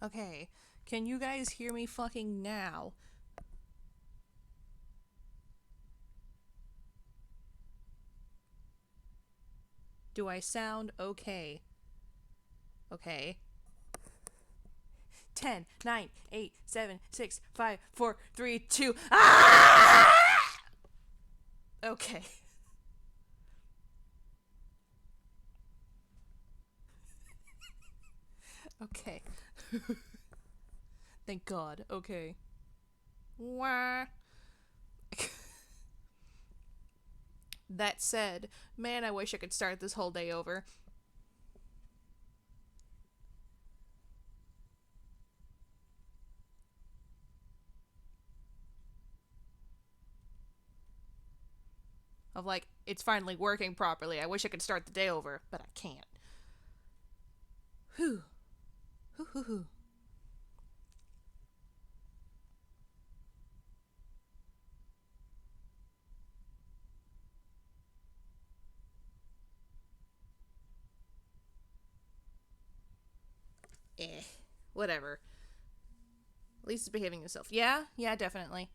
Okay, can you guys hear me fucking now? Do I sound okay? Okay. 10, 9, 8, 7, 6, 5, 4, 3, 2. Ah! Okay. Okay. Thank God. Okay. Wah. That said, man, I wish I could start this whole day over. Of like, it's finally working properly. I wish I could start the day over, but I can't. Whew. Whew, whew, whew. Eh. Whatever. At least it's behaving itself. Yeah? Yeah, definitely.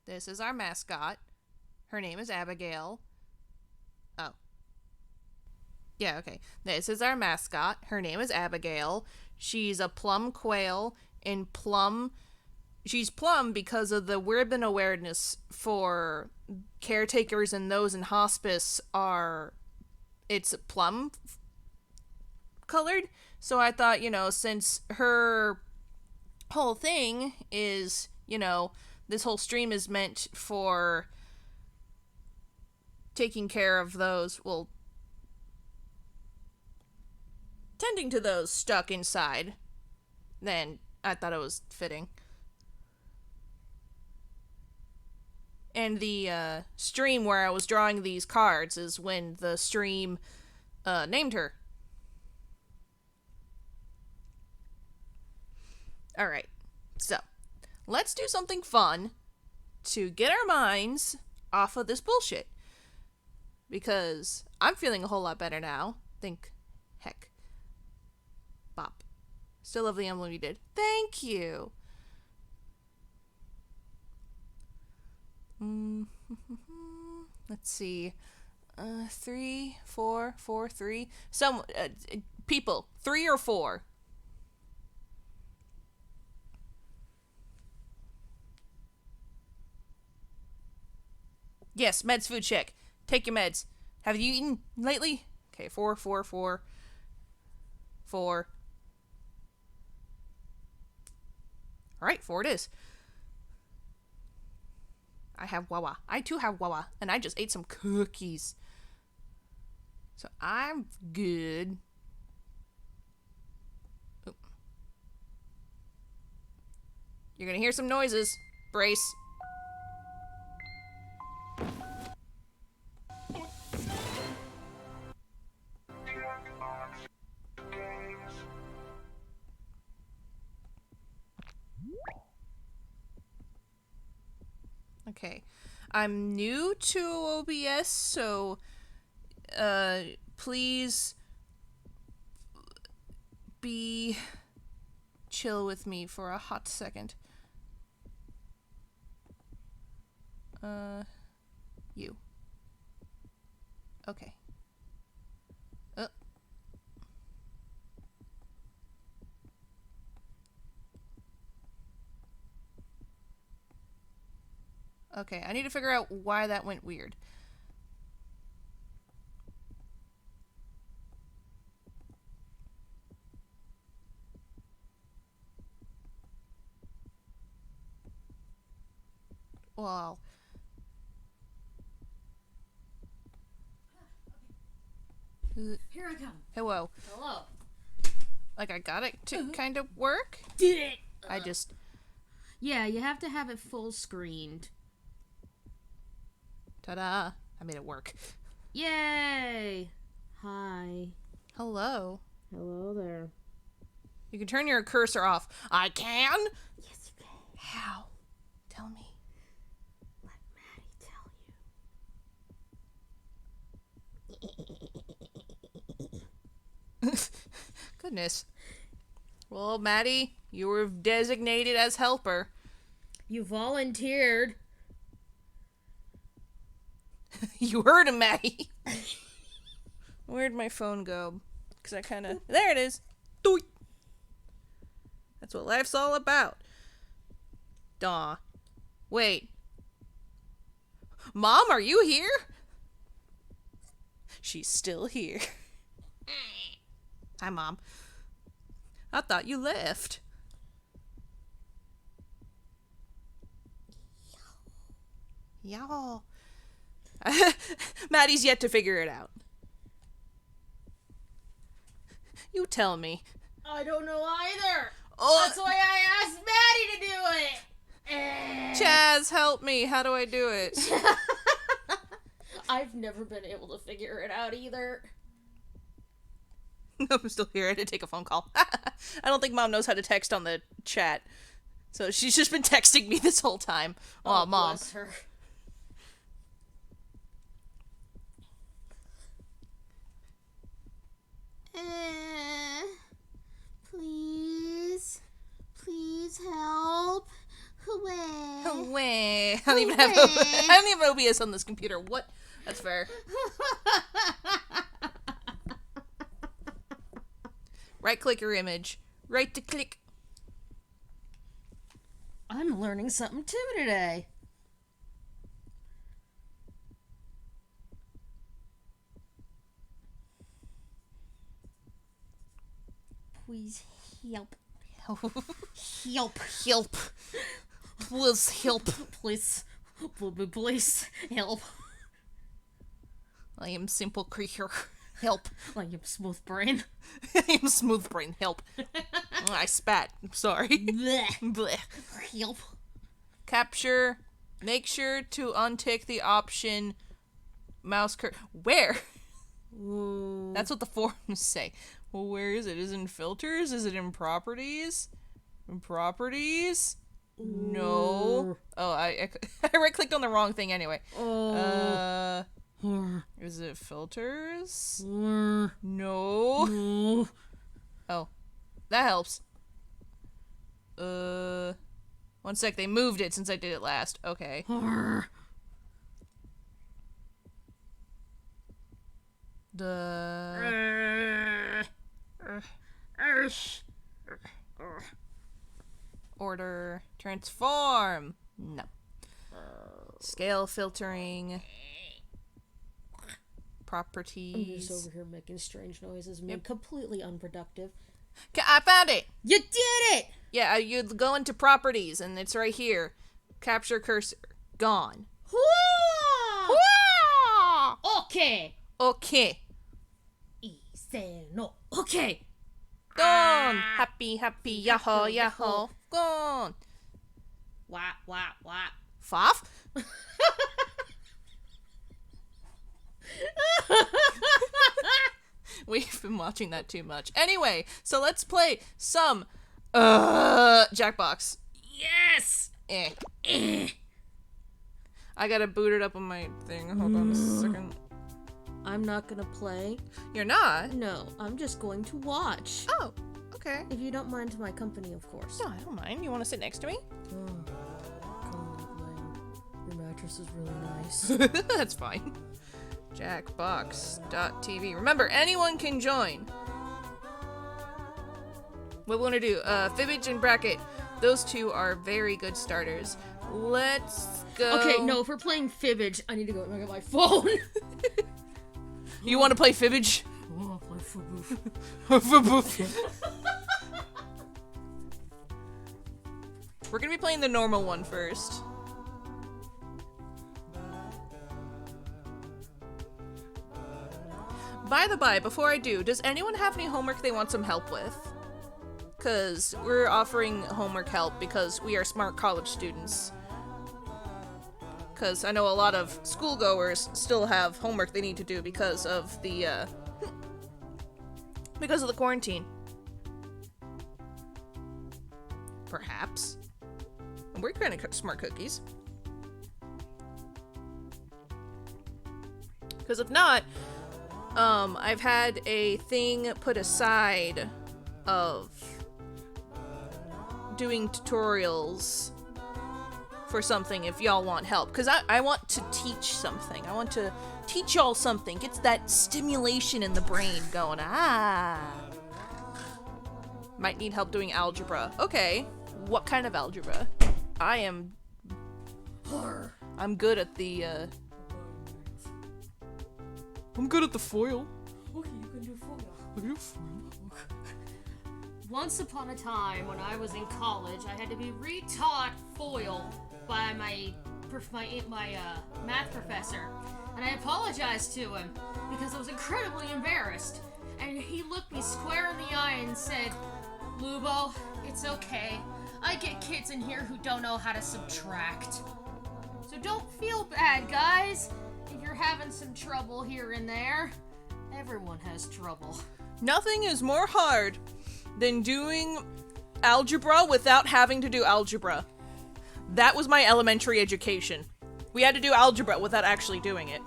This is our mascot. Her name is Abigail. Oh. Yeah, okay. This is our mascot. Her name is Abigail. She's a plum quail, and plum. She's plum because of the urban awareness for caretakers and those in hospice are. It's plum colored. So I thought, since her whole thing is, this whole stream is meant for taking care of those, well, tending to those stuck inside, then I thought it was fitting. And the stream where I was drawing these cards is when the stream named her. Alright, so let's do something fun to get our minds off of this bullshit. Because I'm feeling a whole lot better now. Think, heck. Bop. Still love the emblem you did. Thank you. Let's see. 3, 4, 4, 3. Some people, 3 or 4. Yes, meds food check. Take your meds. Have you eaten lately? Okay, 4, 4, 4, 4. All right, 4 it is. I have Wawa. I too have Wawa, and I just ate some cookies. So I'm good. Oop. You're gonna hear some noises. Brace. Okay. I'm new to OBS, so please be chill with me for a hot second. You. Okay. Okay, I need to figure out why that went weird. Well, Here I come. hello. Hello. Like, I got it to kind of work. Did it? I just. Yeah, you have to have it full screened. Ta-da. I made it work. Yay! Hi. Hello. Hello there. You can turn your cursor off. I can? Yes, you can. How? Tell me. Let Maddie tell you. Goodness. Well, Maddie, you were designated as helper. You volunteered. You heard him, Maddie. Where'd my phone go? Because I kind of... There it is. Doink. That's what life's all about. Daw. Wait. Mom, are you here? She's still here. Hi, Mom. I thought you left. Y'all. Maddie's yet to figure it out. You tell me. I don't know either. Oh. That's why I asked Maddie to do it. Chaz, help me. How do I do it? I've never been able to figure it out either. I'm still here. I had to take a phone call. I don't think Mom knows how to text on the chat. So she's just been texting me this whole time. Oh, Mom. Bless her. Please help. Hooray. Way. I don't even have OBS on this computer. What? That's fair. Right click your image. Right to click. I'm learning something too today. Please help. Help. Help. Please help. Please help. I am simple creature. Help. I am smooth brain. I am smooth brain. Help. I spat. I'm sorry. Blech. Blech. Help. Capture. Make sure to untick the option mouse cursor. Where? Ooh. That's what the forums say. Well, where is it? Is it in filters? Is it in properties? In properties? No. Oh, I right clicked on the wrong thing anyway. Is it filters? No. Oh, that helps. 1 sec, they moved it since I did it last. Okay. Order. Transform. No. Scale filtering. Properties. I'm just over here making strange noises, being completely unproductive. I found it! You did it! Yeah, you go into properties, and it's right here. Capture cursor. Gone. Okay. Okay. No. Okay. Gone. Happy, yahoo, yahoo. Gone. What? Foff? We've been watching that too much. Anyway, so let's play some Jackbox. Yes. I gotta boot it up on my thing. Hold on a second. I'm not gonna play. You're not? No, I'm just going to watch. Oh, okay. If you don't mind my company, of course. No, I don't mind. You want to sit next to me? Your mattress is really nice. That's fine. Jackbox.tv. Remember, anyone can join. What we want to do, Fibbage and Bracket, those two are very good starters. Let's go. Okay, no, if we're playing Fibbage, I need to go and look at my phone. You want to play Fibbage? Oh, play Fibbage. We're gonna be playing the normal one first. By the by, before I do, does anyone have any homework they want some help with? Because we're offering homework help because we are smart college students. Because I know a lot of schoolgoers still have homework they need to do because of the quarantine. Perhaps. And we're kind of smart cookies. Because if not, I've had a thing put aside of doing tutorials for something if y'all want help. Because I want to teach something. I want to teach y'all something. Gets that stimulation in the brain going. Might need help doing algebra. Okay. What kind of algebra? I'm good at the, I'm good at the foil. Okay, you can do foil. I do foil. Once upon a time, when I was in college, I had to be retaught foil by my math professor, and I apologized to him because I was incredibly embarrassed. And he looked me square in the eye and said, "Lubo, it's okay. I get kids in here who don't know how to subtract. So don't feel bad, guys, if you're having some trouble here and there. Everyone has trouble." Nothing is more hard than doing algebra without having to do algebra. That was my elementary education. We had to do algebra without actually doing it.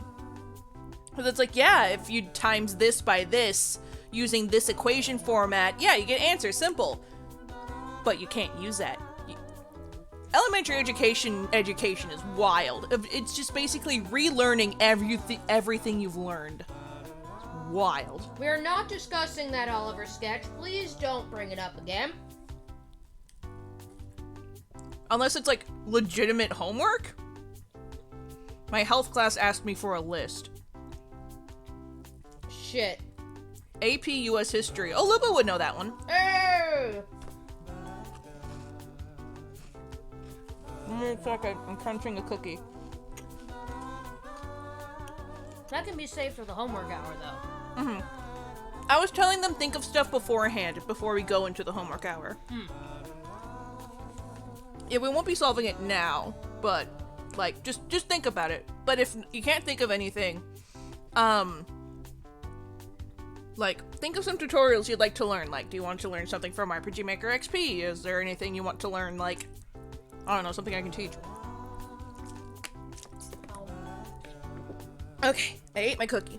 Because it's like, yeah, if you times this by this, using this equation format, yeah, you get answers, simple. But you can't use that. Elementary education is wild. It's just basically relearning everything you've learned. Wild. We're not discussing that Oliver sketch. Please don't bring it up again. Unless it's like legitimate homework. My health class asked me for a list. Shit. AP US History. Oh, Lubo would know that one. Hey! One second, I'm crunching a cookie. That can be saved for the homework hour, though. I was telling them think of stuff beforehand, before we go into the homework hour. Yeah, we won't be solving it now, but, like, just think about it. But if you can't think of anything, like, think of some tutorials you'd like to learn. Like, do you want to learn something from RPG Maker XP? Is there anything you want to learn, like, I don't know, something I can teach? Okay, I ate my cookie.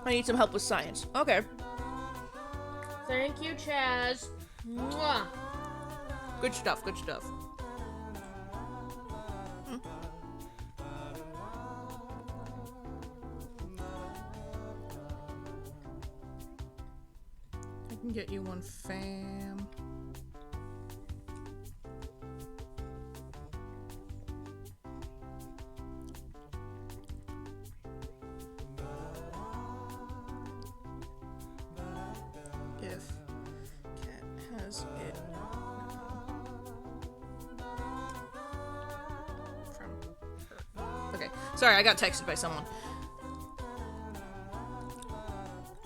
I need some help with science. Okay. Thank you, Chaz. Mwah. Good stuff, good stuff. I can get you one, fam. If cat has it from her. Okay, sorry, I got texted by someone.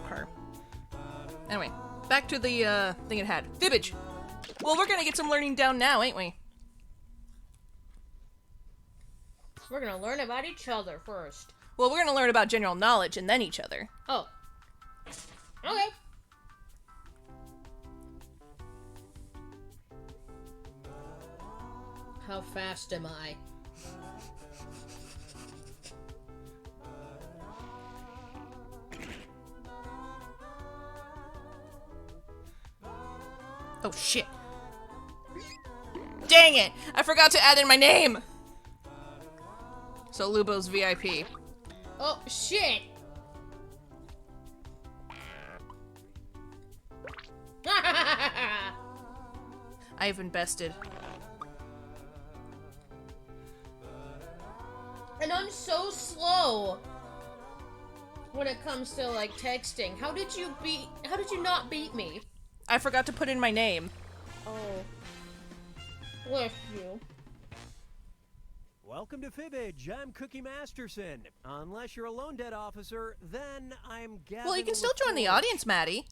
Her. Anyway, back to the thing it had. Fibbage! Well, we're gonna get some learning down now, ain't we? We're gonna learn about each other first. Well, we're gonna learn about general knowledge and then each other. Oh. Okay. How fast am I? Oh, shit. Dang it! I forgot to add in my name! So Lubo's VIP. Oh, shit! I've invested. And I'm so slow when it comes to, like, texting. How did you not beat me? I forgot to put in my name. Oh. Bless you. Welcome to Fibbage. I'm Cookie Masterson. Unless you're a lone dead officer, then I'm gathering. Well, you can still join the audience, Maddie.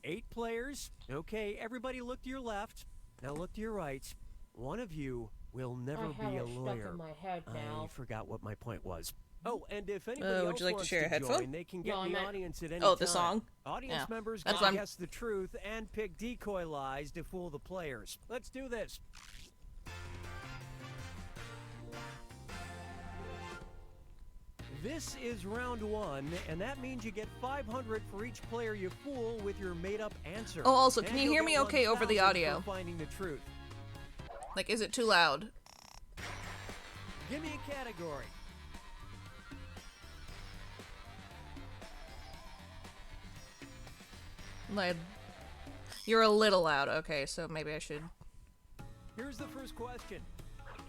8 players. Okay, everybody look to your left. Now look to your right. One of you will never be a lawyer. Stuck in my head now. I forgot what my point was. Oh, and if anybody else would you like to wants share a headphone? join, they can get in the audience at any Oh, the time. song? Audience Yeah, members that's can fine. guess the truth and pick decoy lies to fool the players. Let's do this. This is round 1, and that means you get 500 for each player you fool with your made-up answer. Oh, also, And can you you'll hear get me okay over the 1,000 audio? for finding the truth. Like, is it too loud? Give me a category. Like, you're a little loud. Okay, so maybe I should... Here's the first question.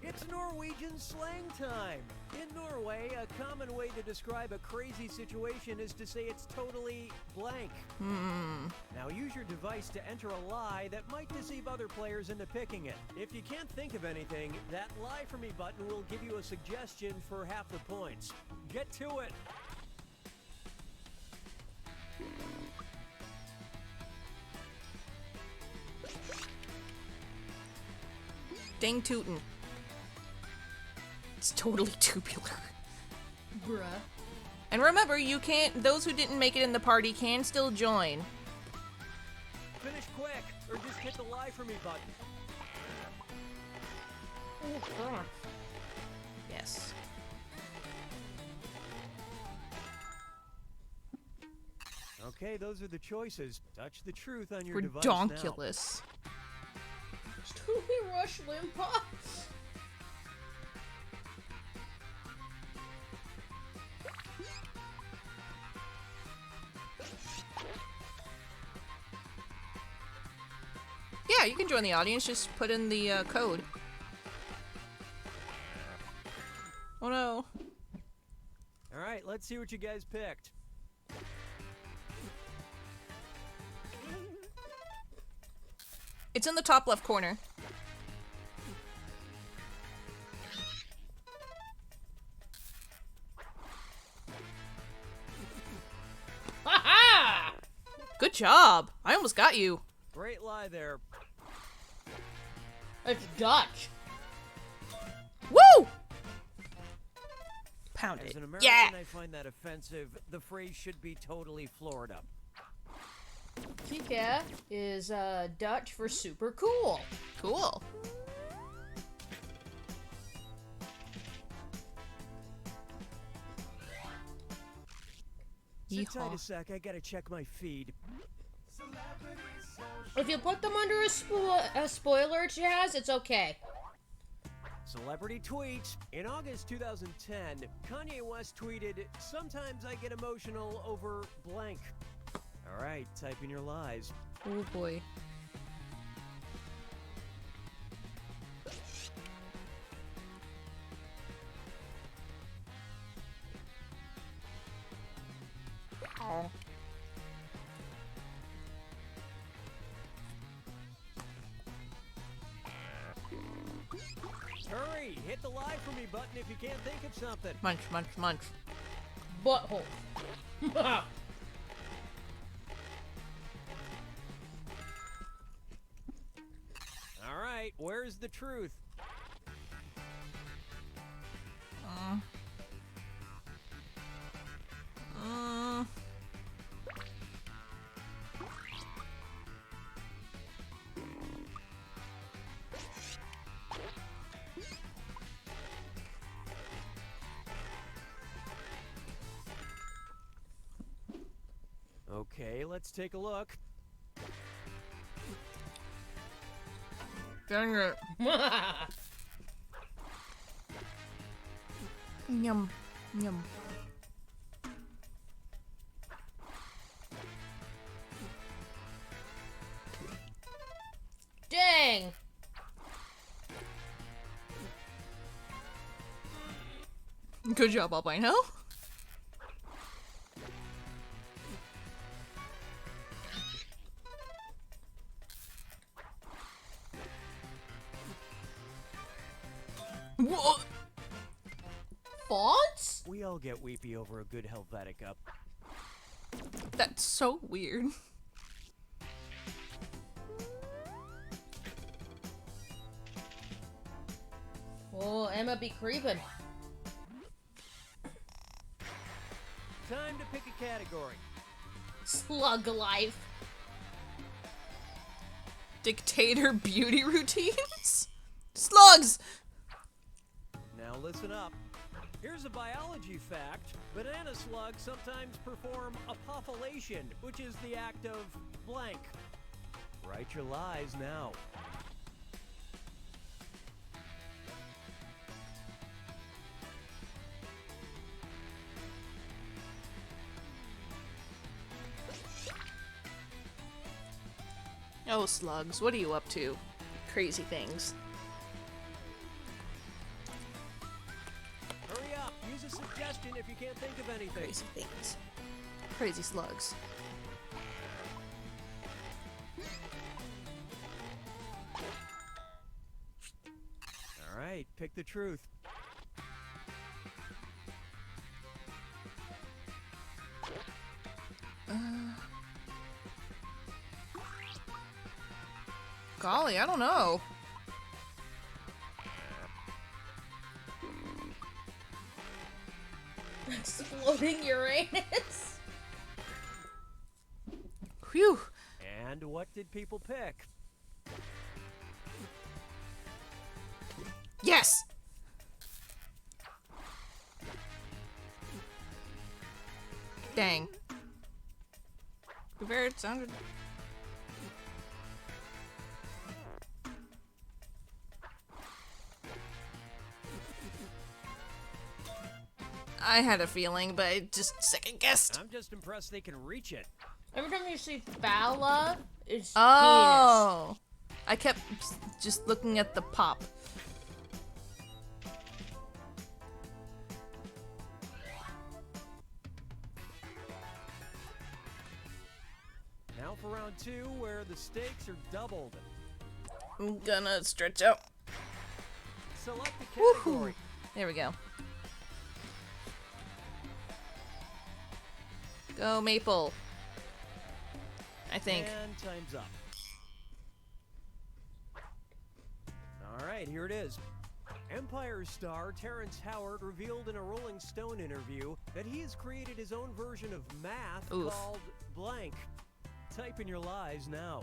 It's Norwegian slang time. In Norway, a common way to describe a crazy situation is to say it's totally blank. Now use your device to enter a lie that might deceive other players into picking it. If you can't think of anything, that Lie For Me button will give you a suggestion for half the points. Get to it. Dang tootin'. It's totally tubular. Bruh. And remember, you can't... Those who didn't make it in the party can still join. Finish quick, or just hit the Lie For Me button. Yes. Okay, those are the choices. Touch the truth on your device now. Redonkulous. Toby Rush Limpa. Yeah, you can join the audience. Just put in the code. Oh no. All right, let's see what you guys picked. It's in the top left corner. Ha Good job. I almost got you. Great lie there. It's Dutch. Woo! Pound As it. an American, Yeah! I find that offensive. The phrase should be totally Florida. Kika is Dutch for super cool. Cool. Sit tight Yeehaw. a sec, I gotta check my feed. If you put them under a spoiler, Jazz, it's okay. Celebrity tweets. In August 2010, Kanye West tweeted, "Sometimes I get emotional over blank." All right, type in your lies. Oh boy. Oh. Hurry, hit the Lie For Me button if you can't think of something. Munch, munch, munch. Butthole. All right, where's the truth? Okay, let's take a look. Dang it. Yum. Yum. Dang. Good job, Albino. What? Fonts? We all get weepy over a good Helvetica. That's so weird. Oh, Emma be creeping. Time to pick a category. Slug life. Dictator beauty routines? Slugs! Now listen up. Here's a biology fact. Banana slugs sometimes perform apopulation, which is the act of blank. Write your lies now. Oh, slugs, what are you up to? Crazy things. Hurry up. Use a suggestion if you can't think of anything. Crazy things. Crazy slugs. All right, pick the truth. Golly, I don't know. Exploding Uranus. Whew. And what did people pick? Yes! Dang. Overt sounded... I had a feeling, but I just second guessed. I'm just impressed they can reach it. Every time you see Fala, it's penis. Oh! I kept just looking at the pop. Now for round 2, where the stakes are doubled. I'm gonna stretch out. Select a Woohoo! category. There we go. Go Maple. I think. And time's up. All right, here it is. Empire star Terrence Howard revealed in a Rolling Stone interview that he has created his own version of math Oof. called blank. Type in your lies now.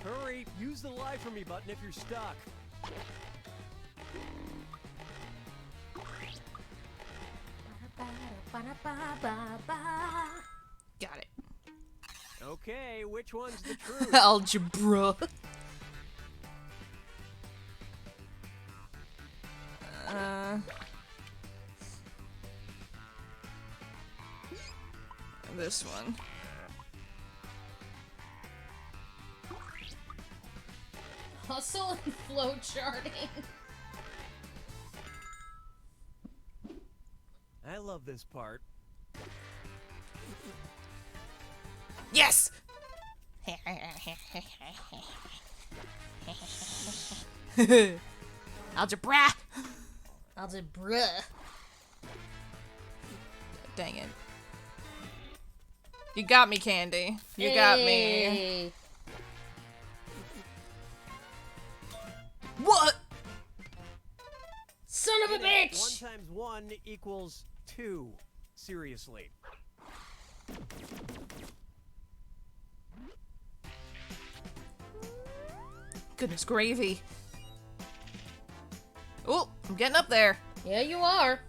Hurry, use the lie for me button if you're stuck. Got it. Okay, which one's the truth? Algebra. This one. Hustle and flow charting. I love this part. Yes! Algebra! Algebra. Dang it. You got me, Candy. You got me. Hey. What? Son of a bitch! 1 times 1 equals 2. Seriously. Goodness gravy. Oh, I'm getting up there. Yeah, you are.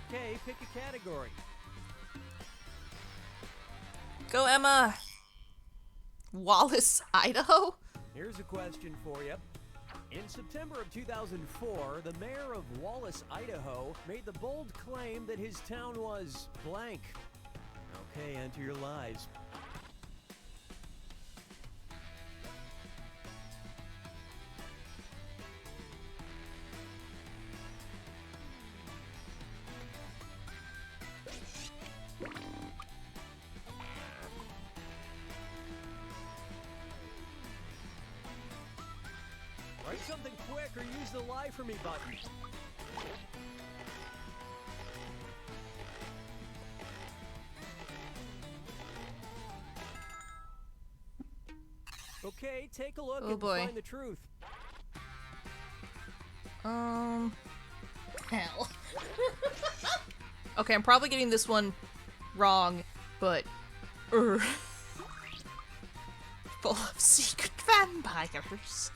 Okay, pick a category. Go, Emma. Wallace, Idaho? Here's a question for you. In September of 2004, the mayor of Wallace, Idaho, made the bold claim that his town was blank. Okay, enter your lies. Write something quick or use the lie for me button. Okay, take a look Oh, and boy. find the truth. Hell. Okay, I'm probably getting this one wrong, but full of secret vampires.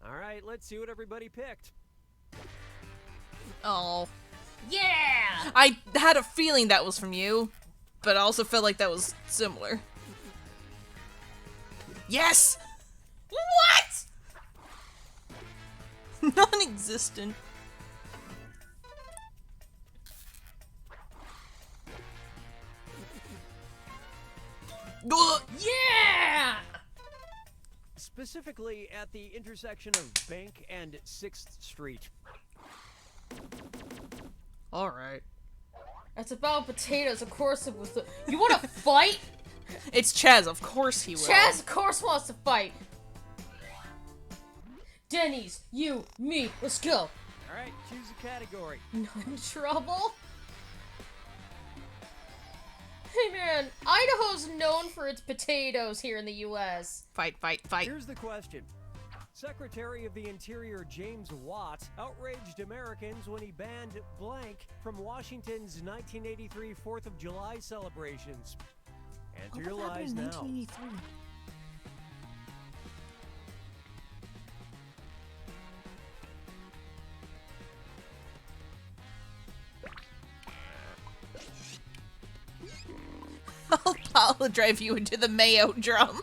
All right, let's see what everybody picked. Oh, Yeah! I had a feeling that was from you, but I also felt like that was similar. Yes! What? Non-existent. Ugh. Yeah! Specifically at the intersection of Bank and 6th Street. All right. It's about potatoes, of course it was the- You wanna fight? It's Chaz, of course he will. Chaz, of course, wants to fight. Denny's, you, me, let's go. All right, choose a category. In trouble? Hey man, Idaho's known for its potatoes here in the US. Fight, fight, fight. Here's the question. Secretary of the Interior James Watt outraged Americans when he banned blank from Washington's 1983 4th of July celebrations. Enter your lies now. 1983? I'll drive you into the mayo drum.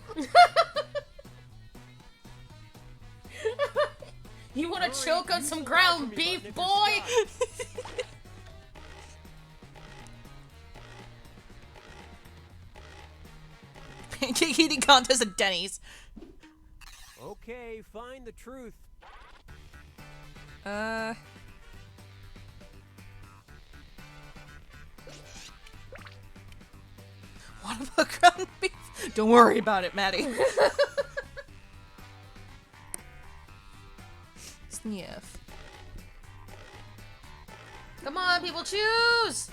You wanna Hurry, choke on use some the ground lie for me, beef, button if boy? you're stuck. Pancake eating contest at Denny's. Okay, find the truth. What about ground beef? Don't worry about it, Maddie. Sniff. Come on, people, choose!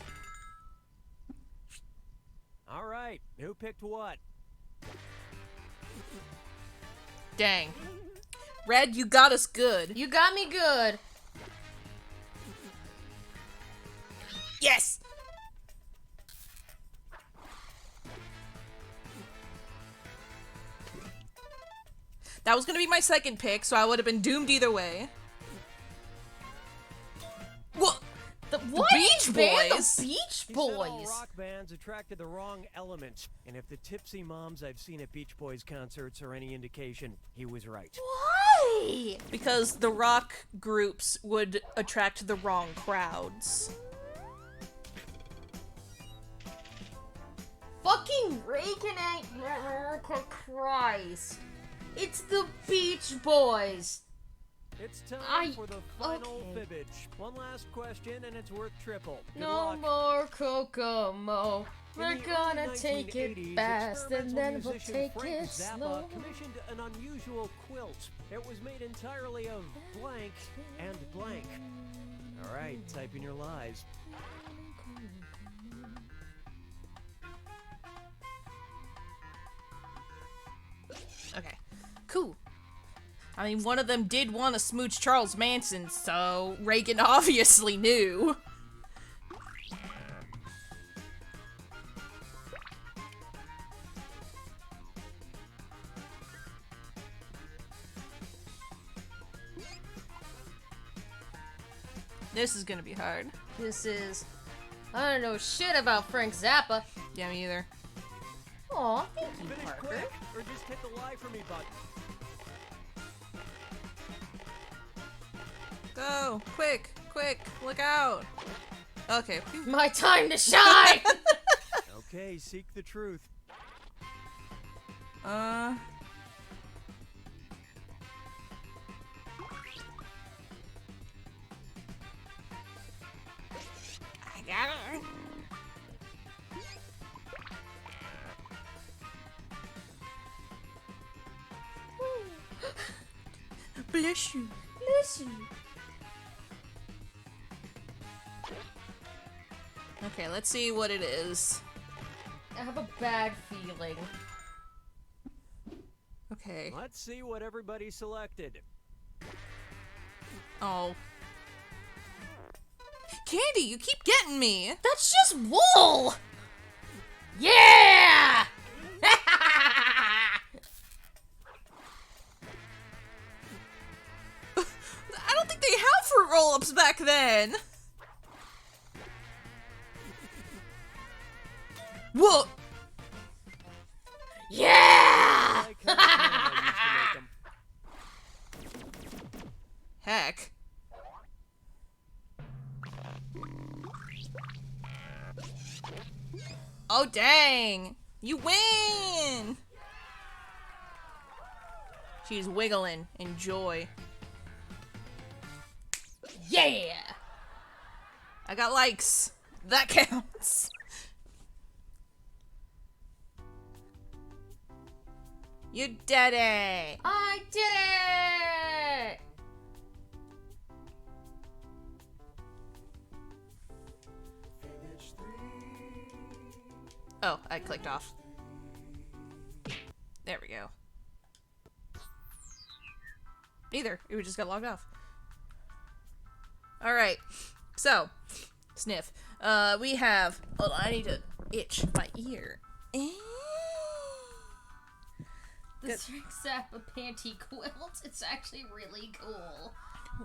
All right, who picked what? Dang. Red, you got us good. You got me good. Yes! That was gonna be my second pick, so I would have been doomed either way. What? The what? Beach Band? Boys? The Beach He said all Boys. rock bands attracted the wrong element, and if the tipsy moms I've seen at Beach Boys concerts are any indication, he was right. Why? Because the rock groups would attract the wrong crowds. Fucking Reagan ain't America Christ. It's the Beach Boys. It's time I- for the final okay. Fibbage. One last question, and it's worth triple. Good No luck. more Kokomo. In We're the gonna early take it 1980s, fast and experimental then we'll musician take Frank it Zappa slow. commissioned an unusual quilt. It was made entirely of blank and blank. All right, type in your lies. Okay, cool. I mean, one of them did want to smooch Charles Manson, so Reagan obviously knew. This is gonna be hard. This is. I don't know shit about Frank Zappa. Yeah, me either. Aw, thank you, Finish Parker. quick, or just hit the lie for me button. Go! Quick! Quick! Look out! Okay. Phew. My time to shine! Okay, seek the truth. I got her. Bless you. Listen. Okay, let's see what it is. I have a bad feeling. Okay. Let's see what everybody selected. Oh. Candy, you keep getting me! That's just wool! Yeah! I don't think they have fruit roll-ups back then! Whoa! Yeah! Like how I used to make 'em. Heck. Oh, dang! You win! She's wiggling in joy. Yeah! I got likes. That counts. You did it! I did it! Oh, I clicked off. There we go. Either. It just got logged off. Alright. So, sniff. We have... Hold on, I need to itch my ear. The String Sap a panty quilt. It's actually really cool.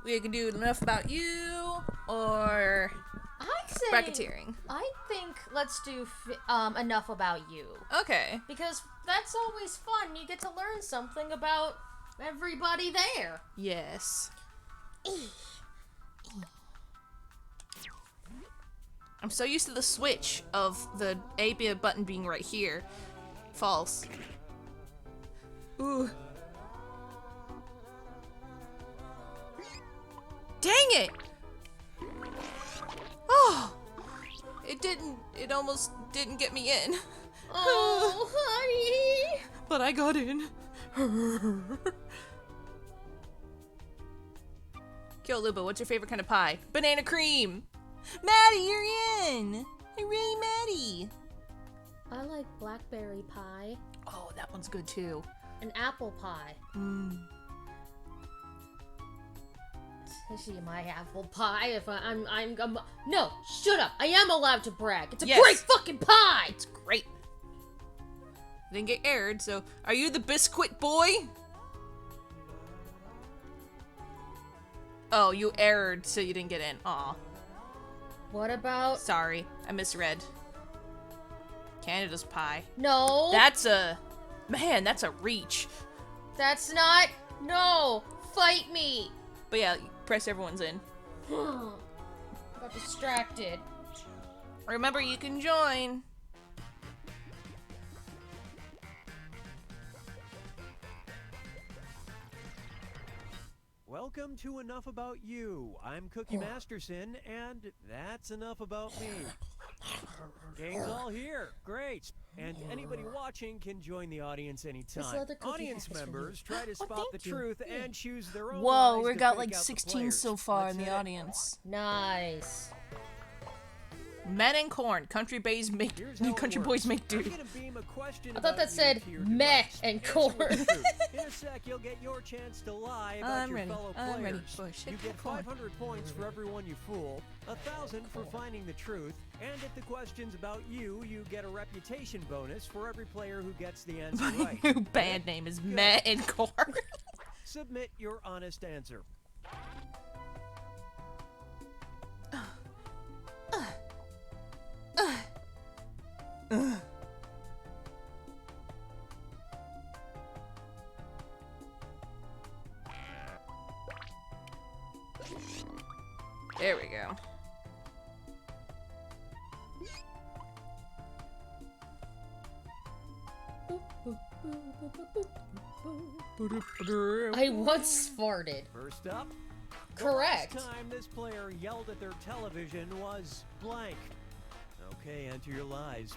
We can do enough about you, or I say... bracketeering. I think let's do enough about you. Okay. Because that's always fun. You get to learn something about everybody there. Yes. I'm so used to the switch of the A button being right here. False. Ooh. Dang it! Oh! It almost didn't get me in. Oh, honey! But I got in. Kyo and Lubo, what's your favorite kind of pie? Banana cream! Maddie, you're in! Hooray, Maddie! I like blackberry pie Oh, that one's good too. and apple pie. Especially my apple pie. If I'm no, shut up! I am allowed to brag. It's a Yes. great fucking pie. It's great. Didn't get aired, so are you the biscuit boy? Oh, you erred, so you didn't get in. Aw. What about Sorry, I misread. Canada's pie. no? That's a... Man, that's a reach. That's not. No, fight me. But yeah, press everyone's in. Got distracted. Remember, you can join. Welcome to Enough About You. I'm Cookie Masterson, and that's enough about me. Gang's all here. Great. And anybody watching can join the audience anytime. leather cookie Audience has for members try to Oh, spot thank the you. truth and choose their own Whoa, lies we to got fake like out the 16 players. so far Let's in the hit it. audience. Nice. Men and corn, country boys make Here's how it country works. boys make I'm do. gonna beam a question I thought about that you said to your meh device. and Answer corn. with the truth. In a sec, you'll get your chance to lie about I'm your ready. fellow I'm ready. players. Push it. You get Come on. 500 points for everyone you fool, 1,000 for finding the truth, and if the question's about you, you get a reputation bonus for every player who gets the answer My right. new band name is Men and Corn. Submit your honest answer. There we go. I once farted. First up, Correct. the last time this player yelled at their television was blank. Okay, enter your lies.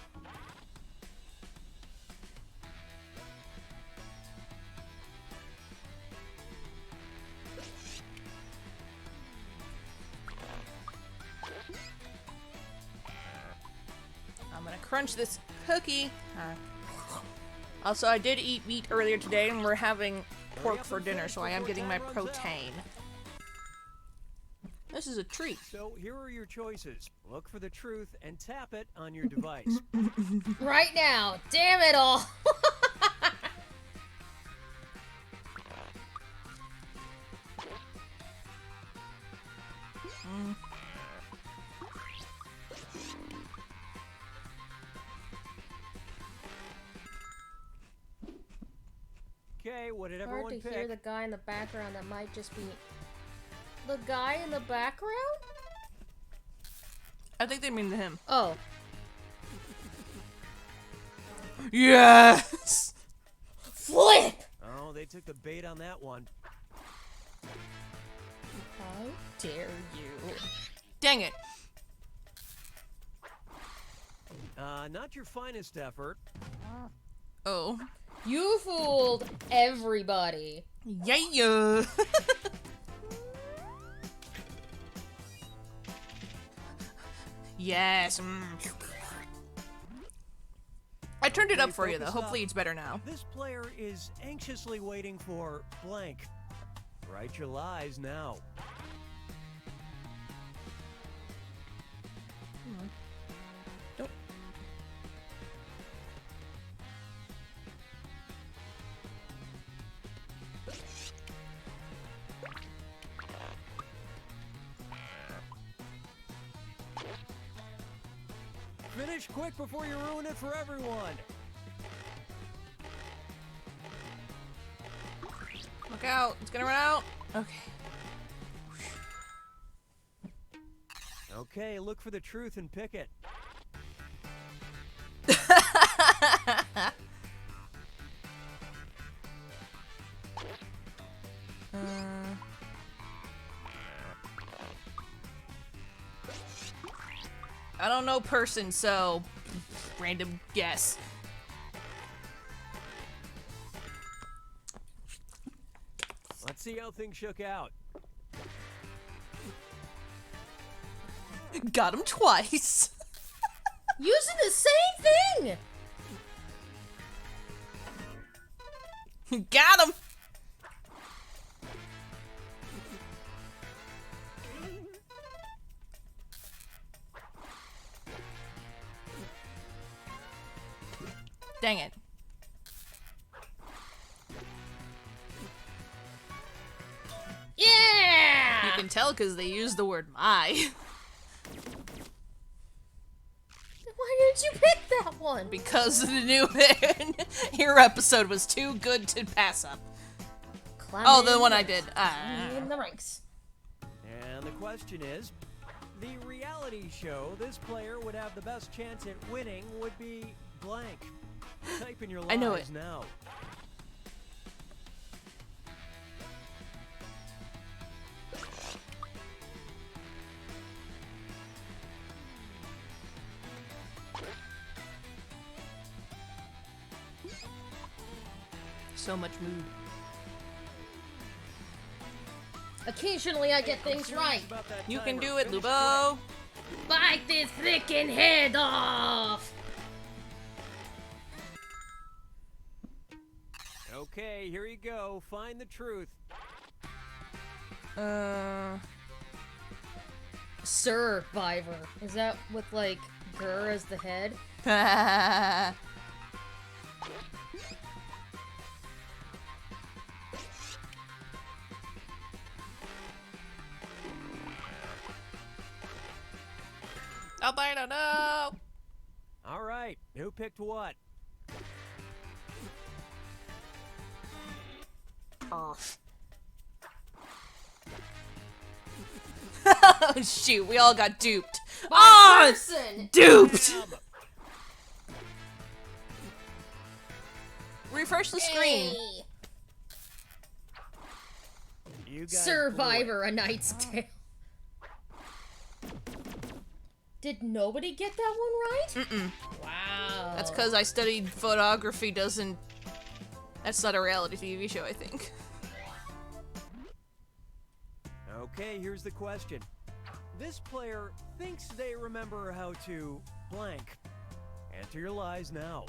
crunch this cookie. Also, I did eat meat earlier today, and we're having pork for dinner, so I am getting my protein. This is a treat. So here are your choices. Look for the truth and tap it on your device. Right now. Damn it all. Okay, what did Hard everyone to pick? hear the guy in the background. That might just be the guy in the background. I think they mean him. Oh, Yes! flip! Oh, they took the bait on that one. How dare you? Dang it. Not your finest effort. Oh. You fooled everybody. Yeah. Yes. I turned it up for you, though. Hopefully it's better now. This player is anxiously waiting for blank. Write your lies now. Don't. Finish quick before you ruin it for everyone. Look out. It's gonna run out. Okay. Okay, look for the truth and pick it. I don't know person, so random guess. Let's see how things shook out. Got him twice. Using the same thing. Got him. Dang it. Yeah. You can tell because they use the word my. Why didn't you pick that one? Because the new hero episode was too good to pass up. Oh, the one I did. In the ranks. And the question is, the reality show this player would have the best chance at winning would be blank. Type in your lies I know it. now. So much mood. Occasionally I get things right. About that You can timer. do it, Finish Lubo. Bite this freaking head off. quick. Okay, here you go. Find the truth. Survivor. Is that with like Gur as the head? Albino, no! All right, who picked what? Earth. Oh, shoot, we all got duped. By Oh, person. duped! Damn. Refresh the screen. Hey. You guys Survivor: A Knight's Tale. Did nobody get that one right? Mm-mm. Wow. That's because I studied photography doesn't... That's not a reality TV show, I think. Okay, here's the question. This player thinks they remember how to blank. Answer your lies now.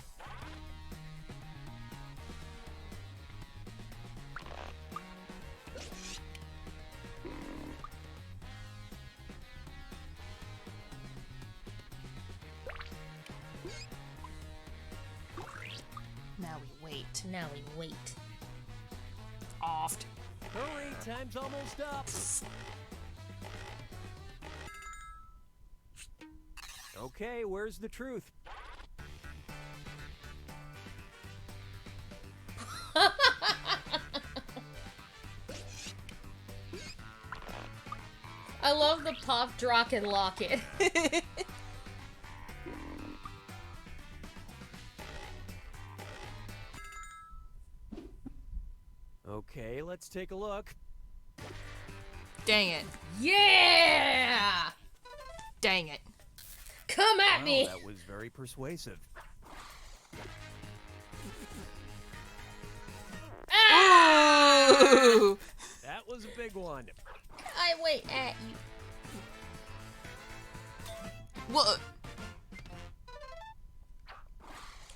Now we wait. Now we wait. Oft. Hurry, time's almost up. Okay, where's the truth? I love the pop, drock, and lock it. Okay, let's take a look. Dang it. Yeah! Dang it. Come at Wow, me! that was very persuasive. Ah! Ooh. That was a big one. I wait at you. What?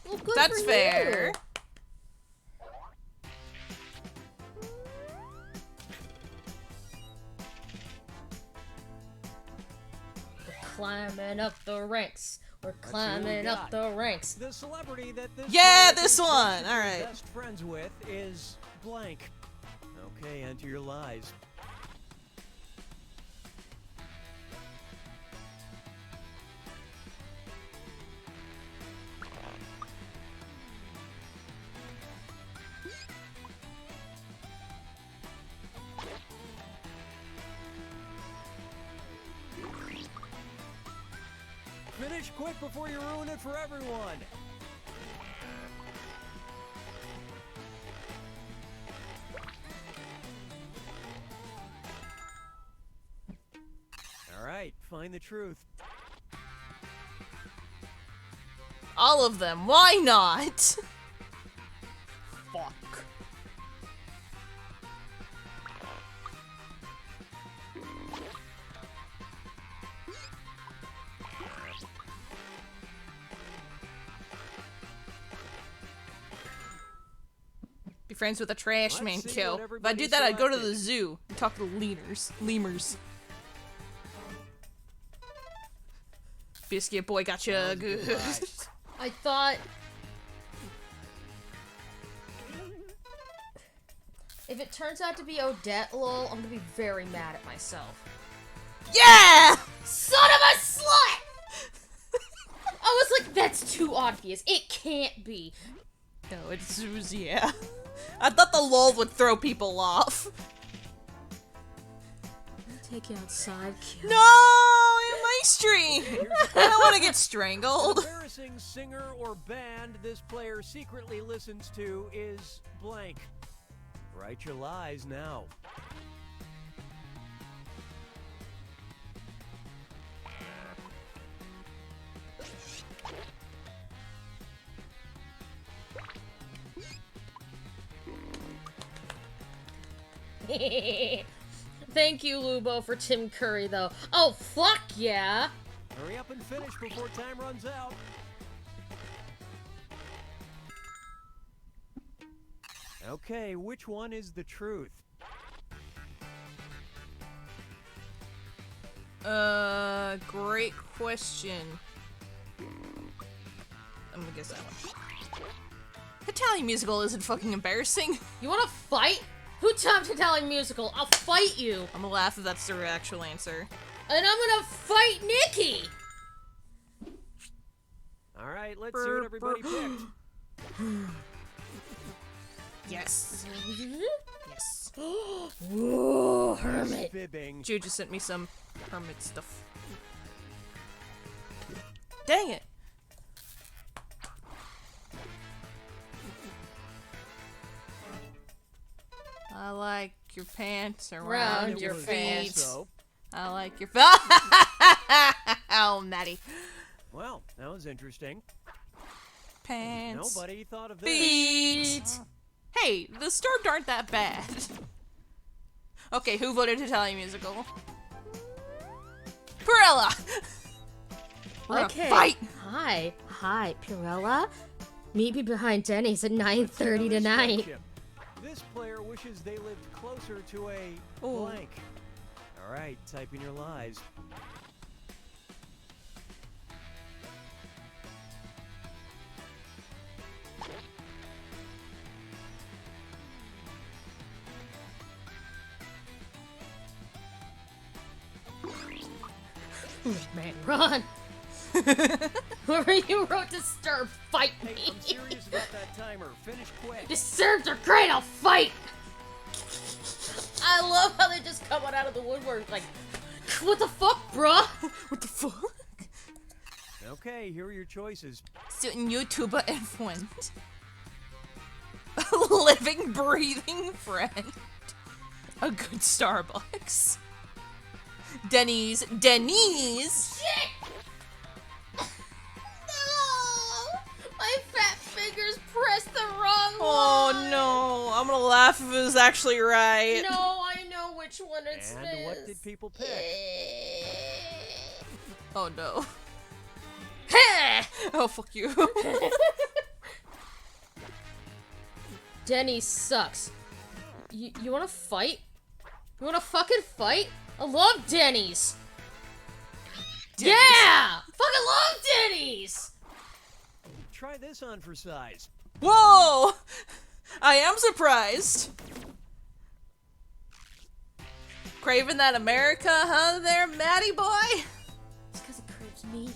Well, good That's for fair. you. Climbing up the ranks. We're see what we climbing up got. the ranks. The celebrity that this Yeah, player this thinks one. they should All be right. best friends with is blank. Okay, enter your lies. Finish quick before you ruin it for everyone. All right, find the truth. All of them. Why not? Fuck. Be friends with a trash Let's man, see Kyo. what If I everybody did that, I'd go to the selected. zoo and talk to the lemurs. Biscuit boy got you Sounds good. good. I thought... If it turns out to be Odette, lol, I'm gonna be very mad at myself. Yeah! Son of a slut! I was like, that's too obvious. It can't be. No, it was, yeah. I thought the lol would throw people off. Take you outside, Kyo. No! In my stream! I don't want to get An strangled. embarrassing singer or band this player secretly listens to is blank. Write your lies now. Thank you, Lubo, for Tim Curry, though. Oh, fuck yeah! Hurry up and finish before time runs out. Okay, which one is the truth? Great question. I'm gonna guess that one. Italian musical isn't fucking embarrassing. You wanna fight? Who topped Italian musical? I'll fight you! I'm gonna laugh if that's the actual answer. And I'm gonna fight Nikki! All right, let's see what everybody picked. Yes. Yes. Whoa, hermit. Fibbing. Jude just sent me some hermit stuff. Dang it. I like your pants around Round your your feet. Also, I like your Oh, Maddie. well, that was interesting. Pants. Nobody thought of this. Feet. Hey, the storms aren't that bad. Okay, who voted Italian musical? Perella. We're gonna Okay. fight. Hi. Hi, Pirella. Meet me behind Denny's at 9:30 tonight. This player wishes they lived closer to a blank. All right, type in your lies. Man, run! Whoever you wrote Disturb, fight me! Hey, I'm serious about that timer. Finish quick. Disturbed are great, I'll fight! I love how they just come out of the woodwork like, what the fuck, bruh? What the fuck? Okay, here are your choices. So ein YouTuber and a living, breathing friend. A good Starbucks. Denny's. Shit! No! My fat fingers pressed the wrong Oh one! no, I'm gonna laugh if it was actually right. No, I know which one it's And what did people pick? Oh no. Ha! Oh, fuck you. Denny sucks. You wanna fight? You wanna fucking fight? I love Denny's! Yeah! Fucking love Denny's! Try this on for size. Whoa! I am surprised. Craving that America, huh there, Matty boy? It's because it craves me.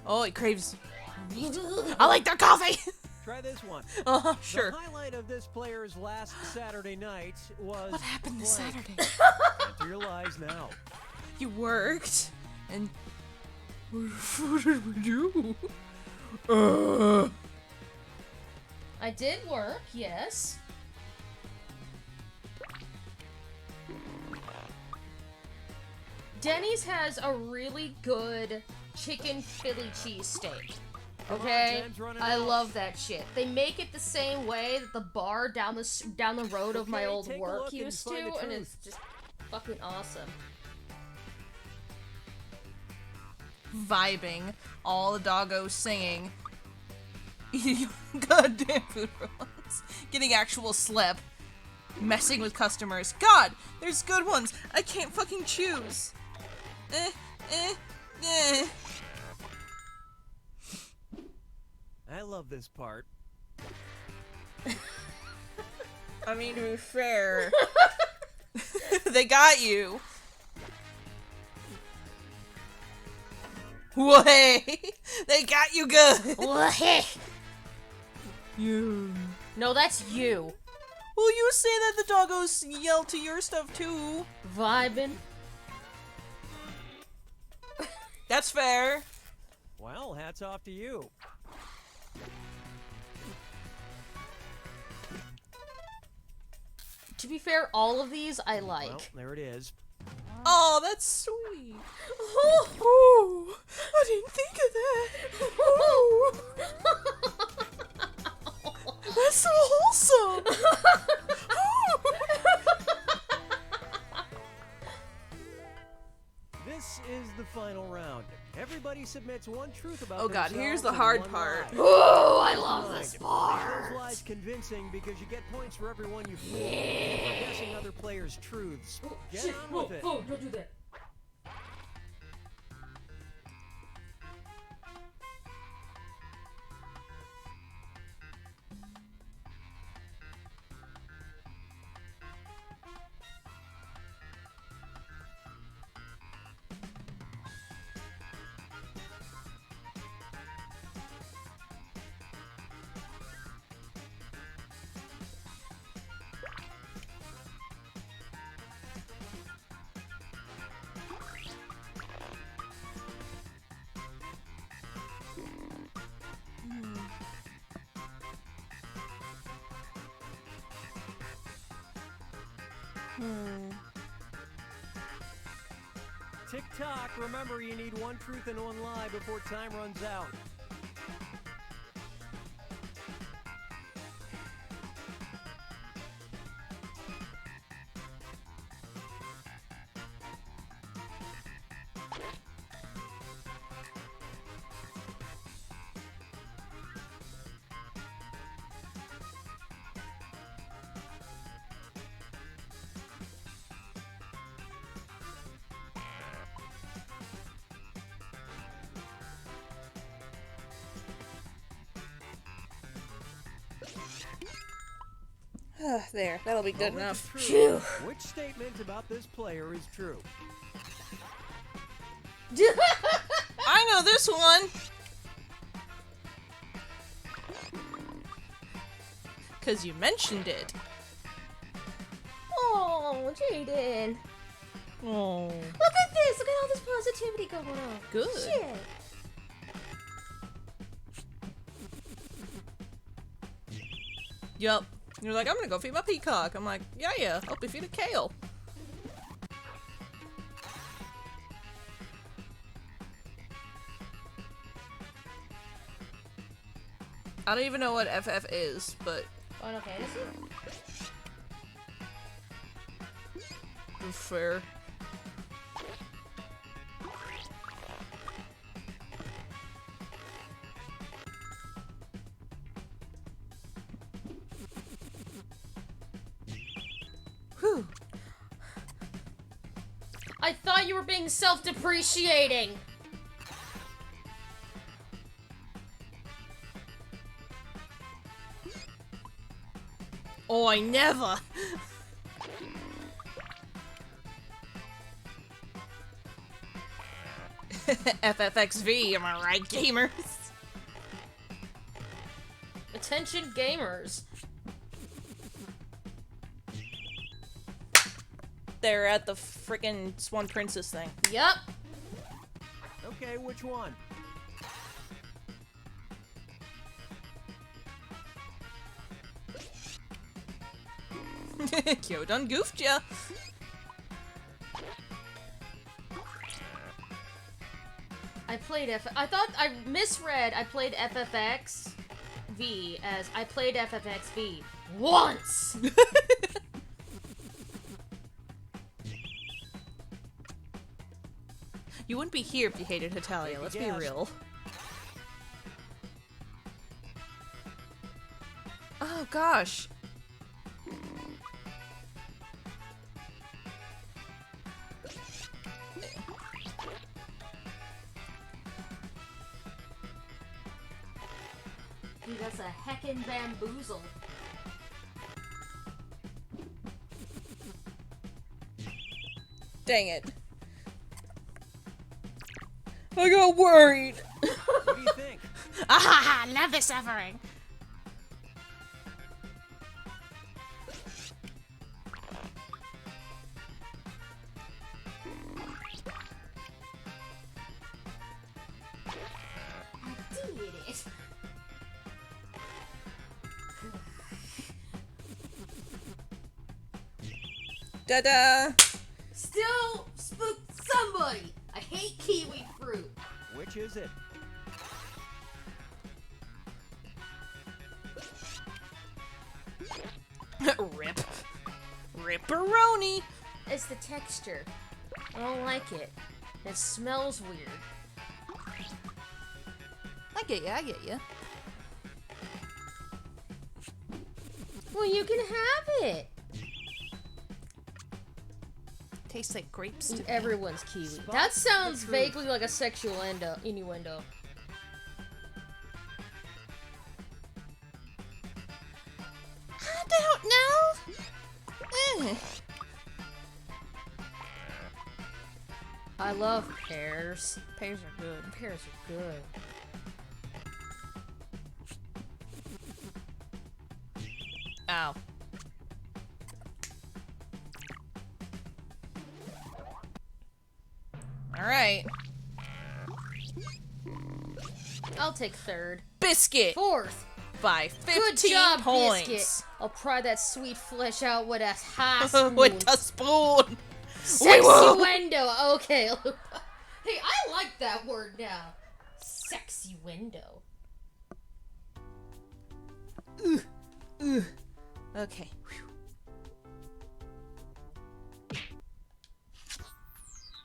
Oh, it craves meat. I like their coffee! Try this one. Sure. The highlight of this player's last Saturday night was What happened this blank. Saturday? Enter your lies now. You worked, and what did we do? I did work, yes. Denny's has a really good chicken Philly cheesesteak. Okay, time's running I out. love that shit. They make it the same way that the bar down the road of my Okay, old take a work look and used to, find the and truth. it's just fucking awesome. Vibing, all the doggos singing, eating goddamn food runs, getting actual slip, messing with customers. God, there's good ones. I can't fucking choose. Eh. I love this part. I mean, to be fair, they got you. Way, they got you good. You. No, that's you. Well, you say that the doggos yell to your stuff too. Vibing. That's fair. Well, hats off to you. To be fair, all of these I like. Well, there it is. Oh, that's sweet. Oh, I didn't think of that. Oh, that's so wholesome. This is the final round. Everybody submits one truth about Oh God, themselves here's the and hard one part. lie. Ooh, I love this Those part. lies convincing because you get points for everyone you fool for guessing other players' truths. Get on with it. don't do that. Tick tock, remember you need one truth and one lie before time runs out. There, that'll be good Moment enough. of truth. Which statement about this player is true? I know this one! Cause you mentioned it. Oh, Jaden. Oh. Look at this! Look at all this positivity going on. Good. Shit. Yup. You're like, I'm gonna go feed my peacock. I'm like, yeah, hope you feed a kale. I don't even know what FF is, but Final Fantasy? fair. Whew. I thought you were being self-depreciating. Oh, I never. FFXV, am I right, gamers? Attention gamers. They're at the frickin' Swan Princess thing. Yup. Okay, which one? Kyo done goofed ya. I thought I misread. I played FFX V as I played FFX V once. You wouldn't be here if you hated Hetalia, let's be Yes. real. Oh gosh. Dude, that's a heckin' bamboozle. Dang it. I got worried. What do you think? Ah, love the suffering. I did it. Da-da. Still spooked somebody. I hate kiwi fruit. Which is it? Rip. Ripperoni. It's the texture. I don't like it. It smells weird. I get ya. Well, you can have it. Tastes like grapes to me. Everyone's kiwi. That sounds vaguely like a sexual innuendo. I don't know. Eh. I love pears. Pears are good. Pears are good. Ow. Alright. I'll take third. Biscuit Fourth. by 15 Good job, points. Biscuit. I'll pry that sweet flesh out with a high spoon. With a spoon. Sexy whoa. window. Okay. Hey, I like that word now. Sexy window. Okay.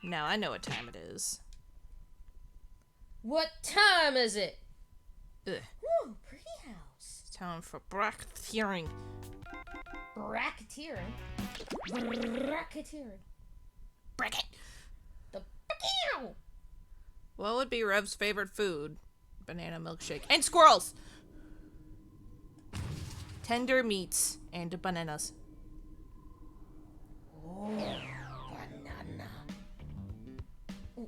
Now I know what time it is. What time is it? Ugh. Ooh, pretty house. It's time for bracketeering. Bracketeering. Bracketeering. Bracket. The What would be Rev's favorite food? Banana milkshake. And squirrels! tender meats, and bananas. Oh, banana. Oh,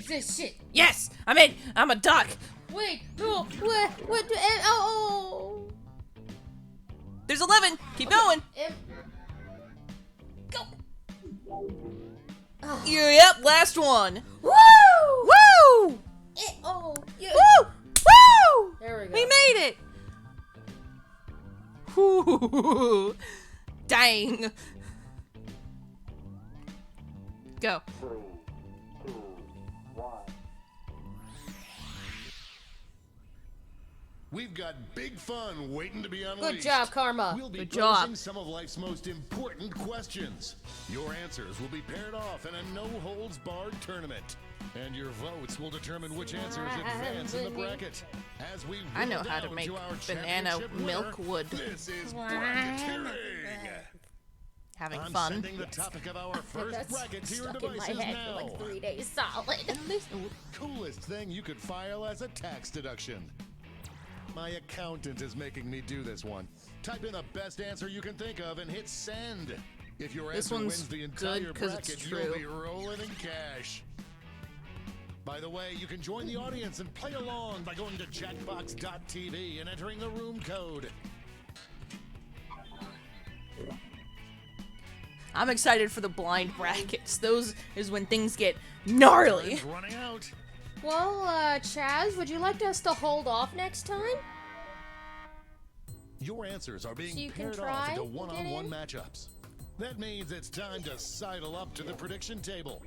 this shit. Yes! I'm in! I'm a duck! Wait, no, what, oh. There's 11! Keep going! Go. Oh. Yep, last one! Woo! Woo! Oh, yeah. Woo! Woo! There we go. We made it! Whew. Dang. Go. 3, 2, 1. We've got big fun waiting to be unleashed. Good job, Karma. We'll be Good job. posing some of life's most important questions. Your answers will be paired off in a no-holds-barred tournament. And your votes will determine which answers advance in the bracket. As we I know whittle how to down make our banana championship milk winner, wood. This is bracketeering. Having I'm fun. sending the topic of our first That's bracket to your stuck in my devices head now. for like 3 days solid. Coolest thing you could file as a tax deduction. My accountant is making me do this one. Type in the best answer you can think of and hit send. If your This answer one's wins the entire good 'cause it's bracket, you'll true. be rolling in cash. By the way, you can join the audience and play along by going to jackbox.tv and entering the room code. I'm excited for the blind brackets. Those is when things get gnarly. Time's running out. Well, Chaz, would you like us to hold off next time? Your answers are being So you can paired try off into to get one-on-one in? matchups. That means it's time to sidle up to the prediction table.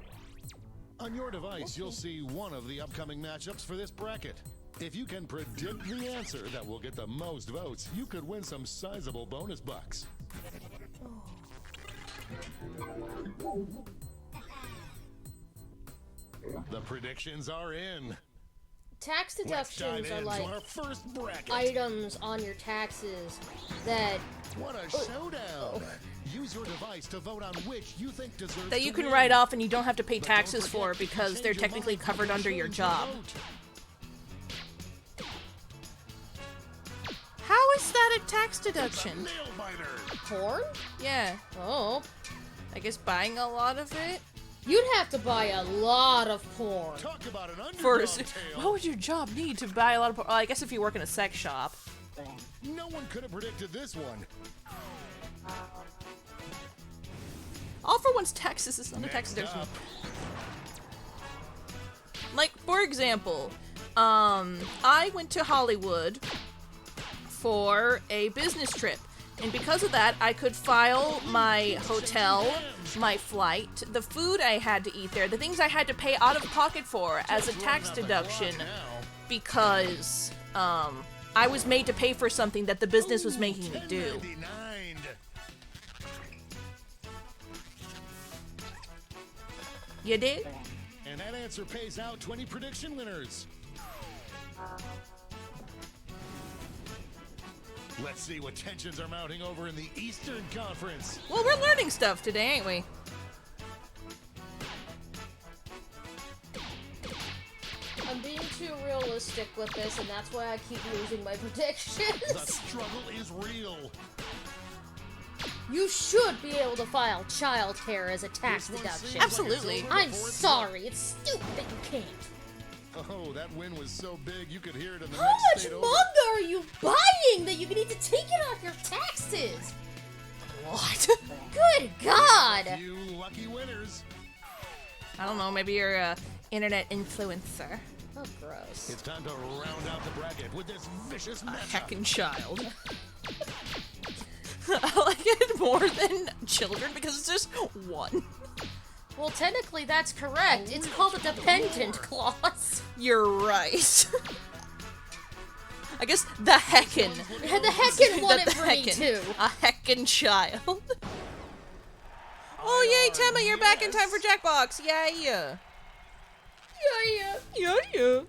On your device, you'll see one of the upcoming matchups for this bracket. If you can predict the answer that will get the most votes, you could win some sizable bonus bucks. The predictions are in. Tax Let's dive deductions are into like our first bracket. items on your taxes that What a showdown! Use your device to vote on which you think deserves That you to can win. write off and you don't have to pay But don't taxes for forget, because change they're your technically mind covered before under your change job. vote. How is that a tax It's a deduction? nail biter. porn? Yeah, Oh. I guess buying a lot of it? You'd have to buy a lot of porn. Talk about an For underdog tale. what would your job need to buy a lot of? Well, I guess if you work in a sex shop. No one could have predicted this one. All for one's taxes is not a tax Next deduction. up, Like, for example, I went to Hollywood for a business trip. And because of that, I could file my hotel, my flight, the food I had to eat there, the things I had to pay out of pocket for as a tax deduction now. because, I was made to pay for something that the business was making me do. 10.99. You did? And that answer pays out 20 prediction winners. Let's see what tensions are mounting over in the Eastern Conference. Well, we're learning stuff today, ain't we? I'm being too realistic with this, and that's why I keep losing my The predictions. struggle is real. You should be able to file childcare as a tax This one deduction. seems like it's Absolutely. over I'm before it's sorry, it's stupid that you can't. Oh, that win was so big you could hear it in the How next much state manga over. are you buying that you need to take it off your taxes? What? Good God! You lucky winners. I don't know, maybe you're a internet influencer. Oh, gross. It's time to round out the bracket with this vicious matchup. Heckin' child. I like it more than children because it's just one. Well, technically that's correct. It's called a dependent clause. You're right. I guess the heckin'. The heckin' won The it for me heckin'. too. A heckin' child. Oh yay, Temma, you're back in time for Jackbox. Yay. Yeah. Yeah.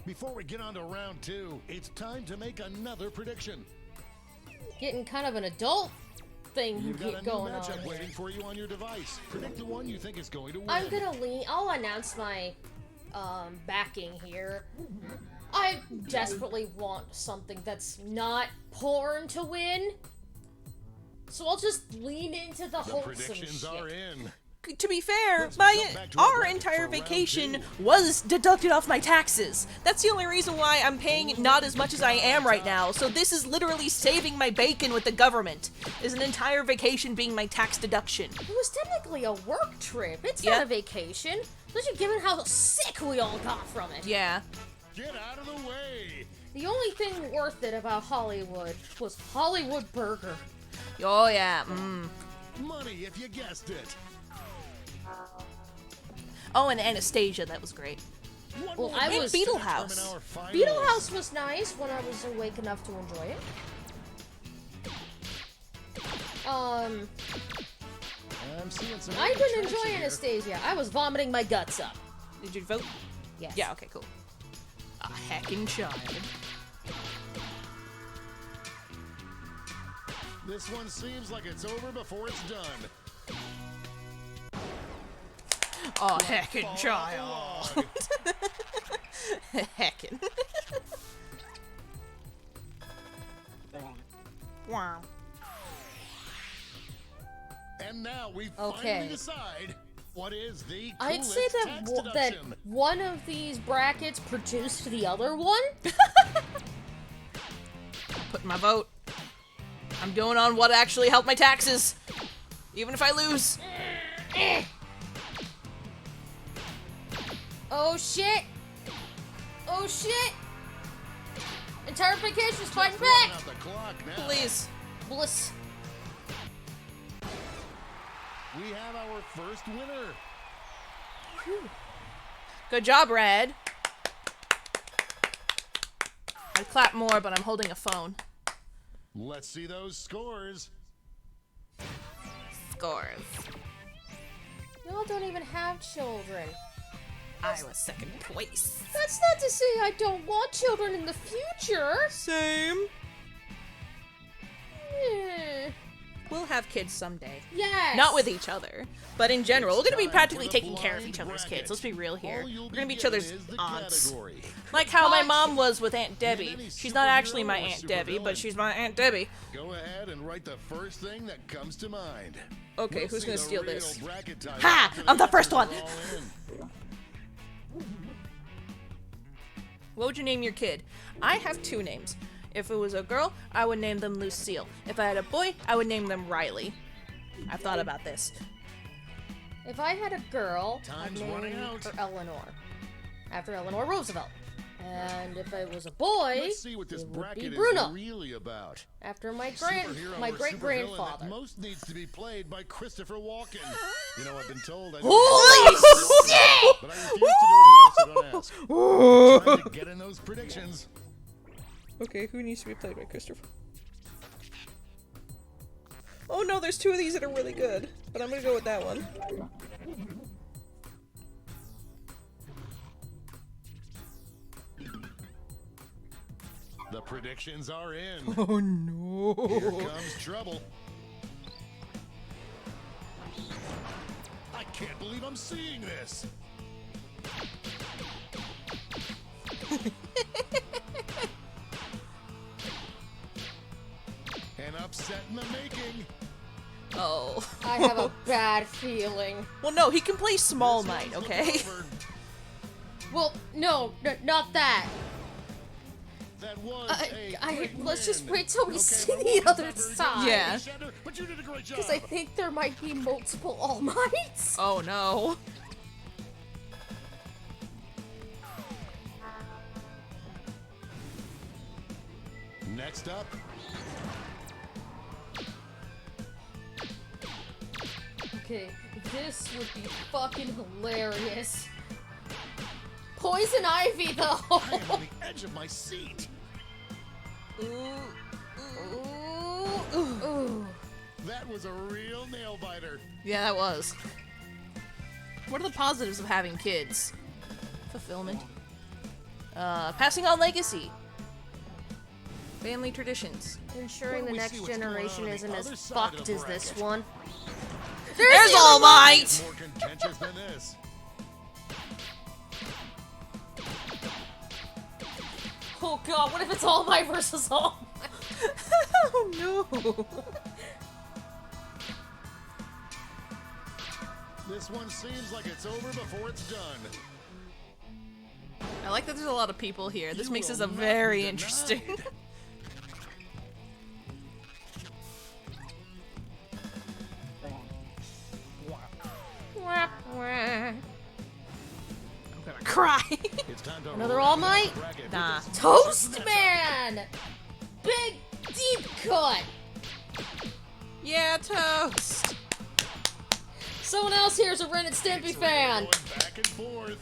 Before we get on to round two, it's time to make another prediction. Getting kind of an adult thing You've got a new going on matchup here. waiting for you on your device. Predict the one you think is going to win. I'm gonna lean. I'll announce my backing here. I desperately want something that's not porn to win. So I'll just lean into the The wholesome predictions shit. are in. To be fair, Let's jump back to our our bracket entire for round vacation 2. was deducted off my taxes. That's the only reason why I'm paying not as much as I am right now. So this is literally saving my bacon with the government. Is an entire vacation being my tax deduction. It was technically a work trip. It's Yeah. not a vacation. Especially given how sick we all got from it. Yeah. Get out of the way. The only thing worth it about Hollywood was Hollywood Burger. Oh yeah. Money if you guessed it. Oh, and Anastasia, that was great. One Well, more I minute was- to Beetle determine House. our finals. Beetle House was nice when I was awake enough to enjoy it. I'm seeing some I good couldn't traction enjoy here. Anastasia. I was vomiting my guts up. Did you vote? Yes. Yeah, okay, cool. A heckin' child. This one seems like it's over before it's done. A heckin' Fall child. off the log. Heckin'. Wow. And now we Okay. finally decide what is the I'd coolest say that tax that deduction. one of these brackets produced the other one. Put my vote. I'm going on what actually helped my taxes. Even if I lose. Oh shit! Oh shit! Entire vacation's fighting Running back! out the clock now. Please. Bliss. We have our first winner. Good job, Red. I'd clap more, but I'm holding a phone. Let's see those scores. Scores. Y'all don't even have children. I was second place. That's not to say I don't want children in the future. Same. Eh, We'll have kids someday. yes. Not with each other, but in general, we're gonna be Time practically for the taking care of blind each other's bracket. kids. Let's be real here. All you'll We're gonna be each given other's is the aunts. category. Like how my What? mom was with Aunt Debbie. any She's not actually my superhero or Aunt Debbie, but supervillain. she's my Aunt Debbie. Go ahead and write the first thing that comes to mind. Okay, We'll who's see gonna the steal real this? bracket time Ha! after I'm the first answers one. are all in. What would you name your kid? I have two names. If it was a girl, I would name them Lucille. If I had a boy, I would name them Riley. I've thought about this. If I had a girl, Time's I'd running name out. her Eleanor, after Eleanor Roosevelt. And if it was a boy, Let's see what this it would be bracket is Bruno, really about. after my Superhero or great supervillain grandfather. that most needs to be played by Christopher Walken. You know, I've been told I Holy shit! but I refuse to do it here, so don't ask. Trying to get in those predictions. Okay, who needs to be played by Christopher? Oh no, there's two of these that are really good, but I'm gonna go with that one. The predictions are in. Oh no. Here comes trouble. I can't believe I'm seeing this. An upset in the making. Oh. I have a bad feeling. Well, no, he can play Small This Knight, one's okay? looking over. Well, no, not that. That was a quick Let's just win. wait till we Okay, see but the what was other that version? side. Yeah. Shander, but you did a great job. Because I think there might be multiple All Mights. Oh no. Next up, Okay, this would be fucking hilarious. Poison Ivy, though. I am on the edge of my seat. Ooh. That was a real nail biter. Yeah, that was. What are the positives of having kids? Fulfillment. Passing on legacy. Family traditions. Ensuring the Well, we see next what's going generation on the isn't as other side of fucked the as this bracket. one. There's the All other Might! More contentious than this. Oh god, what if it's All Might versus All Might? Oh no. This one seems like it's over before it's done. I like that there's a lot of people here. This You makes will this a not very be interesting. denied. Wah, wah. I'm gonna cry. It's time to Another wrap All up Might? the bracket with Nah. this Toast matchup. Man! Big, deep cut! Yeah, toast. Someone else here is a Ren and Stimpy It's fan! going back and forth.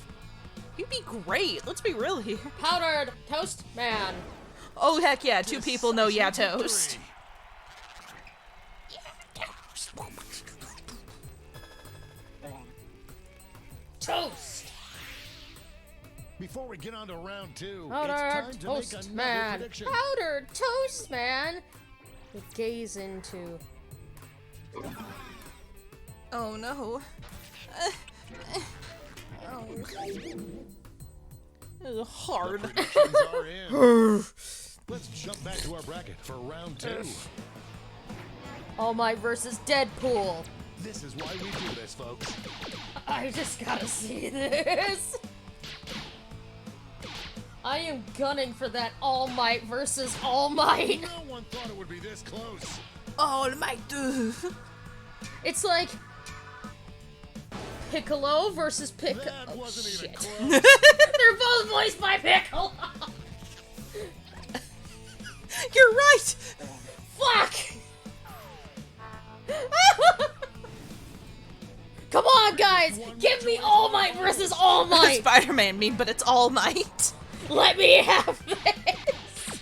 You'd be great. Let's be real here. Powdered Toast Man! Oh heck yeah, two people know yeah toast. Toast! Before we get on to round two, it's Powdered time to make Toast another Man! prediction. Powdered Toast Man! With gaze into. Oh no. Oh. This is hard. Predictions are in. Let's jump back to our bracket for round two. All Might versus Deadpool. This is why we do this, folks. I just gotta see this. I am gunning for that All Might versus All Might. No one thought it would be this close. Oh my dude. It's like Piccolo versus Piccolo. That wasn't even close. They're both voiced by Piccolo. You're right. Fuck. Come on, guys! Give me All Might versus All Might! Spider-Man meme, but it's All Might. Let me have this!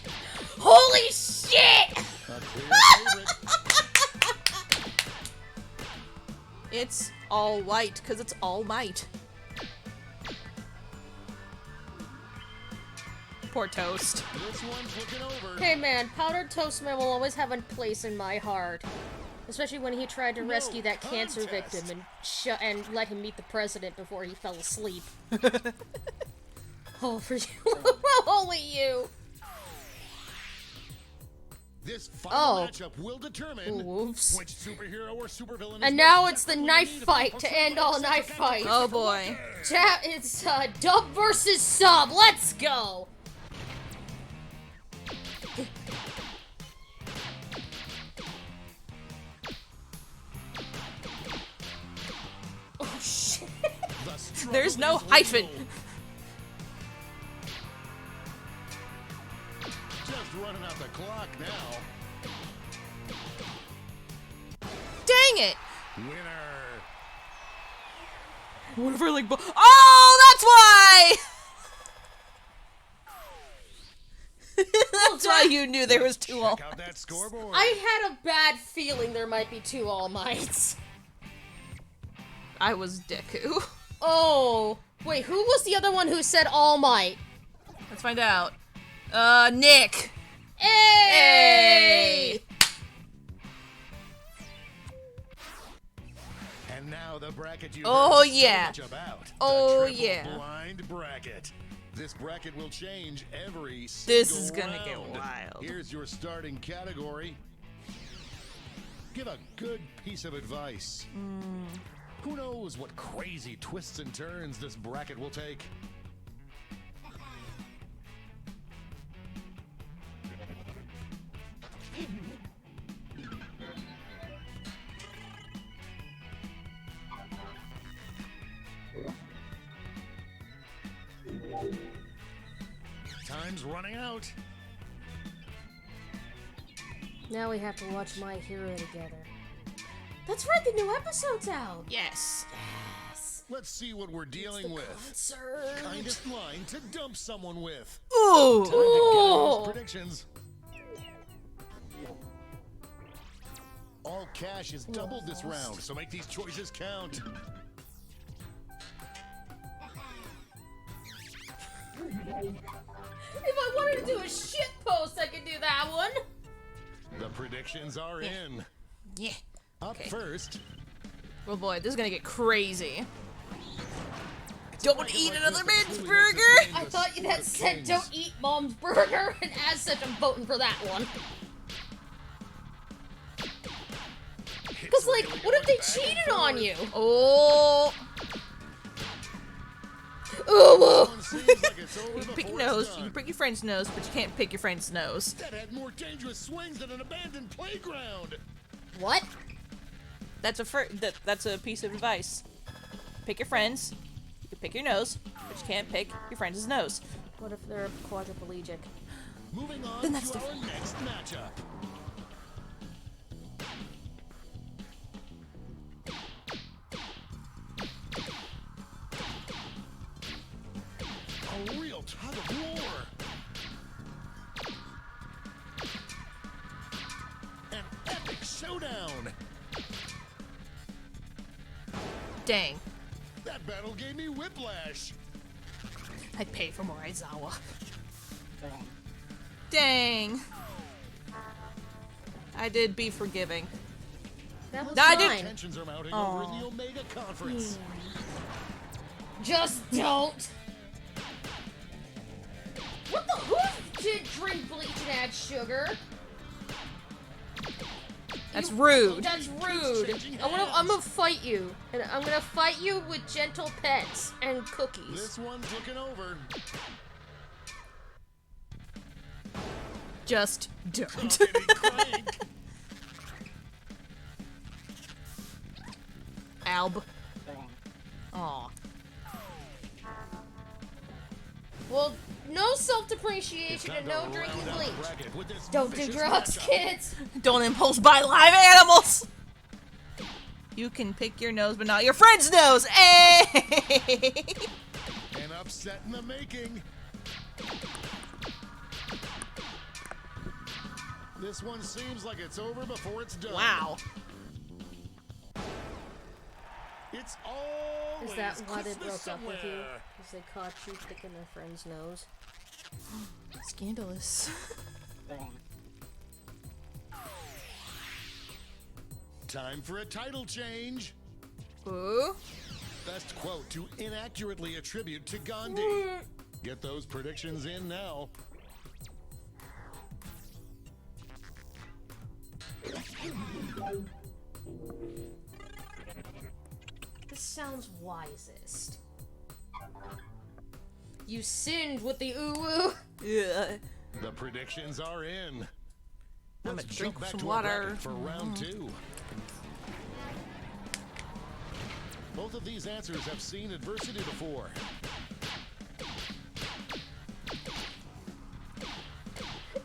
Holy shit! A clear favorite. It's all white, because it's All Might. Poor Toast. This one's looking over. Hey man, Powdered Toast Man will always have a place in my heart. Especially when he tried to rescue that cancer contest. victim and let him meet the president before he fell asleep. Oh, for you. Only you. This final Oh. matchup will determine Oops. which superhero or supervillain is And now most it's the desperately knife needed fight for to end all Superman knife Central fights. Oh boy. It's dub versus sub. Let's go. Oh shit. The struggle There's no is hyphen. legal. Just running out the clock now. Dang it. Winner. What if we're like, oh, that's why! That's why you knew there was two All Check out that scoreboard. I had a bad feeling there might be two All Mights. I was Deku. Oh, wait, who was the other one who said All Might? Let's find out. Nick. Hey! And now the bracket you Oh, heard so yeah. much about. The Oh, triple yeah. blind bracket. This bracket will change every single This is gonna get round. wild. Here's your starting category. Give a good piece of advice. Who knows what crazy twists and turns this bracket will take? Time's running out. Now we have to watch My Hero together. That's right, the new episode's out. Yes. Yes. Let's see what we're dealing with. Concert. Kindest line to dump someone with. Ooh. Time to get those Ooh. predictions. All cash is doubled this round, so make these choices count. If I wanted to do a shit post, I could do that one. The predictions are in. Yeah. Up Okay. first, Oh boy, this is gonna get crazy. Don't eat another man's burger! I thought that said don't eat mom's burger, and as such, I'm voting for that one. Because, like, what if they cheated on you? Oh! Oh, Seems like it's over You can pick before your nose. it's You done. can pick your friend's nose, but you can't pick your friend's nose. That had more dangerous swings than an abandoned playground. what? That's a piece of advice. Pick your friends. You can pick your nose, but you can't pick your friend's nose. What if they're quadriplegic? Moving on Then that's to our different. next matchup. A real tug of war. An epic showdown. Dang. That battle gave me whiplash. I'd pay for more Aizawa. Dang. I did be forgiving. That was I did- fine. Tensions are mounting over in the Omega Conference. Just don't. What the? Who did drink bleach and add sugar? That's rude. That's rude. I'm gonna fight you, and I'm gonna fight you with gentle pets and cookies. This one's looking over. Just don't. Crankety crank. Alb. Aw. Well, no self-depreciation and no Time to drinking round out the bleach. bracket with this Don't do vicious drugs, matchup. kids. Don't impulse buy live animals! You can pick your nose, but not your friend's nose! Hey! An upset in the making. This one seems like it's over before it's done. Wow. It's always Is that why they Christmas broke up with you? somewhere. Because they caught you picking their friend's nose? Scandalous. Time for a title change. Ooh. Best quote to inaccurately attribute to Gandhi. Get those predictions in now. This sounds wisest. You sinned with the ooh-woo. Yeah. The predictions are in. I'm Let's gonna jump drink back some to our water. bracket for round two. Both of these answers have seen adversity before.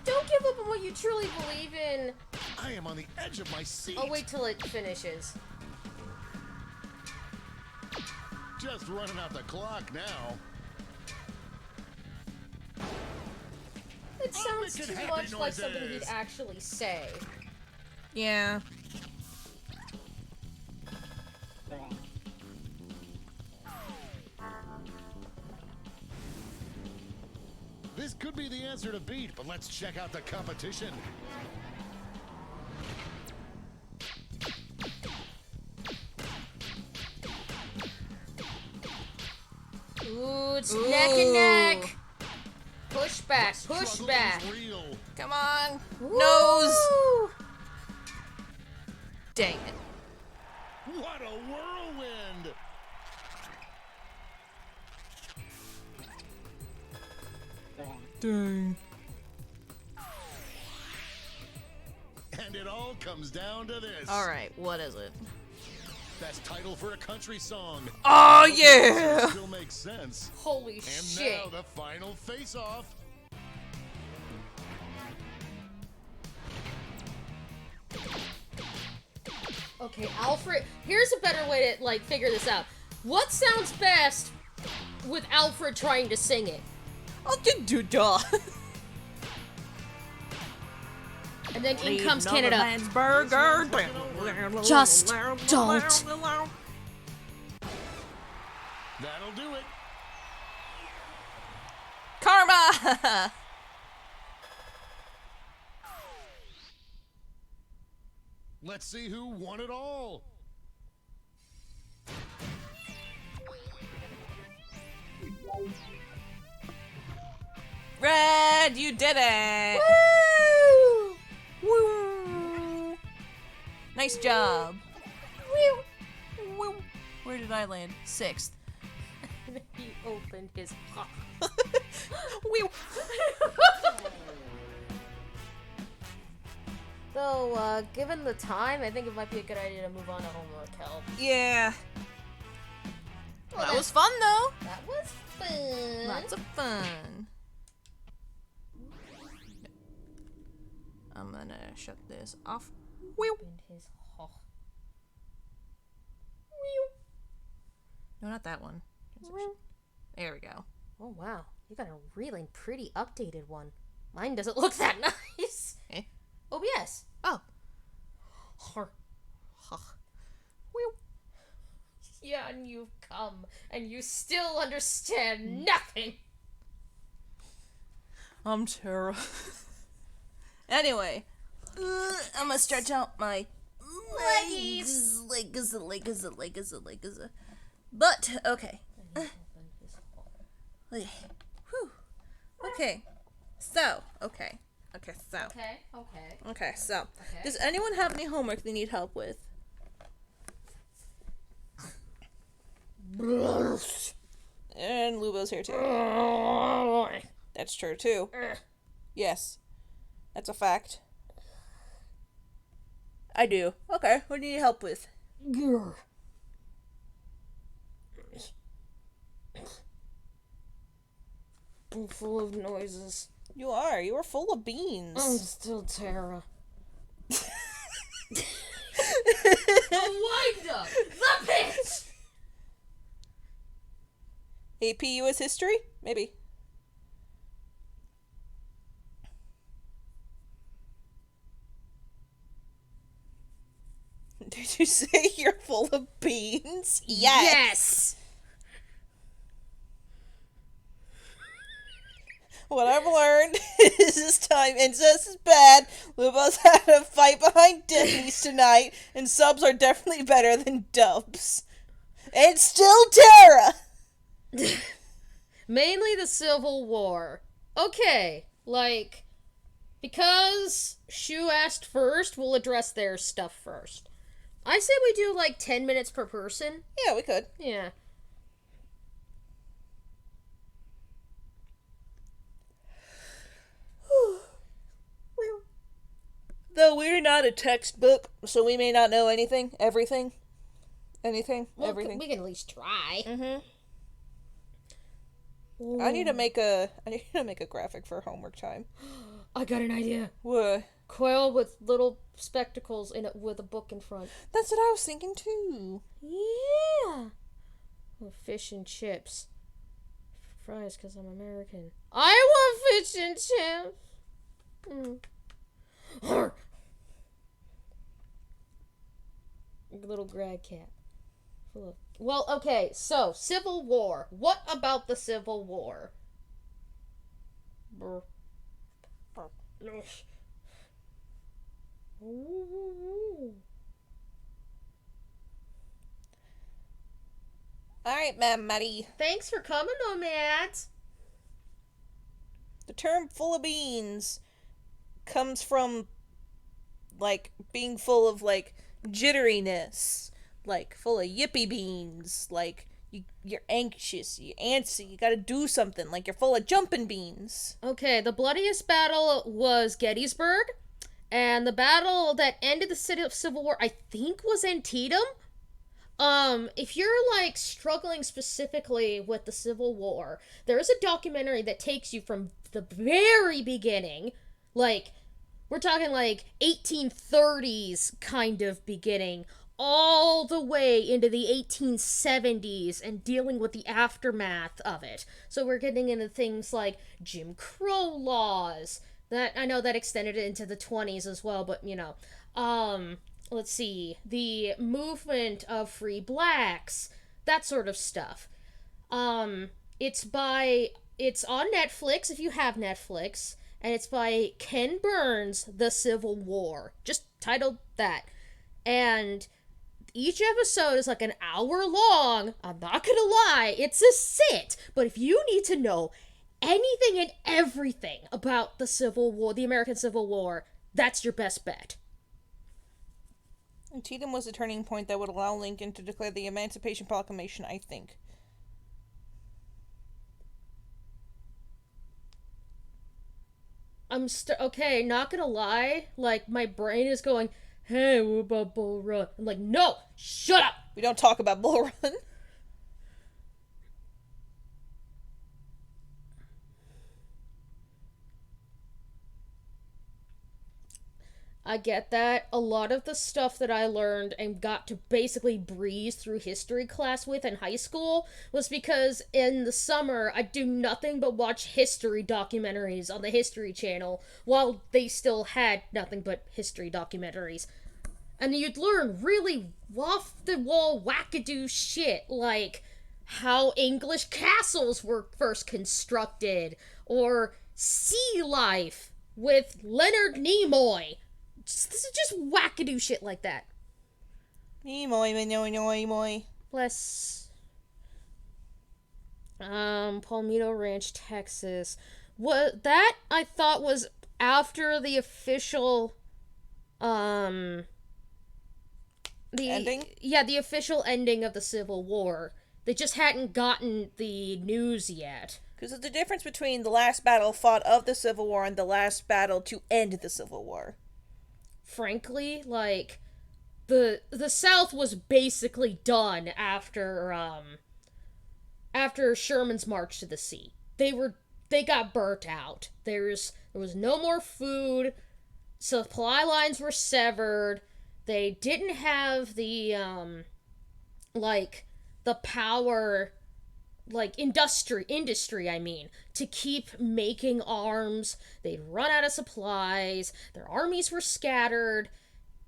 Don't give up on what you truly believe in. I am on the edge of my seat. I'll wait till it finishes. Just running out the clock now. It sounds making too happy much like something he'd noises. actually say. Yeah. This could be the answer to beat, but let's check out the competition. Ooh, it's Ooh. neck and neck. Push back, The push struggle back. is real. Come on. Woo! Nose. Dang it. What a whirlwind! Dang. And it all comes down to this. Alright, what is it? Best title for a country song. Oh, yeah! Still makes sense. Holy And shit. now the final face-off. Okay, Alfred, here's a better way to, like, figure this out. What sounds best with Alfred trying to sing it? Oh, do duh. And then in comes Canada. Man's burger. Just don't. That'll do it. Karma! Let's see who won it all. And you did it! Woo! Woo! Nice job. Woo! Woo. Where did I land? 6th. He opened his Woo. So, given the time, I think it might be a good idea to move on to homework help. Yeah. Well, That was fun, though. That was fun. Lots of fun. I'm gonna shut this off. Woo. Opened his No, not that one. There we go. Oh, wow. You got a really pretty updated one. Mine doesn't look that nice. Eh? OBS. Oh. Har. Woo. Yeah, and you've come, and you still understand nothing. I'm Tara. Anyway, I'm gonna stretch out my legs. But, okay. Okay. Whew. Okay. So, okay. Okay, so. Okay, so. Does anyone have any homework they need help with? And Lubo's here too. That's true too. Yes. That's a fact. I do. Okay, what do you need help with? I'm full of noises. You are. You are full of beans. I'm still Tara. The wind up! The bitch! AP US History? Maybe. Did you say you're full of beans? Yes! What I've learned is this time incest is bad. Lubo's had a fight behind Disney's tonight, and subs are definitely better than dubs. It's still Tara! Mainly the Civil War. Okay, because Shu asked first, we'll address their stuff first. I say we do 10 minutes per person. Yeah, we could. Yeah. Though we're not a textbook, so we may not know anything, everything. Anything, Well, everything. we can at least try. I need to make a graphic for homework time. I got an idea. What? Quail with little spectacles with a book in front. That's what I was thinking too. Yeah. Oh, fish and chips. Fries because I'm American. I want fish and chips. Little grad cat. Well, okay, so Civil War. What about the Civil War? Alright, Ma'am Maddie. Thanks for coming, though, Matt. The term full of beans comes from, being full of, jitteriness. Full of yippee beans. You're anxious, you're antsy, you gotta do something. You're full of jumping beans. Okay, the bloodiest battle was Gettysburg. And the battle that ended the Civil War, I think, was Antietam. If you're struggling specifically with the Civil War, there is a documentary that takes you from the very beginning, we're talking 1830s kind of beginning, all the way into the 1870s and dealing with the aftermath of it. So we're getting into things like Jim Crow laws. That I know that extended it into the 20s as well, but let's see, the movement of free blacks, that sort of stuff. It's on Netflix if you have Netflix, and it's by Ken Burns, The Civil War, just titled that. And each episode is an hour long. I'm not gonna lie, it's a sit, but if you need to know anything and everything about the Civil War, the American Civil War, that's your best bet. Antietam was the turning point that would allow Lincoln to declare the Emancipation Proclamation, I think. Okay, not gonna lie, like, my brain is going, hey, what about Bull Run? I'm like, no, shut up! We don't talk about Bull Run. I get that. A lot of the stuff that I learned and got to basically breeze through history class with in high school was because in the summer I'd do nothing but watch history documentaries on the History Channel while they still had nothing but history documentaries. And you'd learn really off-the-wall wackadoo shit, like how English castles were first constructed, or sea life with Leonard Nimoy. This is just wackadoo shit like that. Nimoy. Bless. Palmito Ranch, Texas. What that I thought was after the official, the ending? Yeah, the official ending of the Civil War. They just hadn't gotten the news yet. Because of the difference between the last battle fought of the Civil War and the last battle to end the Civil War. Frankly, like, the South was basically done after Sherman's march to the sea. They got burnt out. There was no more food. Supply lines were severed. They didn't have the the power, like, industry, I mean, to keep making arms. They'd run out of supplies, their armies were scattered,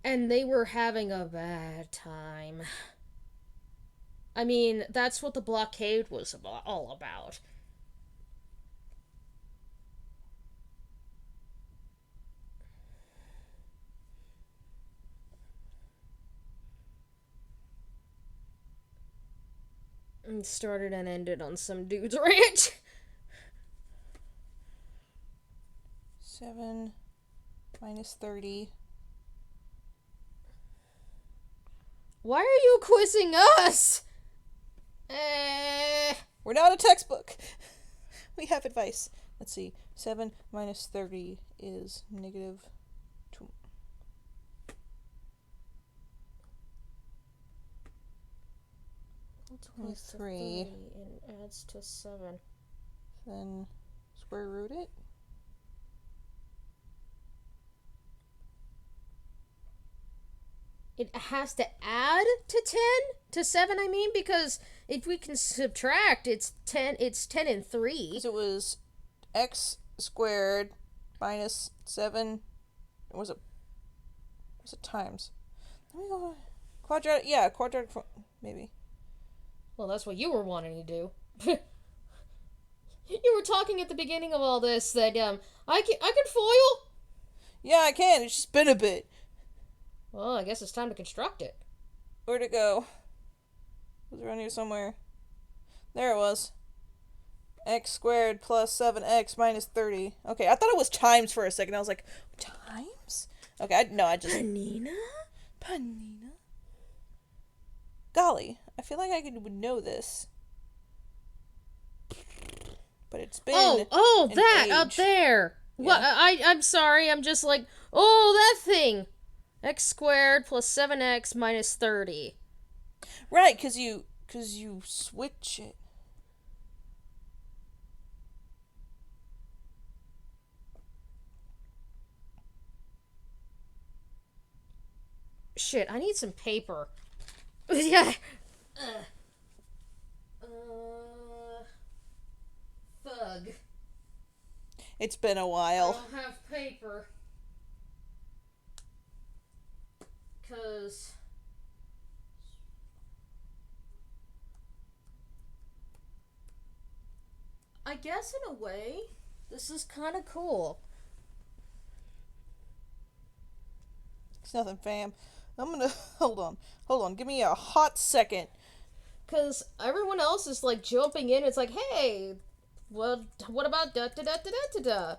and they were having a bad time. I mean, that's what the blockade was all about. And started and ended on some dude's ranch. 7 minus 30. Why are you quizzing us? We're not a textbook. We have advice. Let's see. 7 minus 30 is negative 2. Plus 3. And adds to 7. Then square root it. It has to add to 10? To 7, I mean, because if we can subtract, it's 10 and 3. Because it was x squared minus 7. Was it times? Let me go. Quadratic, yeah, quadratic, maybe. Well, that's what you were wanting to do. You were talking at the beginning of all this that, I can foil? Yeah, I can. It's just been a bit. Well, I guess it's time to construct it. Where'd it go? Was it around here somewhere? There it was. X squared plus 7x minus 30. Okay, I thought it was times for a second. I was like, times? Okay, I just... Panina? Golly, I feel like I would know this. But it's been that age. up there. Yeah. Well, I'm sorry. I'm just like, oh, that thing. X squared plus 7x minus 30. Right, because you switch it. Shit, I need some paper. Yeah. Thug. It's been a I while. don't have paper. 'Cause I guess in a way, this is kind of cool. It's nothing, fam. I'm gonna hold on. Give me a hot second. Because everyone else is like jumping in. It's like, hey, well, what about da da da da da da da?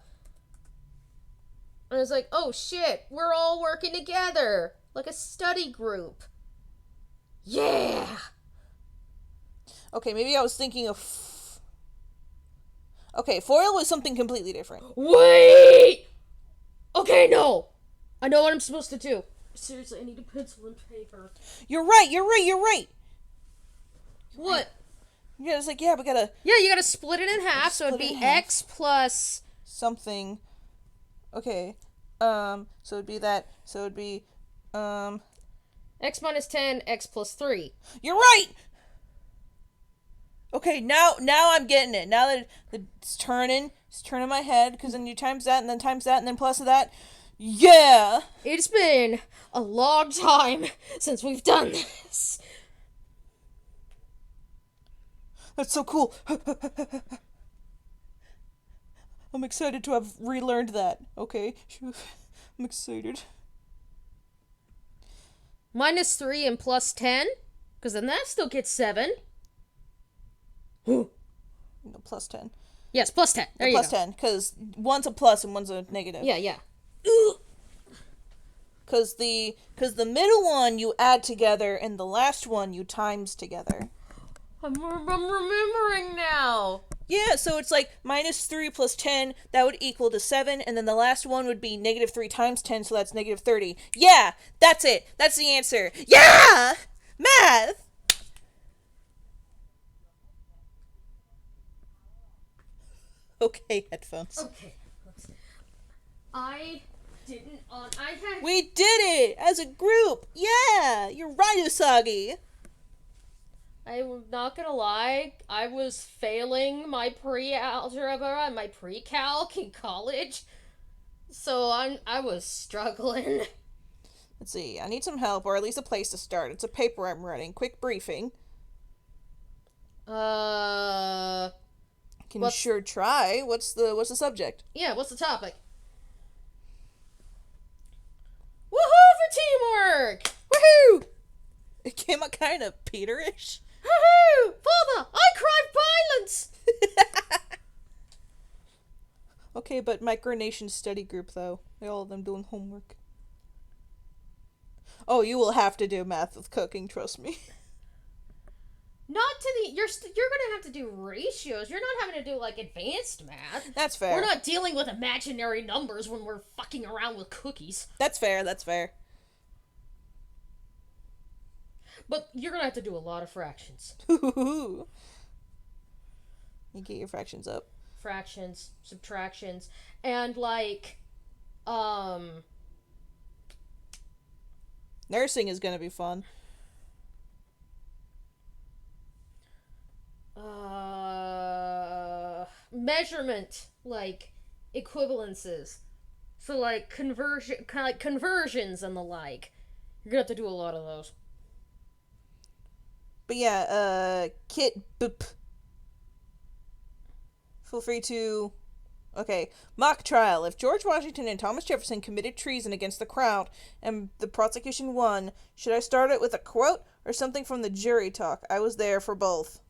And it's like, oh shit, we're all working together like a study group. Yeah. Okay, maybe I was thinking of. Okay, foil was something completely different. Wait. Okay, no. I know what I'm supposed to do. Seriously, I need a pencil and paper. You're right. What? Yeah, it's like, yeah, we gotta Yeah, you gotta split it in half, so it'd Split it be in half. x plus. something. Okay, so it'd be that. So it'd be, X minus 10, x plus 3. You're right. Okay, now I'm getting it. Now that it's turning my head, because then you times that, and then times that, and then plus that. Yeah. It's been a long time since we've done this. That's so cool. I'm excited to have relearned that. Okay. I'm excited. Minus 3 and plus 10? Because then that still gets 7. No, plus 10. Yes, plus 10. There you Plus go. 10, because one's a plus and one's a negative. Yeah. Because the middle one you add together and the last one you times together. I'm remembering now. Yeah, so it's like minus 3 plus 10, that would equal to 7, and then the last one would be negative 3 times 10, so that's negative 30. Yeah, that's it. That's the answer. Yeah! Math! Okay, headphones. Okay. I didn't on. I had. We did it! As a group! Yeah! You're right, Usagi! I'm not gonna lie, I was failing my pre-algebra and my pre-calc in college, so I was struggling. Let's see, I need some help, or at least a place to start. It's a paper I'm writing. Quick briefing. Can What's- sure try. What's the subject? Yeah, what's the topic? Woohoo for teamwork! Woohoo! It came out kind of Peterish. Woohoo! Father, I cry violence! Okay, but Micronation study group though. All of them doing homework. Oh, you will have to do math with cooking, trust me. Not to the you're gonna have to do ratios. You're not having to do like advanced math. That's fair. We're not dealing with imaginary numbers when we're fucking around with cookies. That's fair, that's fair. But you're gonna have to do a lot of fractions. You get your fractions up. Fractions, subtractions, and like Nursing is gonna be fun. measurement, like equivalences. So like conversions and the like. You're gonna have to do a lot of those. But yeah, Kit Boop. Feel free to... Okay. Mock trial. If George Washington and Thomas Jefferson committed treason against the crown and the prosecution won, should I start it with a quote or something from the jury talk? I was there for both.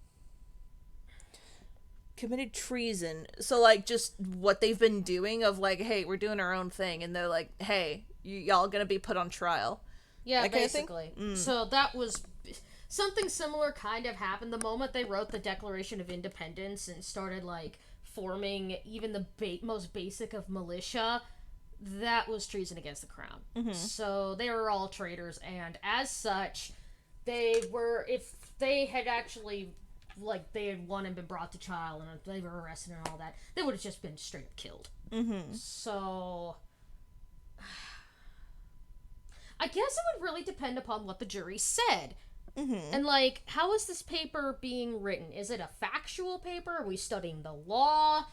Committed treason. So, like, just what they've been doing of, like, hey, we're doing our own thing. And they're like, hey, y'all gonna be put on trial. Yeah, That kind of thing? basically. So that was something similar kind of happened the moment they wrote the Declaration of Independence and started like forming even the most basic of militia. That was treason against the crown. So they were all traitors, and as such, they were, if they had actually, like, they had won and been brought to trial and they were arrested and all that, they would have just been straight up killed. So I guess it would really depend upon what the jury said. And, like, how is this paper being written? Is it a factual paper? Are we studying the law?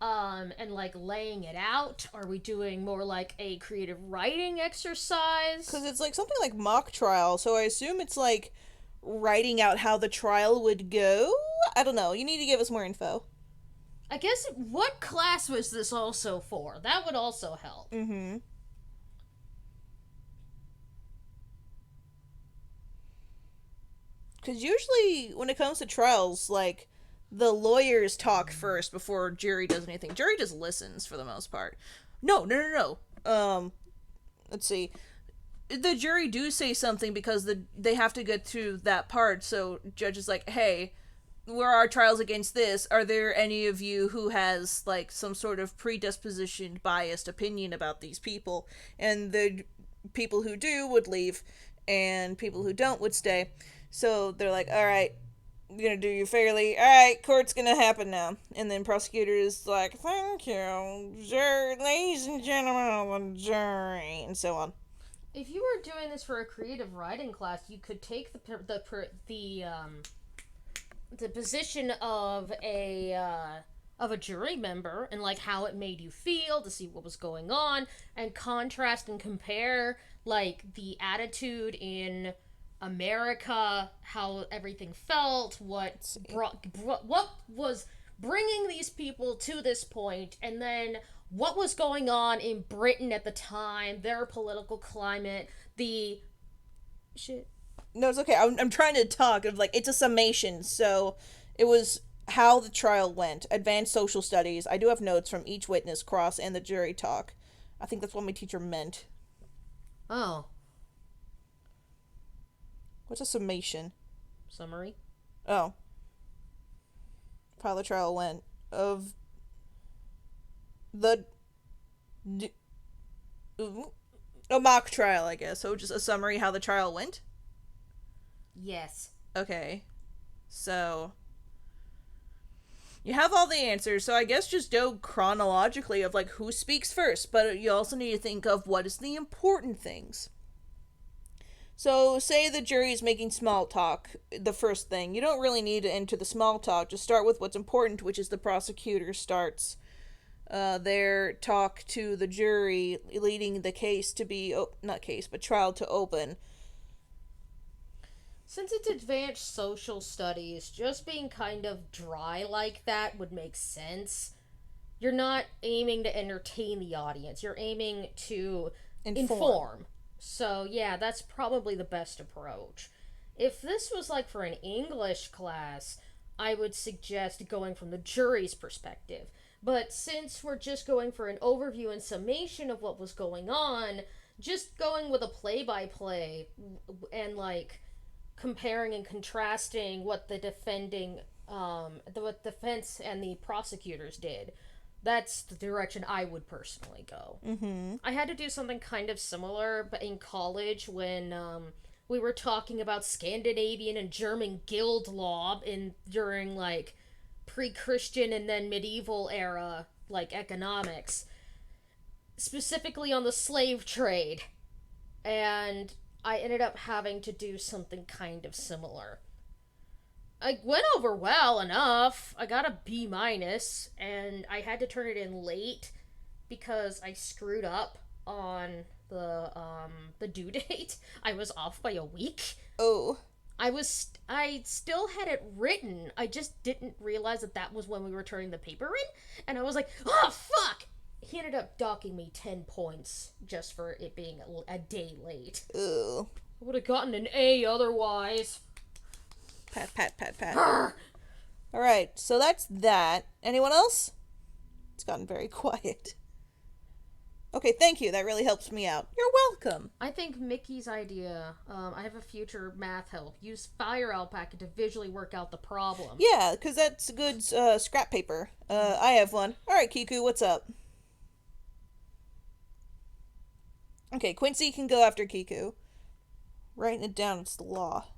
And, like, laying it out? Are we doing more like a creative writing exercise? Because it's, like, something like mock trial, so I assume it's, like, writing out how the trial would go? I don't know. You need to give us more info. I guess, what class was this also for? That would also help. Because usually, when it comes to trials, like, the lawyers talk first before jury does anything. Jury just listens for the most part. No. Let's see. The jury do say something because they have to get through that part. So judge is like, hey, where are trials against this? Are there any of you who has like some sort of predispositioned biased opinion about these people? And the people who do would leave, and people who don't would stay. So they're like, all right, we're gonna do you fairly. All right, court's gonna happen now. And then prosecutor is like, thank you, ladies and gentlemen of the jury, and so on. If you were doing this for a creative writing class, you could take the position of a jury member and like how it made you feel to see what was going on, and contrast and compare like the attitude in America, how everything felt, what was bringing these people to this point, and then what was going on in Britain at the time, their political climate, the shit. No, it's okay. I'm trying to talk of like, it's a summation. So it was how the trial went, advanced social studies. I do have notes from each witness, cross, and the jury talk. I think that's what my teacher meant. Oh. What's a summation? Summary? Oh. How the trial went. Of the... a mock trial, I guess. So just a summary how the trial went? Yes. Okay. So... you have all the answers, so I guess just go chronologically of, like, who speaks first. But you also need to think of what is the important things. So, say the jury is making small talk, the first thing. You don't really need to enter the small talk. Just start with what's important, which is the prosecutor starts their talk to the jury, leading the case to be... not case, but trial to open. Since it's advanced social studies, just being kind of dry like that would make sense. You're not aiming to entertain the audience. You're aiming to inform. So, yeah, that's probably the best approach. If this was like for an English class, I would suggest going from the jury's perspective. But since we're just going for an overview and summation of what was going on, just going with a play-by-play and, like, comparing and contrasting what the defense and the prosecutors did. That's the direction I would personally go. Mm-hmm. I had to do something kind of similar, but in college when we were talking about Scandinavian and German guild law during like pre-Christian and then medieval era like economics, specifically on the slave trade, and I ended up having to do something kind of similar. I went over well enough. I got a B-, and I had to turn it in late because I screwed up on the due date. I was off by a week. Oh. I still had it written. I just didn't realize that was when we were turning the paper in, and I was like, oh, fuck! He ended up docking me 10 points just for it being a day late. Ugh. I would have gotten an A otherwise. Pat. Alright, so that's that. Anyone else? It's gotten very quiet. Okay, thank you. That really helps me out. You're welcome. I think Mickey's idea, I have a future math help. Use Fire Alpaca to visually work out the problem. Yeah, because that's good scrap paper. I have one. Alright, Kiku, what's up? Okay, Quincy can go after Kiku. Writing it down, it's the law.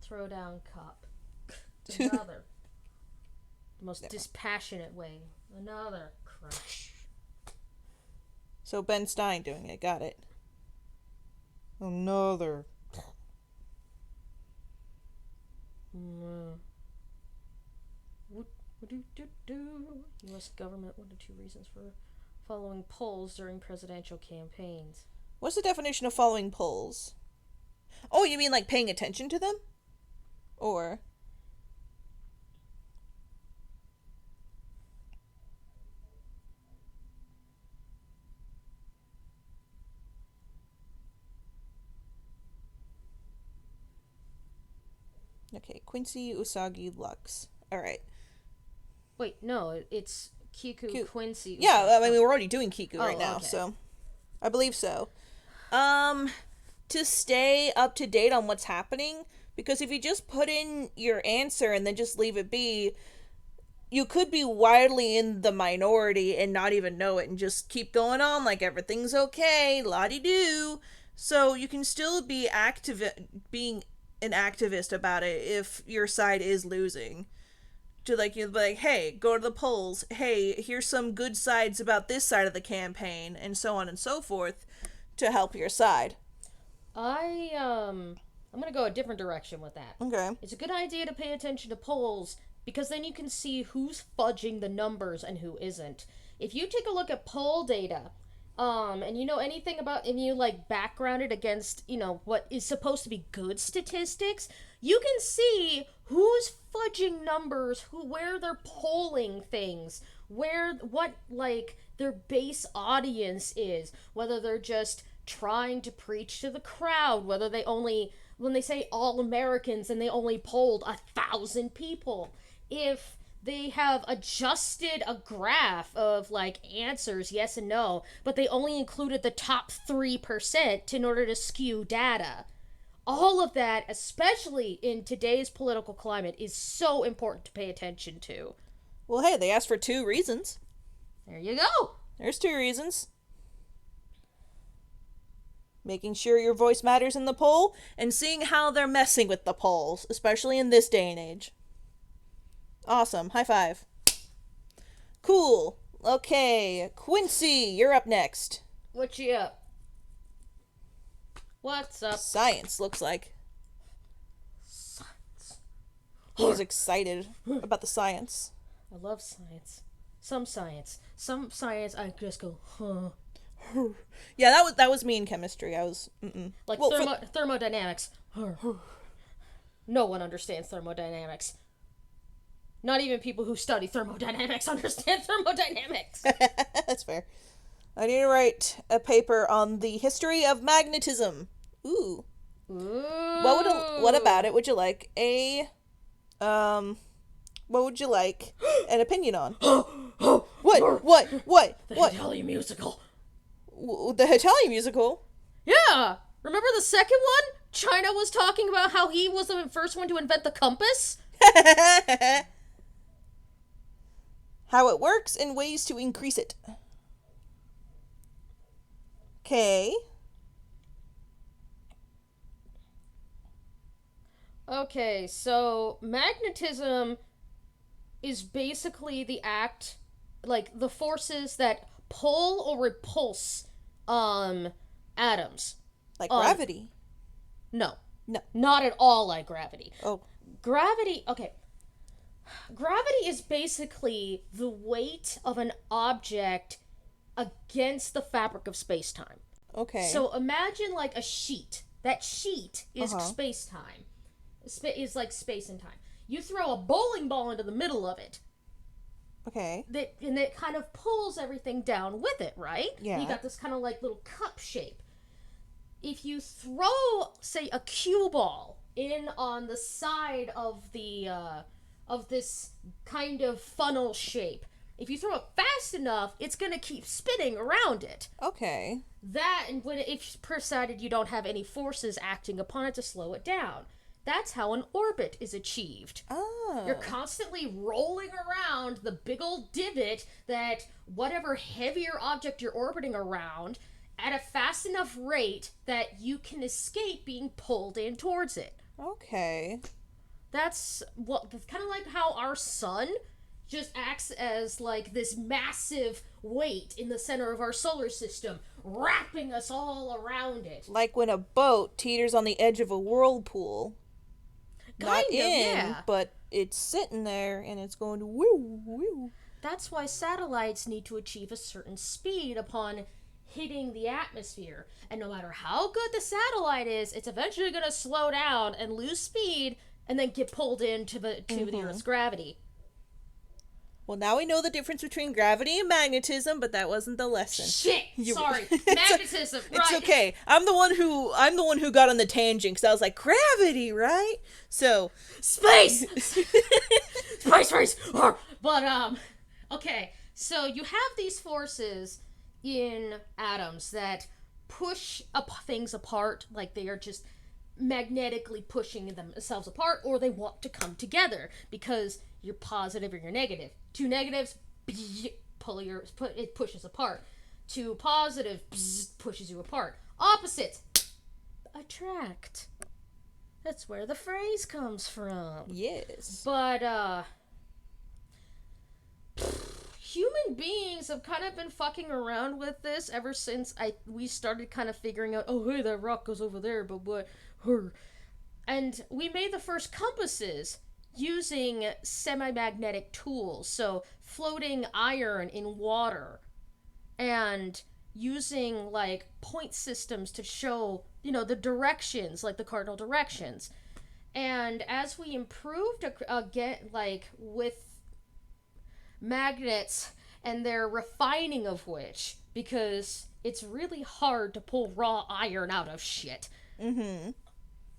Throw down cup. Another. The most dispassionate way. Another. Crush. So Ben Stein doing it, got it. Another. U.S. government, 1 to 2 reasons for following polls during presidential campaigns. What's the definition of following polls? Oh, you mean like paying attention to them? Or... Okay, Quincy, Usagi, Lux. Alright. Wait, no, it's Kiku, Quincy. Yeah, I mean, we're already doing Kiku right Oh, now, okay. so. I believe so. To stay up to date on what's happening, because if you just put in your answer and then just leave it be, you could be wildly in the minority and not even know it and just keep going on like everything's okay, la-di-doo. So you can still be being an activist about it if your side is losing. To like, you'd be like, hey, go to the polls. Hey, here's some good sides about this side of the campaign, and so on and so forth, to help your side. I'm gonna go a different direction with that. Okay. It's a good idea to pay attention to polls because then you can see who's fudging the numbers and who isn't. If you take a look at poll data, and you know anything about, and you like background it against, you know, what is supposed to be good statistics, you can see who's fudging numbers, where they're polling things, what like their base audience is, whether they're just trying to preach to the crowd, whether they only, when they say all Americans and they only polled 1,000 people, if they have adjusted a graph of like answers yes and no, but they only included the top 3% in order to skew data. All of that, especially in today's political climate, is so important to pay attention to. Well, hey, they asked for 2 reasons. There you go. There's 2 reasons. Making sure your voice matters in the poll, and seeing how they're messing with the polls, especially in this day and age. Awesome. High five. Cool. Okay, Quincy, you're up next. What you up? What's up? Science, looks like. Science. He's excited about the science. I love science. Some science. Some science I just go, huh. Yeah, that was me in chemistry. I was Like well, thermodynamics. No one understands thermodynamics. Not even people who study thermodynamics understand thermodynamics. That's fair. I need to write a paper on the history of magnetism. Ooh. What about it would you like what would you like an opinion on? What? The Italian musical. The Italian musical? Yeah! Remember the second one? China was talking about how he was the first one to invent the compass? How it works and ways to increase it. Okay. Okay, so magnetism is basically the act, like the forces that pull or repulse atoms. Like gravity. No. No. Not at all like gravity. Oh. Gravity is basically the weight of an object against the fabric of space-time. Okay. So imagine like a sheet. That sheet is space-time. Is like space and time. You throw a bowling ball into the middle of it. Okay. And it kind of pulls everything down with it, right? Yeah. You got this kind of like little cup shape. If you throw, say, a cue ball in on the side of the of this kind of funnel shape, if you throw it fast enough, it's gonna keep spinning around it. Okay. That, and if provided you don't have any forces acting upon it to slow it down. That's how an orbit is achieved. Oh. You're constantly rolling around the big old divot that whatever heavier object you're orbiting around at a fast enough rate that you can escape being pulled in towards it. Okay. That's kind of like how our sun just acts as like this massive weight in the center of our solar system, wrapping us all around it. Like when a boat teeters on the edge of a whirlpool. Not in, yeah. but it's sitting there and it's going to woo woo. That's why satellites need to achieve a certain speed upon hitting the atmosphere. And no matter how good the satellite is, it's eventually going to slow down and lose speed and then get pulled into the Earth's gravity. Well, now we know the difference between gravity and magnetism, but that wasn't the lesson. Shit! You- Sorry. It's Magnetism, right. It's okay. I'm the one who got on the tangent because I was like, gravity, right? So Space! Space! But, okay. So you have these forces in atoms that push things apart, like they are just magnetically pushing themselves apart, or they want to come together because you're positive or you're negative. Two negatives, it pushes apart. Two positive, pushes you apart. Opposites, attract. That's where the phrase comes from. yes. But, human beings have kind of been fucking around with this ever since we started kind of figuring out, oh, hey, that rock goes over there, but what? And we made the first compasses using semi-magnetic tools, so floating iron in water, and using, like, point systems to show, the directions, like the cardinal directions. And as we improved, again, like, with magnets and their refining of which, because it's really hard to pull raw iron out of shit. Mm-hmm.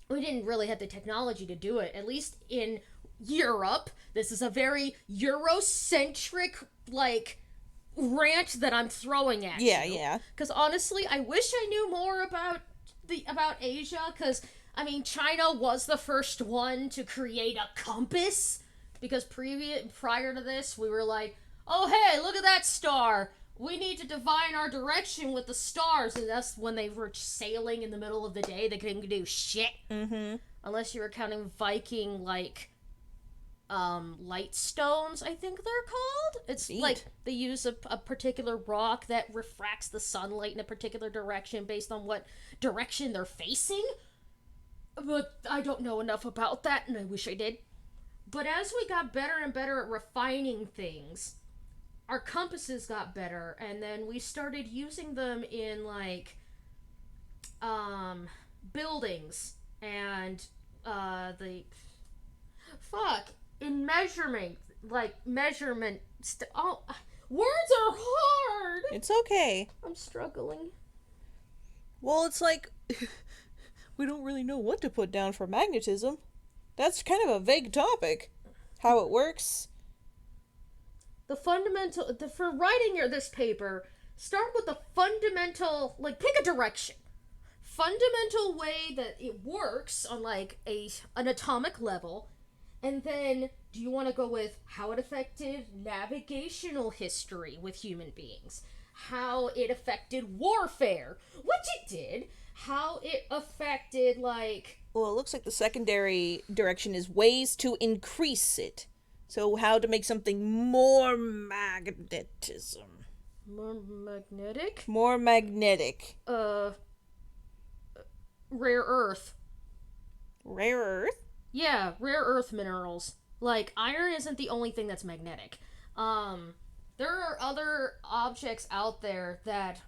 We didn't really have the technology to do it, at least in Europe. This is a very Eurocentric, like, rant that I'm throwing at you. Yeah. Because honestly, I wish I knew more about Asia, because, I mean, China was the first one to create a compass, because prior to this, we were like, oh, hey, look at that star. We need to divine our direction with the stars. And that's when they were sailing in the middle of the day. They couldn't do shit. Mm-hmm. Unless you were counting Viking, like, light stones, I think they're called. It's Neat. like they use a particular rock that refracts the sunlight in a particular direction based on what direction they're facing. But I don't know enough about that, and I wish I did. But as we got better and better at refining things, our compasses got better, and then we started using them in, like, buildings, and, in measurement, words are hard! It's okay. I'm struggling. Well, it's like, we don't really know what to put down for magnetism. That's kind of a vague topic. How it works. For writing this paper, start with the fundamental, like, pick a direction. Fundamental way that it works on, like, an atomic level, and then do you want to go with how it affected navigational history with human beings? How it affected warfare, which it did. How it affected, like... Well, it looks like the secondary direction is ways to increase it. So how to make something more magnetism. More magnetic? More magnetic. Rare earth. Rare earth? Yeah, rare earth minerals. Like, iron isn't the only thing that's magnetic. There are other objects out there that,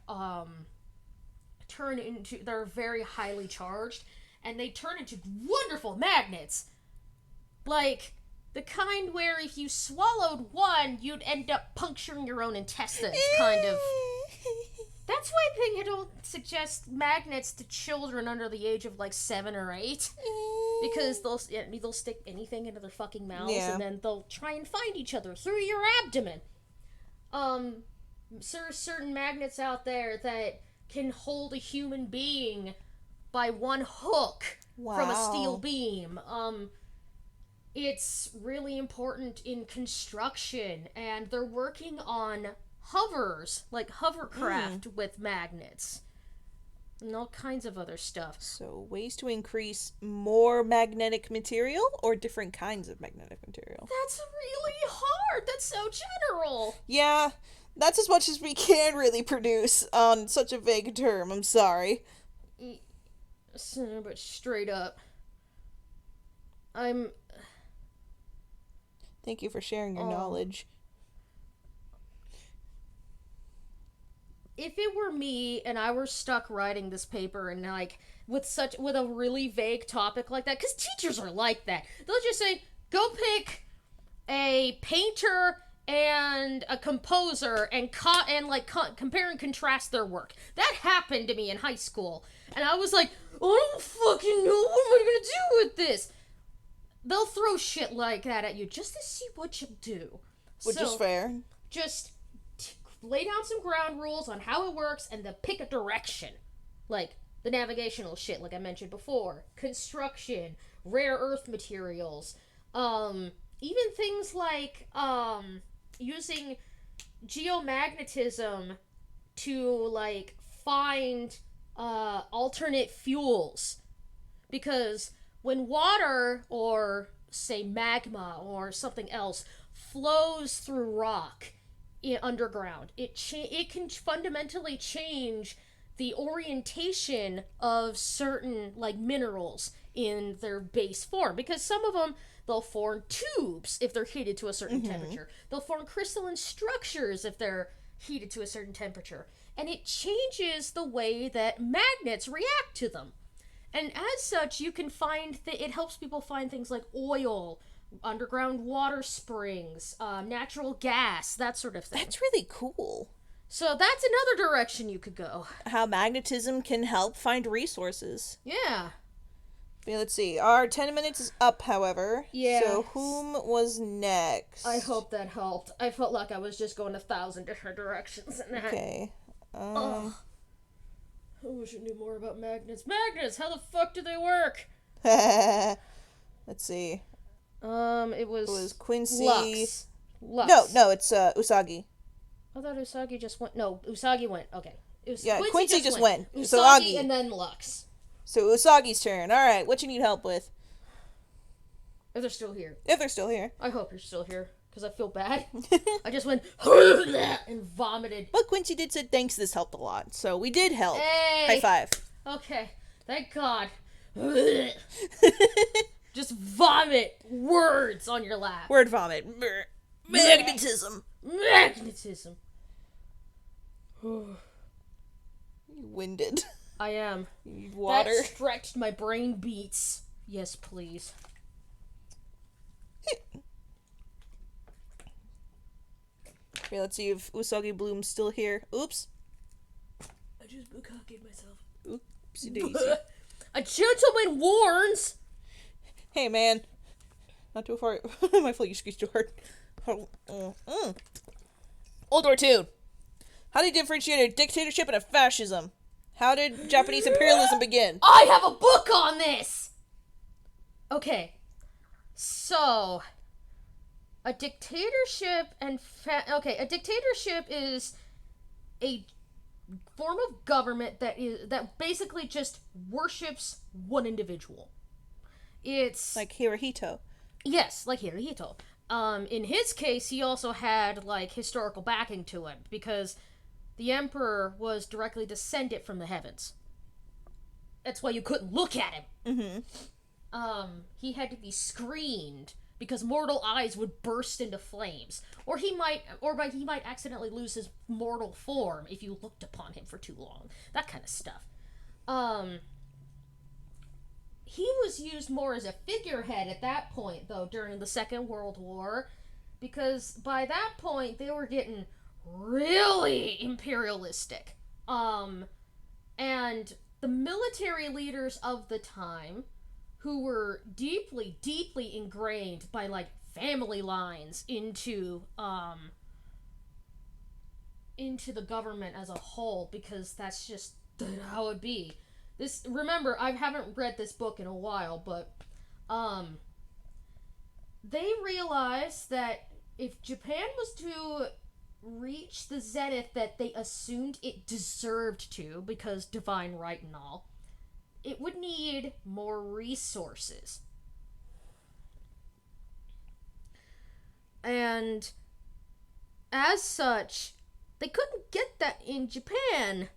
they're very highly charged, and they turn into wonderful magnets. Like, the kind where if you swallowed one, you'd end up puncturing your own intestines, kind of. That's why they don't suggest magnets to children under the age of, like, 7 or 8. Because they'll stick anything into their fucking mouths, and then they'll try and find each other through your abdomen. Certain magnets out there that can hold a human being by one hook from a steel beam. It's really important in construction, and they're working on hovers, like hovercraft with magnets. And all kinds of other stuff. So, ways to increase more magnetic material or different kinds of magnetic material? That's really hard. That's so general. Yeah, that's as much as we can really produce on such a vague term. I'm sorry. But straight up. Thank you for sharing your knowledge. If it were me and I were stuck writing this paper and, like, with a really vague topic like that, because teachers are like that. They'll just say, go pick a painter and a composer and compare and contrast their work. That happened to me in high school, and I was like, I don't fucking know, what am I gonna do with this? They'll throw shit like that at you just to see what you'll do. Which is fair. Just lay down some ground rules on how it works and then pick a direction. Like the navigational shit, like I mentioned before. Construction, rare earth materials, even things like using geomagnetism to like find alternate fuels. Because when water or say magma or something else flows through rock underground, it can fundamentally change the orientation of certain like minerals in their base form, because some of them, they'll form tubes if they're heated to a certain temperature. They'll form crystalline structures if they're heated to a certain temperature, and it changes the way that magnets react to them. And as such, you can find it helps people find things like oil, underground water springs, natural gas, that sort of thing. That's really cool. So that's another direction you could go. How magnetism can help find resources. Yeah. Okay, let's see. Our 10 minutes is up, however. Yeah. So whom was next? I hope that helped. I felt like I was just going 1,000 different directions in that. Okay. I wish I knew more about magnets. Magnets! How the fuck do they work? Let's see. It was Quincy. Lux. No, it's Usagi. I thought Usagi just went. No, Usagi went. Okay. Quincy just went. Usagi So Agi. and then Lux. So Usagi's turn. Alright, what you need help with? If they're still here. If they're still here. I hope you're still here, because I feel bad. I just went and vomited. But Quincy did say thanks, this helped a lot. So we did help. Hey! High five. Okay. Thank God. Just vomit words on your lap. Word vomit. Magnetism. Magnetism. You winded. I am. You need water. That stretched my brain beats. Yes, please. Okay, let's see if Usagi Bloom's still here. Oops. I just bukkake myself. Oopsie daisy. A gentleman warns. Hey, man. Not too far. My foot you squeezed too hard. Old War II. How do you differentiate a dictatorship and a fascism? How did Japanese imperialism begin? I have a book on this! Okay. So, a dictatorship and a dictatorship is a form of government that basically just worships one individual. It's Like Hirohito. Yes, like Hirohito. In his case, he also had like historical backing to him because the emperor was directly descended from the heavens. That's why you couldn't look at him. He had to be screened because mortal eyes would burst into flames, or he might accidentally lose his mortal form if you looked upon him for too long. That kind of stuff. He was used more as a figurehead at that point, though, during the Second World War, because by that point they were getting really imperialistic. And the military leaders of the time, who were deeply, deeply ingrained by, like, family lines into the government as a whole, because that's just how it be. Remember, I haven't read this book in a while, but they realized that if Japan was to reach the zenith that they assumed it deserved to, because divine right and all, it would need more resources. And as such, they couldn't get that in Japan.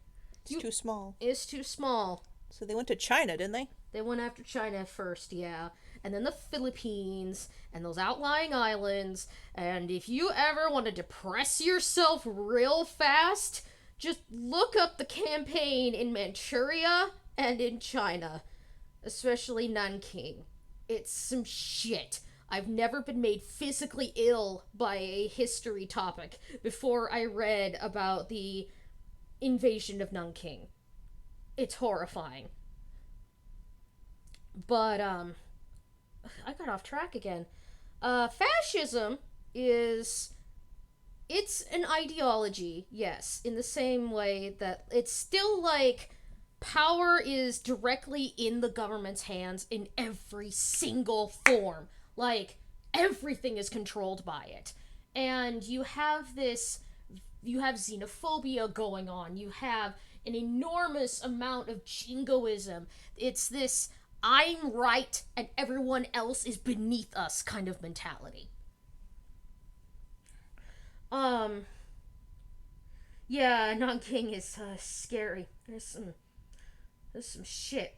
It's too small. It's too small. So they went to China, didn't they? They went after China first, yeah. And then the Philippines, and those outlying islands. And if you ever want to depress yourself real fast, just look up the campaign in Manchuria and in China. Especially Nanking. It's some shit. I've never been made physically ill by a history topic before I read about the invasion of Nanking. It's horrifying. But, I got off track again. Fascism is... It's an ideology, yes, in the same way that it's still like power is directly in the government's hands in every single form. Like, everything is controlled by it. And you have xenophobia going on. You have an enormous amount of jingoism. It's this I'm right and everyone else is beneath us kind of mentality. Yeah, Nanking is scary. There's some shit.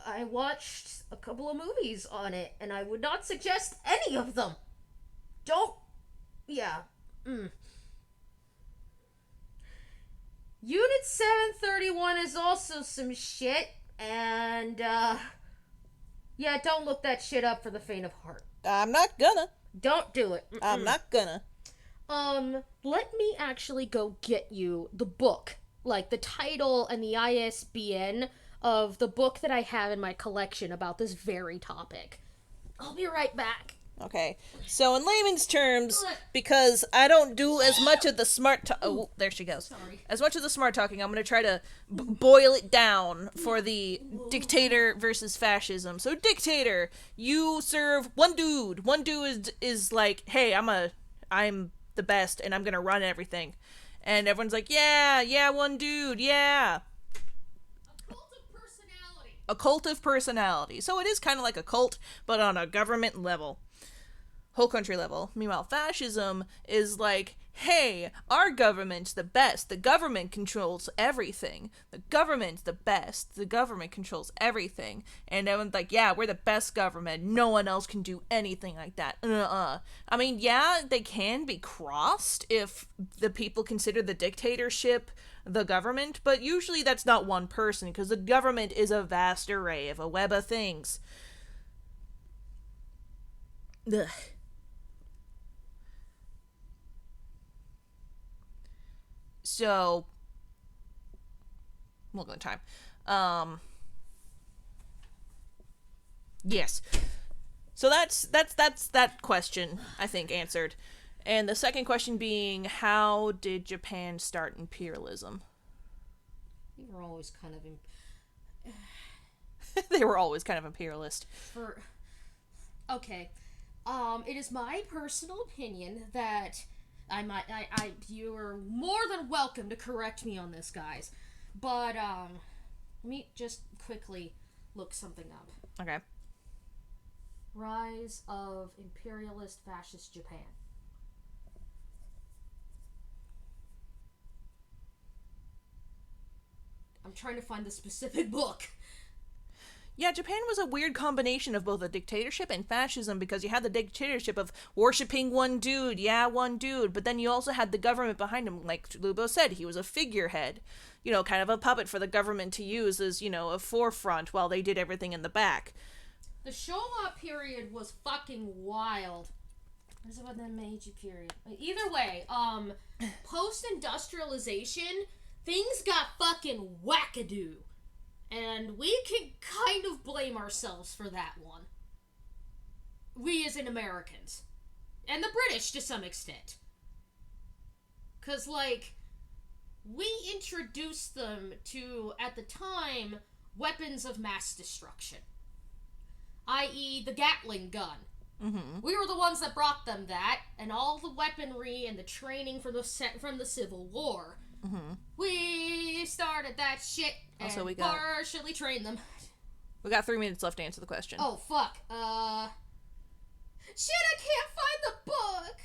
I watched a couple of movies on it, and I would not suggest any of them. Don't. Yeah. Unit 731 is also some shit, and yeah, don't look that shit up for the faint of heart. I'm not gonna. Don't do it. I'm not gonna. Let me actually go get you the book, like the title and the ISBN of the book that I have in my collection about this very topic. I'll be right back. Okay, so in layman's terms, because I don't do as much of the smart oh, there she goes. Sorry. As much of the smart talking, I'm going to try to boil it down for the dictator versus fascism. So dictator, you serve one dude. One dude is like, hey, I'm the best and I'm going to run everything. And everyone's like, yeah, one dude, yeah. A cult of personality. So it is kind of like a cult, but on a government level. Whole country level. Meanwhile, fascism is like, hey, our government's the best. The government controls everything. The government's the best. The government controls everything. And everyone's like, yeah, we're the best government. No one else can do anything like that. I mean, yeah, they can be crossed if the people consider the dictatorship the government, but usually that's not one person, because the government is a vast array of a web of things. Ugh. So, we'll go in time. Yes. So that's that question, I think, answered. And the second question being, how did Japan start imperialism? They were always kind of They were always kind of imperialist. Okay. It is my personal opinion that you are more than welcome to correct me on this, guys. But, let me just quickly look something up. Okay. Rise of imperialist fascist Japan. I'm trying to find the specific book. Yeah, Japan was a weird combination of both a dictatorship and fascism, because you had the dictatorship of worshipping one dude, but then you also had the government behind him. Like Lubo said, he was a figurehead, kind of a puppet for the government to use as, a forefront while they did everything in the back. The Showa period was fucking wild. This is about the Meiji period. Either way, post-industrialization, things got fucking wackadoo. And we can kind of blame ourselves for that one. We as in Americans. And the British to some extent. 'Cause, we introduced them to, at the time, weapons of mass destruction. I.e. the Gatling gun. Mm-hmm. We were the ones that brought them that, and all the weaponry and the training from the Civil War. Mm-hmm. We started that shit and Also, partially trained them. We got 3 minutes left to answer the question. Oh, fuck. Shit, I can't find the book!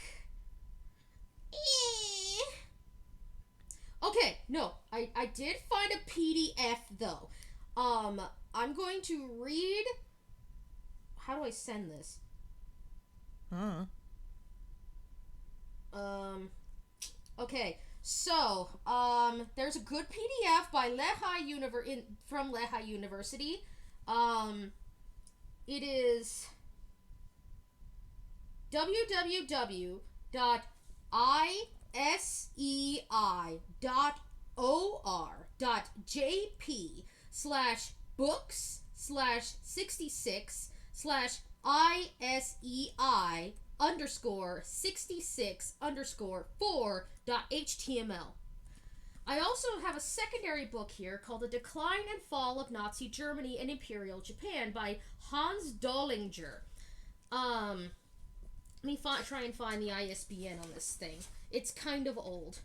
Okay, no. I did find a PDF, though. I'm going to read... How do I send this? Okay. So, there's a good PDF by from Lehigh University. It is... www.isei.or.jp/books/66/ISEI_66_4.html. I also have a secondary book here called The Decline and Fall of Nazi Germany and Imperial Japan by Hans Dollinger. Let me try and find the ISBN on this thing. It's kind of old.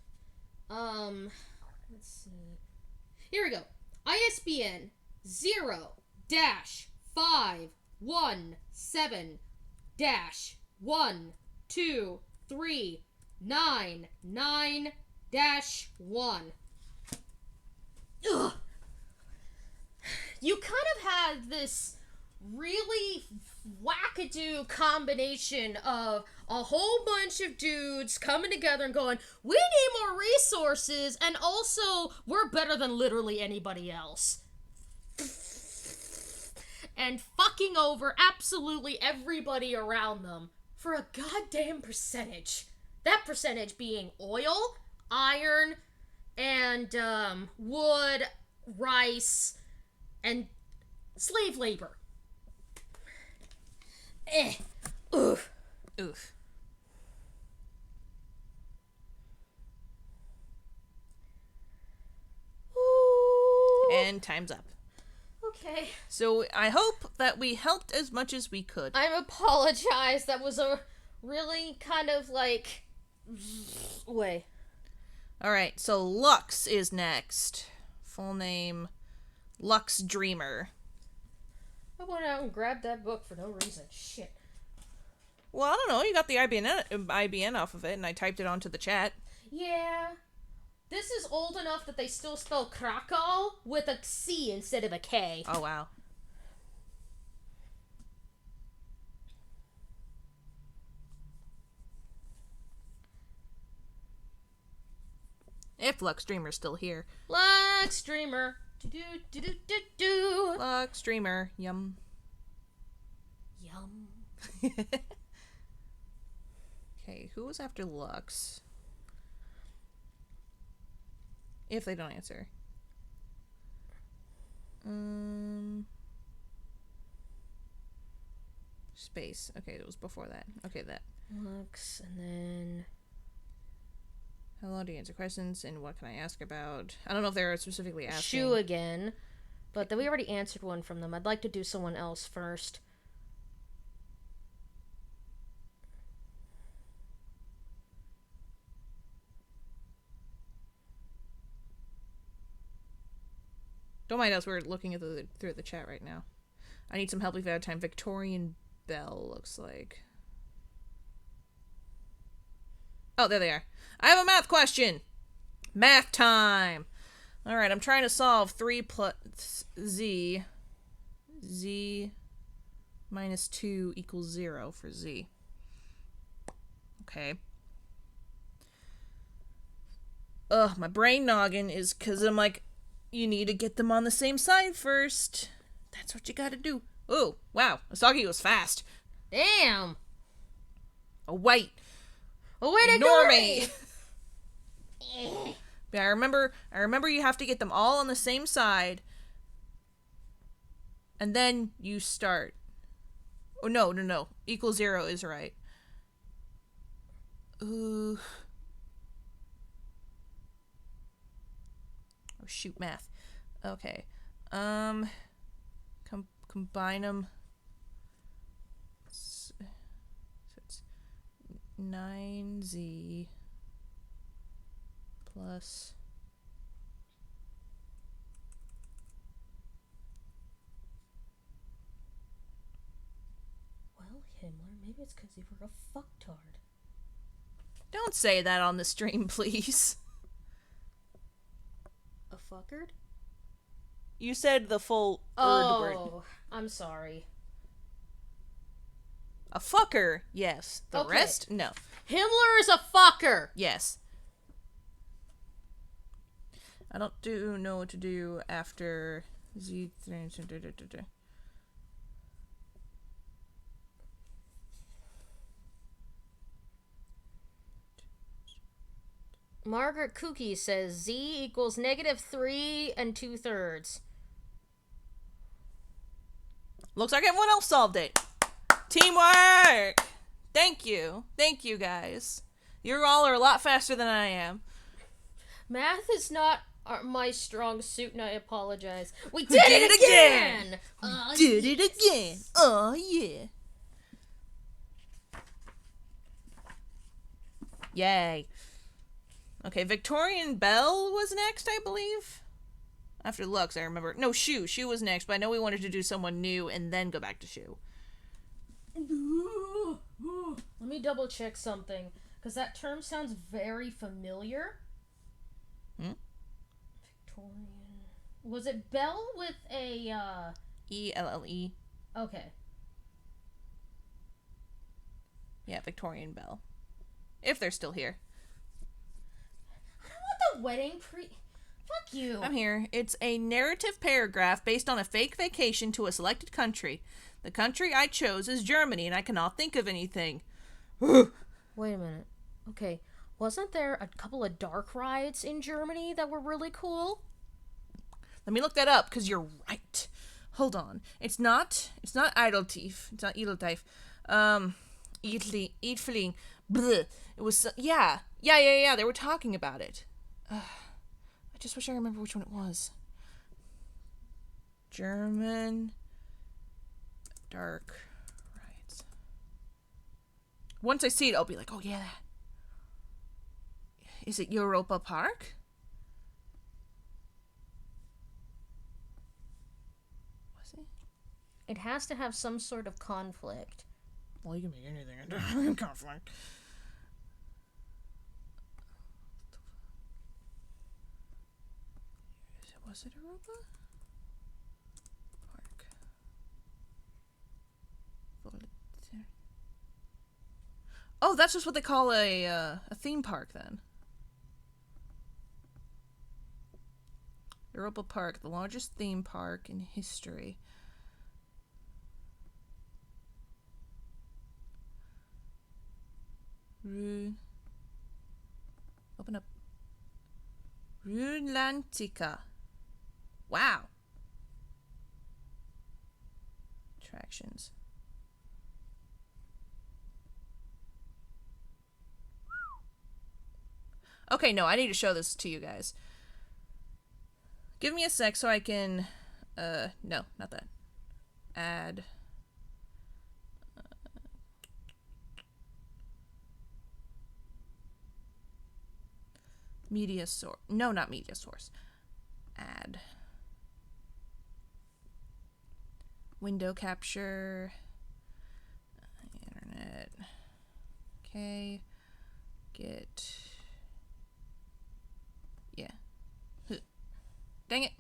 Let's see. Here we go. ISBN 0-517-12399-1. Ugh. You kind of had this really wackadoo combination of a whole bunch of dudes coming together and going, we need more resources, and also we're better than literally anybody else. And fucking over absolutely everybody around them for a goddamn percentage. That percentage being oil, iron, and wood, rice, and slave labor. Oof. Oof. And time's up. Okay. So I hope that we helped as much as we could. I apologize. That was a really kind of like way. Alright, so Lux is next. Full name, Lux Dreamer. I went out and grabbed that book for no reason. Shit. Well, I don't know. You got the IBN off of it, and I typed it onto the chat. Yeah. This is old enough that they still spell Krakow with a C instead of a K. Oh, wow. If Lux Dreamer's still here. Lux Dreamer. Do-do-do-do-do-do. Lux Dreamer. Yum. Yum. Okay, who was after Lux? If they don't answer. Space. Okay, it was before that. Okay, that. Lux, and then... Hello, do you answer questions? And what can I ask about? I don't know if they're specifically asking. Shoe again. But we already answered one from them. I'd like to do someone else first. Don't mind us, we're looking at through the chat right now. I need some help if I have time. Victorian Bell looks like. Oh, there they are. I have a math question. Math time. Alright, I'm trying to solve 3 plus z. Z minus 2 equals 0 for z. Okay. Ugh, my brain noggin is because I'm like, you need to get them on the same side first. That's what you gotta do. Oh, wow. Asagi was fast. Damn. Oh, wait. Oh, wait, Ignore me. Yeah, I remember you have to get them all on the same side. And then you start. Oh, no. Equal 0 is right. Ooh. Oh, shoot, math. Okay. Combine them. So it's 9z plus Well, Himmler, maybe it's because you were a fucktard. Don't say that on the stream, please. A fuckard? You said the full word. Oh, I'm sorry. A fucker, yes. The Okay. rest, no. Himmler is a fucker! Yes. I don't know what to do after Z3. Margaret Cookie says Z equals -3 2/3. Looks like everyone else solved it. Teamwork! Thank you. Thank you, guys. You all are a lot faster than I am. Math is not my strong suit, and I apologize. We did did it it again! again! Did it again! Oh, yeah. Yay. Okay, Victorian Bell was next, I believe. After Lux, I remember. No, Shu. Shu was next, but I know we wanted to do someone new and then go back to Shu. Let me double check something, because that term sounds very familiar. Victorian. Was it Bell with a, E-L-L-E. Okay. Yeah, Victorian Bell. If they're still here. I don't want the wedding Fuck you. I'm here. It's a narrative paragraph based on a fake vacation to a selected country. The country I chose is Germany, and I cannot think of anything. Wait a minute. Okay. Wasn't there a couple of dark rides in Germany that were really cool? Let me look that up, because you're right. Hold on. It's not Idletief. It's not Edeltief. Eatfling. Bleh. It was, yeah. They were talking about it. I just wish I remember which one it was. German dark rides. Once I see it, I'll be like, oh yeah. Is it Europa Park? Was it? It has to have some sort of conflict. Well, you can make anything into conflict. Was it Europa Park? Oh, that's just what they call a theme park then. Europa Park, the largest theme park in history. Open up. Rulantica. Wow. Attractions. Okay, no, I need to show this to you guys. Give me a sec so I can, no, not that. Add. Media source. No, not media source. Add. Window capture. Internet. Okay. Get. Yeah. Dang it.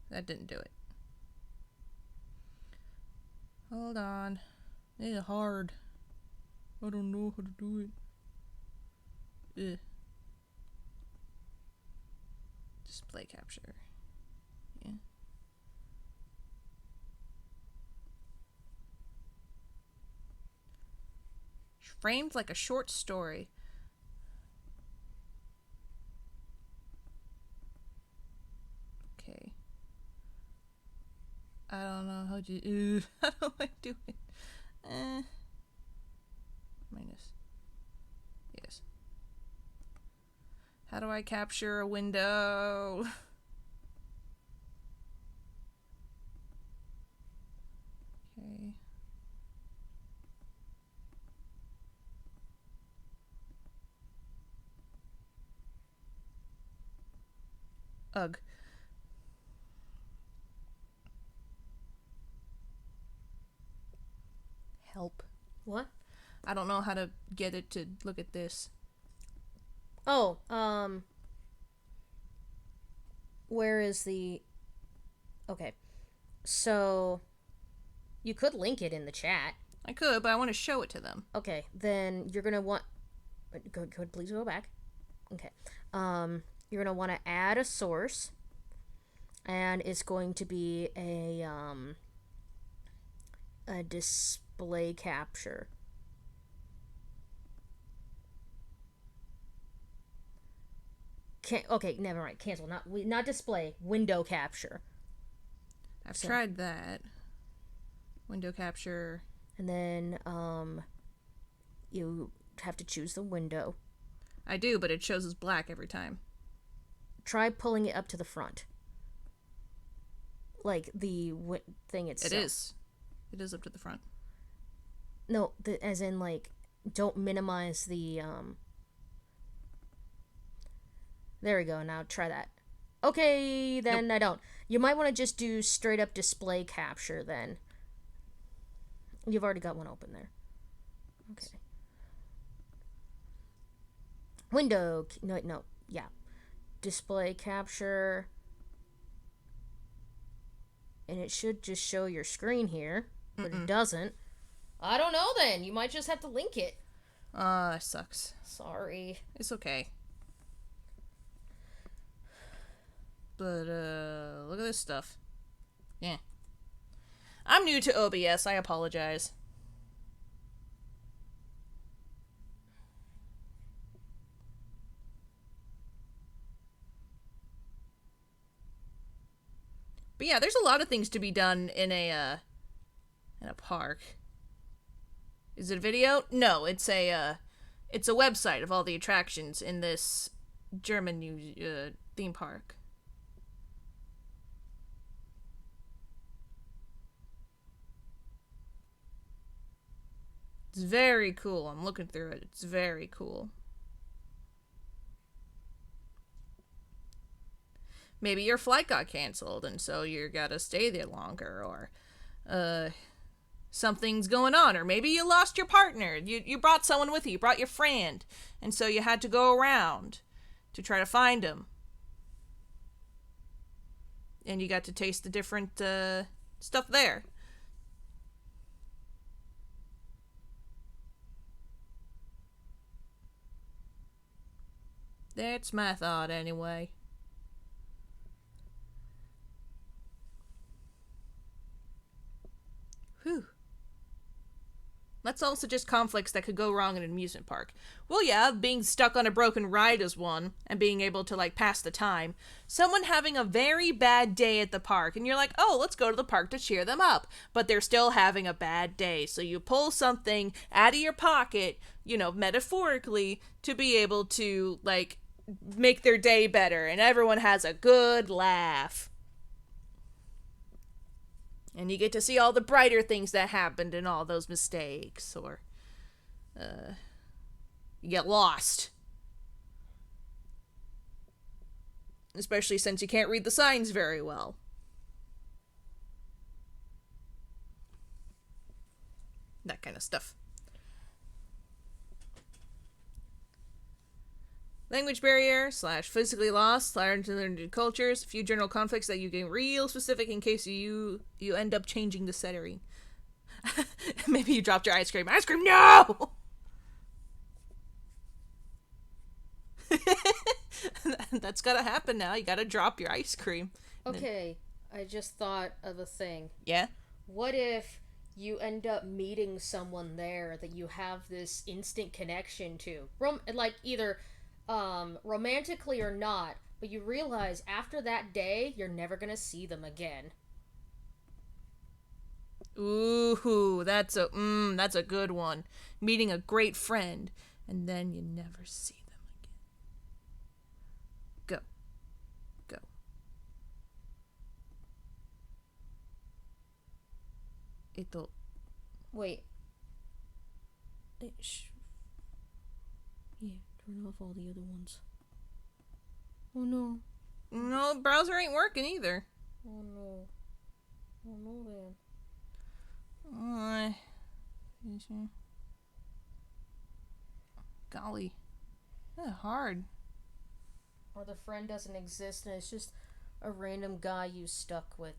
That didn't do it. Hold on. It's hard. I don't know how to do it. Ugh. Display capture. Yeah. Framed like a short story. Okay. I don't know how to. How do I do it? Minus. Yes. How do I capture a window? Okay. Ugh. Help. What? I don't know how to get it to look at this. Oh, where is the... Okay. So, you could link it in the chat. I could, but I want to show it to them. Okay, then you're gonna want... please go back. Okay. You're gonna want to add a source. And it's going to be a display capture. Okay, never mind. Cancel. Not display. Window capture. I've tried that. Window capture. And then you have to choose the window. I do, but it shows as black every time. Try pulling it up to the front. Like the thing itself. It is. It is up to the front. No, as in like, don't minimize the There we go. Now try that. Okay, then nope. I don't. You might want to just do straight up display capture then. You've already got one open there. Okay. Window. No. Yeah. Display capture. And it should just show your screen here. But it doesn't. I don't know then. You might just have to link it. That sucks. Sorry. It's okay. But, look at this stuff. Yeah. I'm new to OBS. I apologize. But yeah, there's a lot of things to be done in a park. Is it a video? No, it's a website of all the attractions in this German theme park. It's very cool. I'm looking through it. It's very cool. Maybe your flight got canceled and so you gotta stay there longer, or something's going on, or maybe you lost your partner. You brought someone with you. You brought your friend, and so you had to go around to try to find him. And you got to taste the different stuff there. That's my thought, anyway. Whew. Let's also just conflicts that could go wrong in an amusement park. Well, yeah, being stuck on a broken ride is one, and being able to, like, pass the time. Someone having a very bad day at the park, and you're like, oh, let's go to the park to cheer them up. But they're still having a bad day, so you pull something out of your pocket, metaphorically, to be able to, like, make their day better, and everyone has a good laugh. And you get to see all the brighter things that happened in all those mistakes, or you get lost. Especially since you can't read the signs very well. That kind of stuff. Language barrier / physically lost / unlearned cultures. A few general conflicts that you get real specific in case you end up changing the setting. Maybe you dropped your ice cream. Ice cream, no! That's gotta happen now. You gotta drop your ice cream. Okay, I just thought of a thing. Yeah? What if you end up meeting someone there that you have this instant connection to? Either romantically or not, but you realize after that day, you're never gonna see them again. Ooh, that's a good one. Meeting a great friend, and then you never see them again. Go. Wait. Yeah, turn off all the other ones. Oh no. No, browser ain't working either. Oh no. Oh no then. Golly. That's hard. Or the friend doesn't exist and it's just a random guy you stuck with.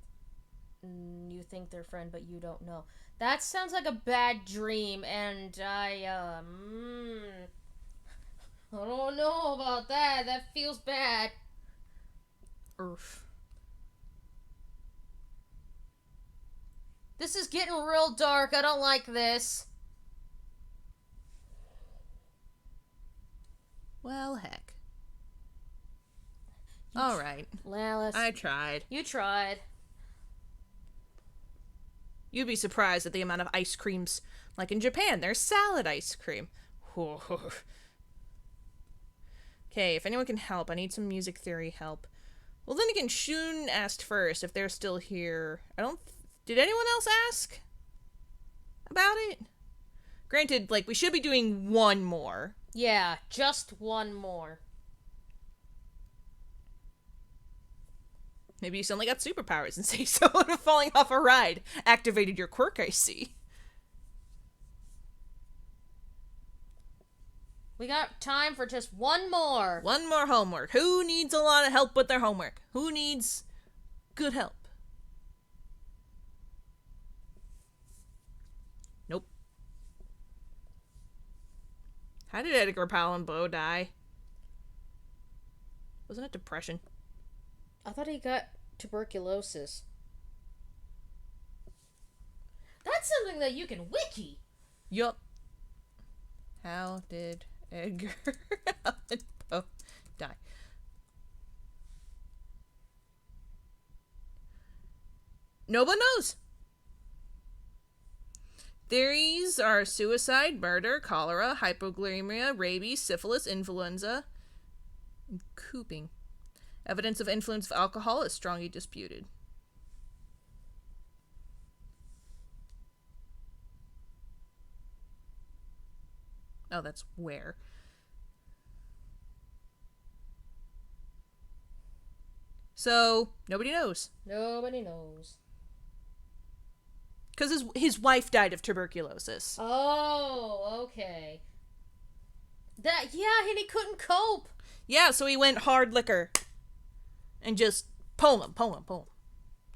You think they're friend, but you don't know. That sounds like a bad dream, and I don't know about that. That feels bad. Oof. This is getting real dark. I don't like this. Well, heck. All right. Alice, I tried. you tried. You'd be surprised at the amount of ice creams. Like in Japan, there's salad ice cream. Okay, if anyone can help, I need some music theory help. Well, then again, Shun asked first if they're still here. Did anyone else ask about it? Granted, like, we should be doing one more. Yeah, just one more. Maybe you suddenly got superpowers and say someone falling off a ride activated your quirk, I see. We got time for just one more. One more homework. Who needs a lot of help with their homework? Who needs good help? Nope. How did Edgar Allan Poe die? Wasn't it depression? I thought he got tuberculosis. That's something that you can wiki. Yup. How did Edgar Allan Poe die? No one knows. Theories are suicide, murder, cholera, hypoglycemia, rabies, syphilis, influenza, and cooping. Evidence of influence of alcohol is strongly disputed. Oh, that's where. So, nobody knows. Nobody knows. Because his wife died of tuberculosis. Oh, okay. Yeah, and he couldn't cope. Yeah, so he went hard liquor. And just poem.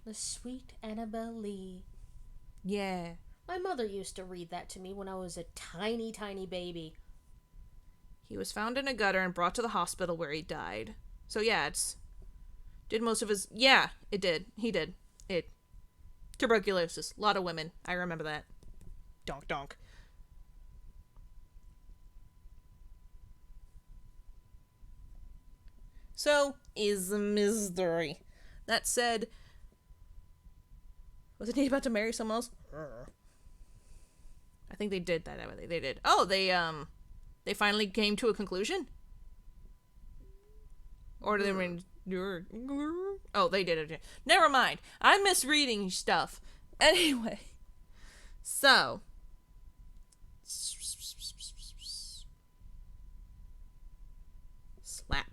The sweet Annabelle Lee. Yeah. My mother used to read that to me when I was a tiny, tiny baby. He was found in a gutter and brought to the hospital where he died. So yeah, did most of his... Yeah, it did. He did. Tuberculosis. A lot of women. I remember that. Donk. So, is a mystery. That said... Wasn't he about to marry someone else? I think they did that. They did. Oh, they finally came to a conclusion? Or did they... Oh, they did it. Never mind. I'm misreading stuff. Anyway. So. Slap.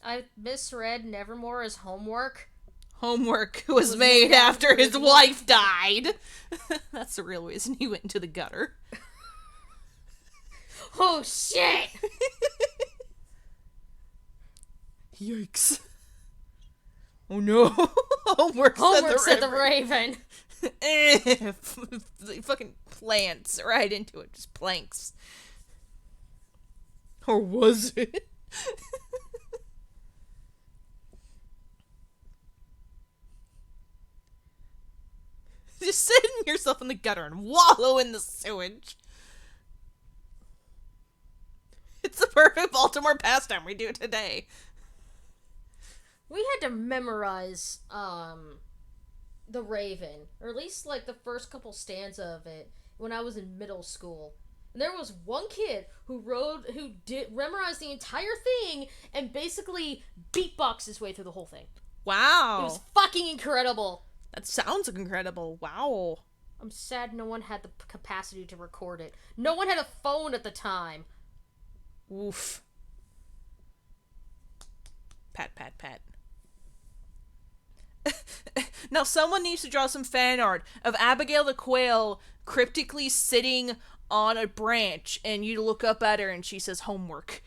I misread Nevermore as homework. Homework was made after his wife died. That's the real reason he went into the gutter. Oh, shit! Yikes. Oh no. Homework said the Raven. Fucking plants right into it. Just planks. Or was it? Just sitting yourself in the gutter and wallow in the sewage. It's the perfect Baltimore pastime we do today. We had to memorize, The Raven, or at least, like, the first couple stanza of it when I was in middle school. And there was one kid who memorized the entire thing and basically beatboxed his way through the whole thing. Wow. It was fucking incredible. That sounds incredible. Wow. I'm sad no one had the capacity to record it. No one had a phone at the time. Oof. Pat. Now someone needs to draw some fan art of Abigail the Quail cryptically sitting on a branch, and you look up at her and she says homework.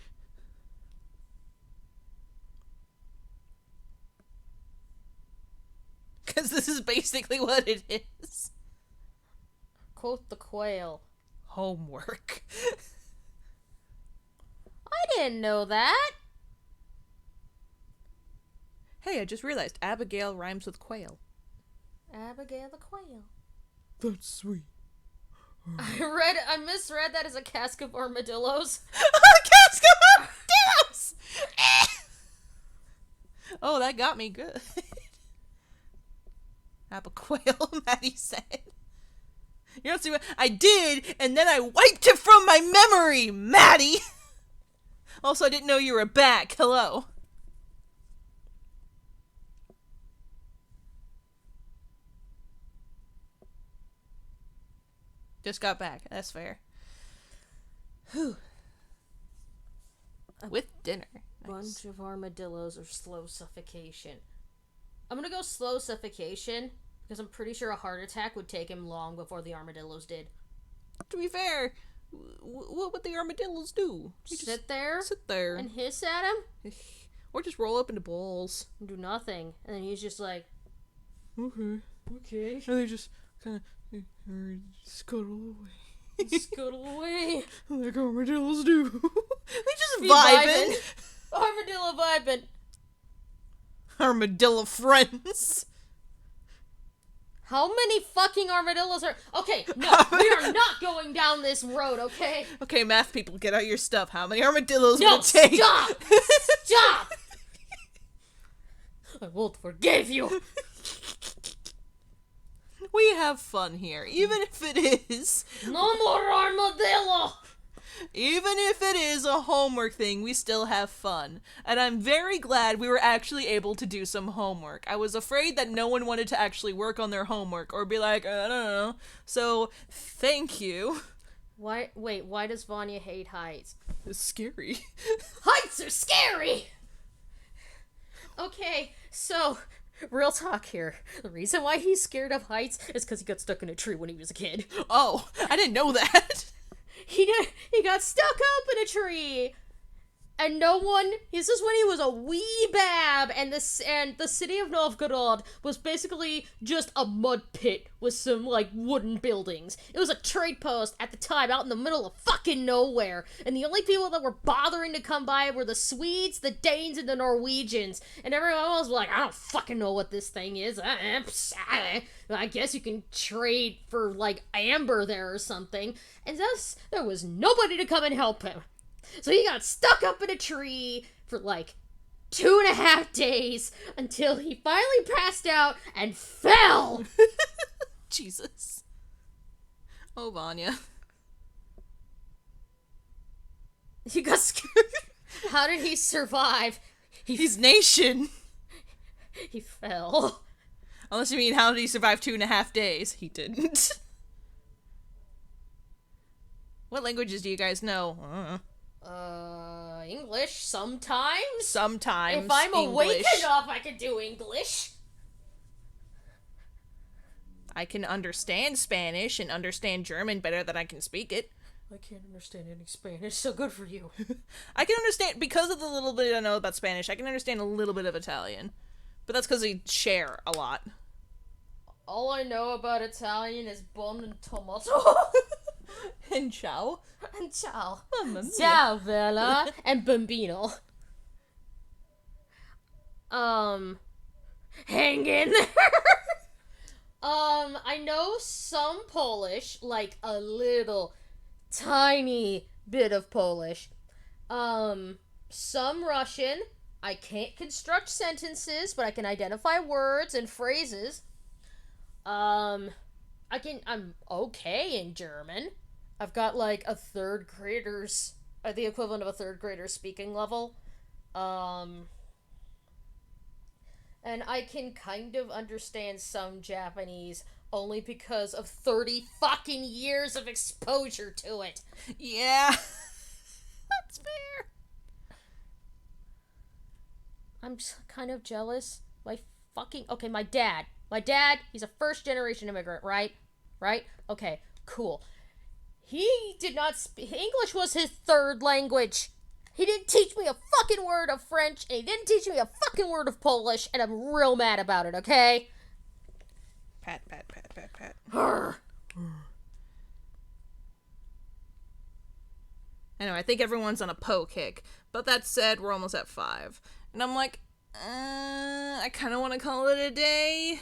Because this is basically what it is. Quote the quail. Homework. I didn't know that. Hey, I just realized Abigail rhymes with quail. Abigail the quail. That's sweet. I misread that as a cask of armadillos. A Let's go! Armadillos! Oh, that got me good. Apple quail, Maddie said. You don't see what I did, and then I wiped it from my memory, Maddie! Also, I didn't know you were back. Hello. Just got back. That's fair. Whew. With dinner. Bunch of armadillos or slow suffocation. I'm gonna go slow suffocation because I'm pretty sure a heart attack would take him long before the armadillos did. To be fair, what would the armadillos do? You just Sit there and hiss at him? Or just roll up into balls. And do nothing. And then he's just like, Okay. okay. And they just kind of scuttle away. Scuttle away. Like armadillos do. They just Be vibing. Armadillo vibing. Armadillo friends. How many fucking armadillos are... Okay, no, we are not going down this road, okay? Okay, math people, get out your stuff. How many armadillos No, would it take? stop! Stop! I won't forgive you. We have fun here, even if it is... No more armadillo! Even if it is a homework thing, we still have fun. And I'm very glad we were actually able to do some homework. I was afraid that no one wanted to actually work on their homework or be like, I don't know. So, thank you. Why does Vanya hate heights? It's scary. Heights are scary! Okay, so, real talk here. The reason why he's scared of heights is because he got stuck in a tree when he was a kid. Oh, I didn't know that. He got stuck up in a tree, and no one. This is when he was a wee bab, and the city of Novgorod was basically just a mud pit with some like wooden buildings. It was a trade post at the time, out in the middle of fucking nowhere, and the only people that were bothering to come by were the Swedes, the Danes, and the Norwegians, and everyone else was like, I don't fucking know what this thing is. I guess you can trade for like amber there or something. And thus, there was nobody to come and help him. So he got stuck up in a tree for like 2.5 days until he finally passed out and fell. Jesus. Oh, Vanya. He got scared. How did he survive? He's nation. He fell. Unless you mean, how did he survive 2.5 days? He didn't. What languages do you guys know? English sometimes. Sometimes. If I'm awake English. enough, I can do English. I can understand Spanish and understand German better than I can speak it. I can't understand any Spanish, so good for you. I can understand, because of the little bit I know about Spanish, I can understand a little bit of Italian. But that's because we share a lot. All I know about Italian is bon and tomato. And ciao. And ciao. Mamma mia. Ciao, Bella. And bambino. Hang in there. I know some Polish, like a little tiny bit of Polish. Some Russian. I can't construct sentences, but I can identify words and phrases. I'm okay in German. I've got like a third grader's, the equivalent of a third grader's speaking level. And I can kind of understand some Japanese only because of 30 fucking years of exposure to it. Yeah. That's fair. I'm kind of jealous. Okay, my dad, he's a first generation immigrant, right? Okay, cool. He did not English was his third language. He didn't teach me a fucking word of French, and he didn't teach me a fucking word of Polish, and I'm real mad about it, okay? Pat, pat, pat, pat, pat. Anyway, I think everyone's on a Poe kick. But that said, we're almost at 5. And I'm like, I kind of want to call it a day.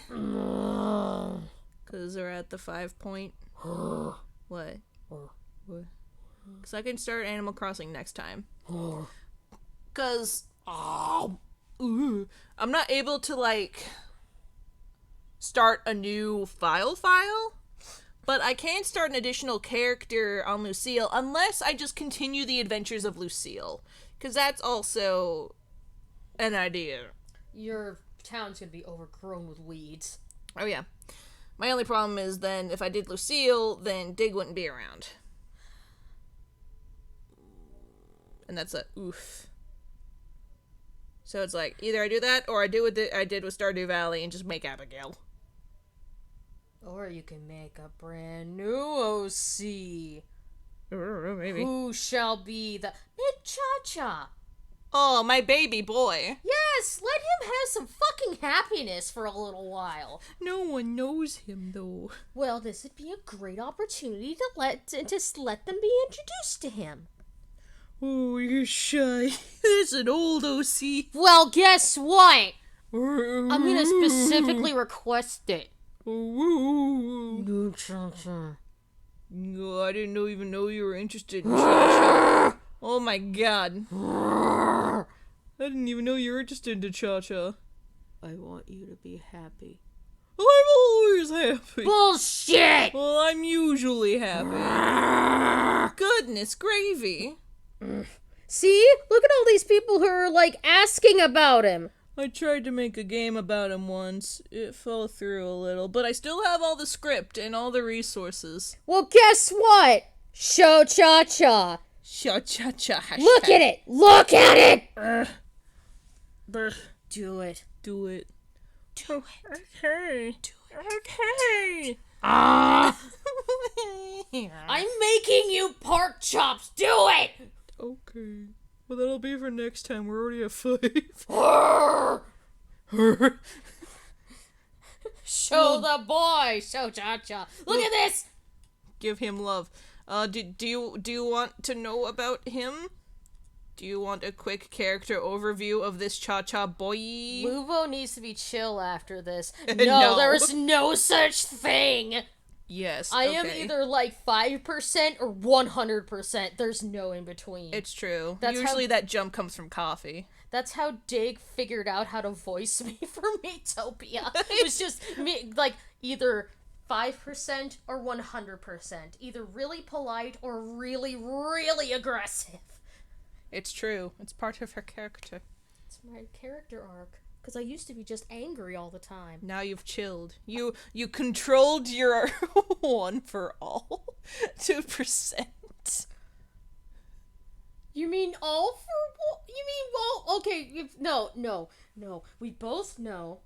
Because we're at the 5 point. What? What? Because I can start Animal Crossing next time. Because I'm not able to, like, start a new file, but I can start an additional character on Lucille unless I just continue the adventures of Lucille. Because that's also an idea. Your town's gonna be overgrown with weeds. Oh, yeah. My only problem is then if I did Lucille, then Dig wouldn't be around. And that's a oof. So it's like, either I do that, or I do what I did with Stardew Valley and just make Abigail. Or you can make a brand new OC. Maybe. Who shall be the Cha-Cha? Oh, my baby boy. Yes, let him have some fucking happiness for a little while. No one knows him, though. Well, this would be a great opportunity to let them be introduced to him. Oh, you're shy. There's an old OC. Well, guess what? I'm gonna specifically request it. No, Cha-Cha. No, I didn't even know you were interested in Cha-Cha. Oh my god. I didn't even know you were interested in Cha-Cha. I want you to be happy. I'm always happy. Bullshit! Well, I'm usually happy. Goodness gravy. See? Look at all these people who are, like, asking about him. I tried to make a game about him once. It fell through a little, but I still have all the script and all the resources. Well, guess what? Show Cha-Cha. Cha-cha-cha. Look at it! Look at it! Brr. Do it. Do it. Do it. Okay. Do it. Okay. I'm making you pork chops. Do it! Okay. Well, that'll be for next time. We're already at 5. Show the boy. Show Cha-Cha. Look at this. Give him love. Do you want to know about him? Do you want a quick character overview of this Cha-Cha boy? Lubo needs to be chill after this. No, No. there is no such thing. Yes. I am okay. either like 5% or 100%. There's no in between. It's true. That's Usually how- that jump comes from coffee. That's how Dig figured out how to voice me for Metopia. It was just me, like, either 5% or 100%. Either really polite or really, really aggressive. It's true. It's part of her character. It's my character arc. Because I used to be just angry all the time. Now you've chilled. You controlled your one for all 2%. You mean all for... You mean, well, okay, no. We both know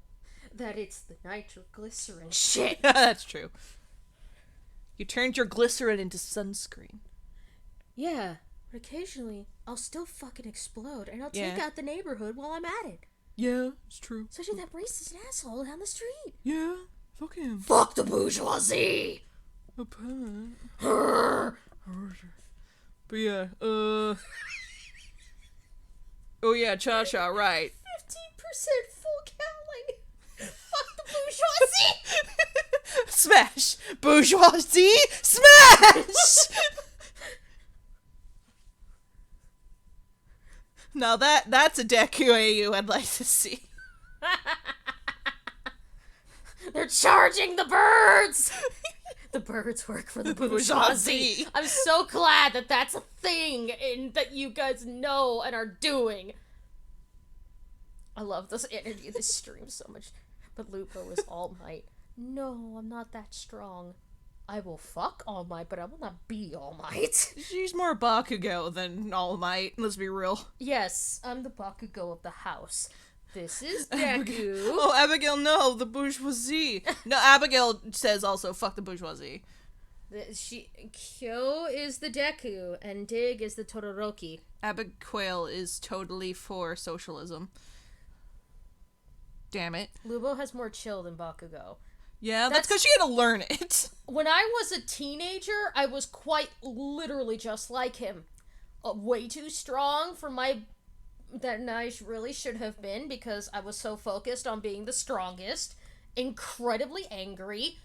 that it's the nitroglycerin shit. That's true. You turned your glycerin into sunscreen. Yeah, but occasionally I'll still fucking explode and I'll take Yeah. out the neighborhood while I'm at it. Yeah, it's true. Especially that racist asshole down the street. Yeah, fuck him. Fuck the bourgeoisie! But yeah, oh yeah, Cha-Cha, right. 15% full calorie. Fuck the bourgeoisie! Smash! Bourgeoisie! Smash! Now that's a Deku AU I'd like to see. They're charging the birds! The birds work for the bourgeoisie. I'm so glad that that's a thing and that you guys know and are doing. I love this energy of this stream so much. But Lupo is All Might. No, I'm not that strong. I will fuck All Might, but I will not be All Might. She's more Bakugo than All Might, let's be real. Yes, I'm the Bakugo of the house. This is Deku. Oh, Abigail, no, the bourgeoisie. No, Abigail says also, fuck the bourgeoisie. Kyo is the Deku, and Dig is the Todoroki. Abigail is totally for socialism. Damn it. Lubo has more chill than Bakugo. Yeah, that's because she had to learn it. When I was a teenager, I was quite literally just like him. Way too strong for my... that I really should have been because I was so focused on being the strongest. Incredibly angry.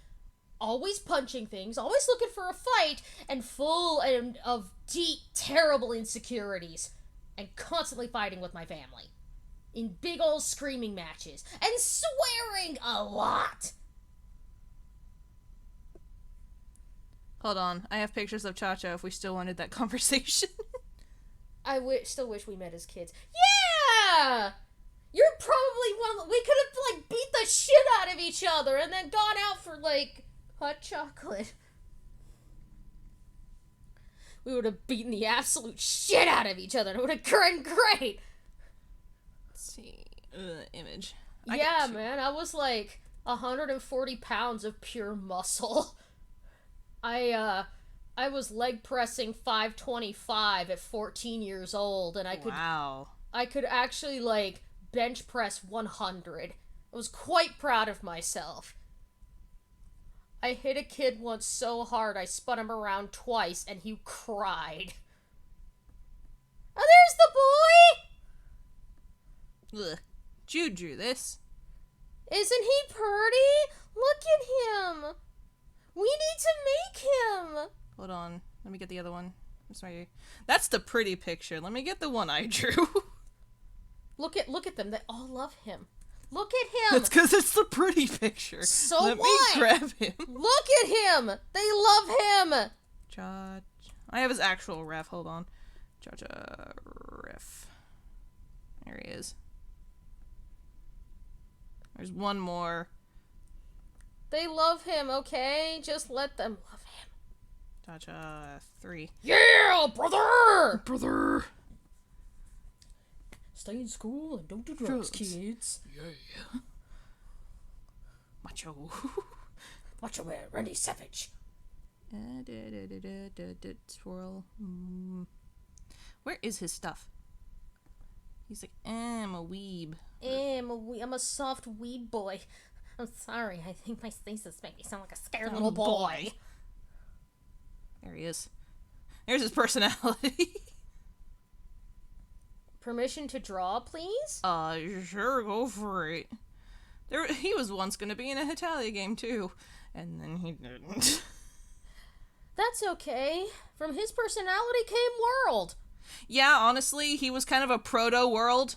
always punching things, always looking for a fight, and full of deep, terrible insecurities, and constantly fighting with my family. In big old screaming matches, and swearing a lot. Hold on, I have pictures of Cha-Cha if we still wanted that conversation. I still wish we met as kids. Yeah! You're probably one of the... We could have, like, beat the shit out of each other and then gone out for, like, hot chocolate. We would have beaten the absolute shit out of each other. It would have been great. Let's see. Image. Yeah, man. I was, like, 140 pounds of pure muscle. I was leg pressing 525 at 14 years old, and I could actually, like, bench press 100. I was quite proud of myself. I hit a kid once so hard I spun him around twice, and he cried. Oh, there's the boy! Ugh. Jude drew this. Isn't he pretty? Look at him! We need to make him! Hold on. Let me get the other one. Sorry. That's the pretty picture. Let me get the one I drew. Look at them. They all love him. Look at him! That's because it's the pretty picture. So Let what? me grab him. Look at him! They love him! I have his actual ref. Hold on. Cha-cha ref. There he is. There's one more. They love him, okay? Just let them love him. Cha-cha 3. Yeah, brother! Brother! Stay in school and don't do drugs, kids. Yeah. Macho. Macho Man, Randy Savage. Swirl. Where is his stuff? He's like, I'm a weeb. I'm a soft weeb boy. I'm sorry, I think my thesis make me sound like a scared little boy. There he is. There's his personality. Permission to draw, please? Sure, go for it. He was once gonna be in a Hitalia game, too. And then he didn't. That's okay. From his personality came World. Yeah, honestly, he was kind of a proto-World.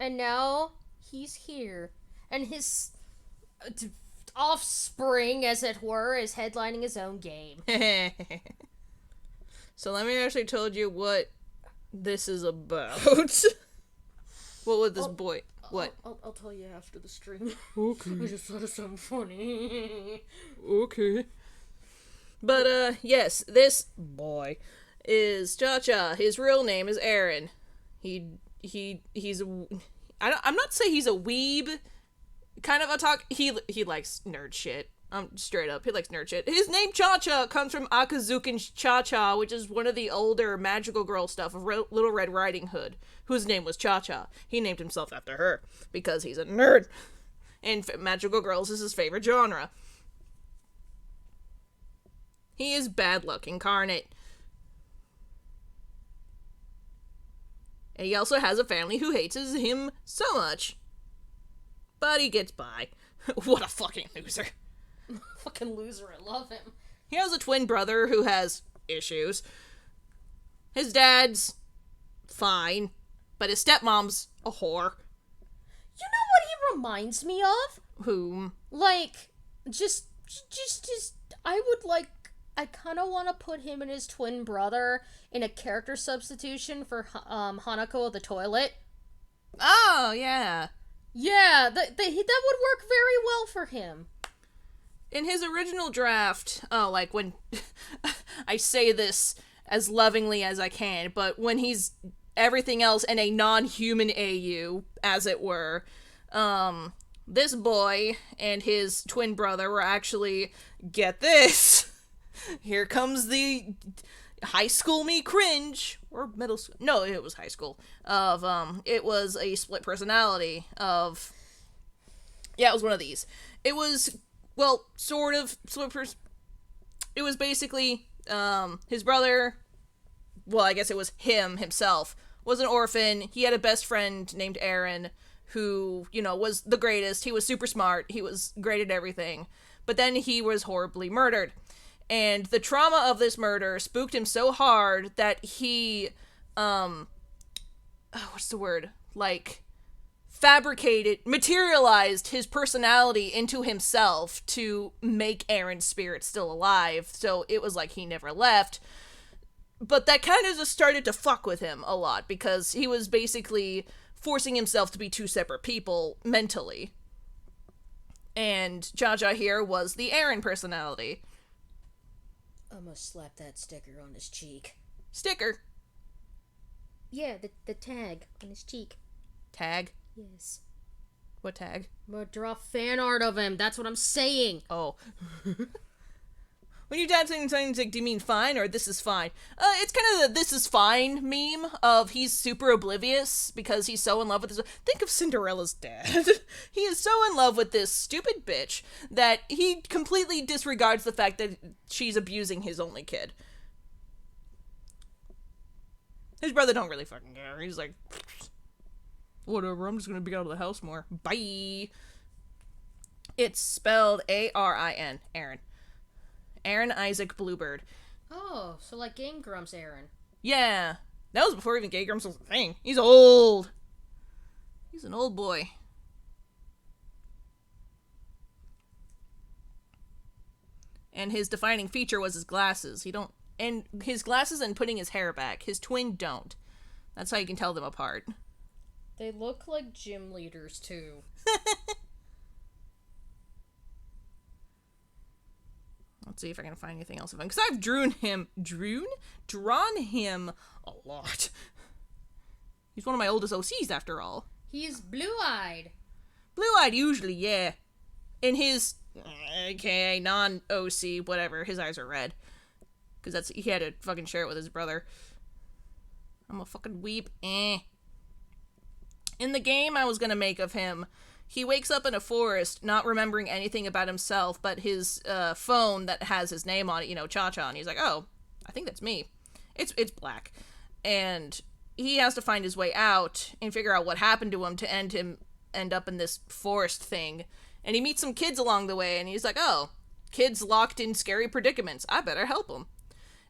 And now, he's here. And his offspring, as it were, is headlining his own game. So let me actually tell you what this is about. What would this boy... What? I'll tell you after the stream. Okay. I just thought of something funny. Okay. But, yes, this boy is Cha-Cha. His real name is Aaron. He's a... I'm not saying he's a weeb. Kind of a talk... He likes nerd shit. Straight up, he likes nerd shit. His name Cha-Cha comes from Akazukin's Cha-Cha, which is one of the older magical girl stuff of Little Red Riding Hood, whose name was Cha-Cha. He named himself after her, because he's a nerd. And magical girls is his favorite genre. He is bad luck incarnate. And he also has a family who hates him so much. But he gets by. What a fucking loser. Fucking loser, I love him. He has a twin brother who has issues. His dad's fine, but his stepmom's a whore. You know what he reminds me of? Whom? Like, just, I kind of want to put him and his twin brother in a character substitution for Hanako the toilet. Oh, yeah. Yeah, that would work very well for him. In his original draft, like when I say this as lovingly as I can, but when he's everything else in a non-human AU, as it were, this boy and his twin brother were actually, get this, here comes the high school me cringe, or middle school, no, it was high school, it was a split personality of, yeah, it was one of these. It was, well, sort of, it was basically, his brother, well, I guess it was himself, was an orphan. He had a best friend named Aaron, who, you know, was the greatest. He was super smart. He was great at everything. But then he was horribly murdered. And the trauma of this murder spooked him so hard that he, what's the word? Like, materialized his personality into himself to make Aaron's spirit still alive. So it was like he never left. But that kind of just started to fuck with him a lot, because he was basically forcing himself to be two separate people mentally. And Cha-Cha here was the Aaron personality. I'm gonna slap that sticker on his cheek. Sticker. Yeah, the tag on his cheek. Tag? Yes. What tag? I'm gonna draw fan art of him. That's what I'm saying. Oh. When you dad saying something like, do you mean fine or this is fine? It's kind of the this is fine meme of he's super oblivious because he's so in love with his... Think of Cinderella's dad. He is so in love with this stupid bitch that he completely disregards the fact that she's abusing his only kid. His brother don't really fucking care. He's like, whatever, I'm just gonna be out of the house more. Bye. It's spelled A-R-I-N. Aaron. Aaron Isaac Bluebird. Oh, so like Game Grumps Aaron. Yeah. That was before even Gay Grumps was a thing. He's old. He's an old boy. And his defining feature was his glasses. And his glasses and putting his hair back. His twin don't. That's how you can tell them apart. They look like gym leaders, too. Let's see if I can find anything else of him. Because I've drawn him a lot. He's one of my oldest OCs, after all. He's blue-eyed. Blue-eyed, usually, yeah. In his, aka non-OC, whatever, his eyes are red. Because he had to fucking share it with his brother. I'm a fucking weep. In the game I was gonna make of him, he wakes up in a forest, not remembering anything about himself, but his phone that has his name on it, you know, Cha-Cha, and he's like, oh, I think that's me. It's black. And he has to find his way out and figure out what happened to him to end up in this forest thing. And he meets some kids along the way, and he's like, oh, kids locked in scary predicaments. I better help them.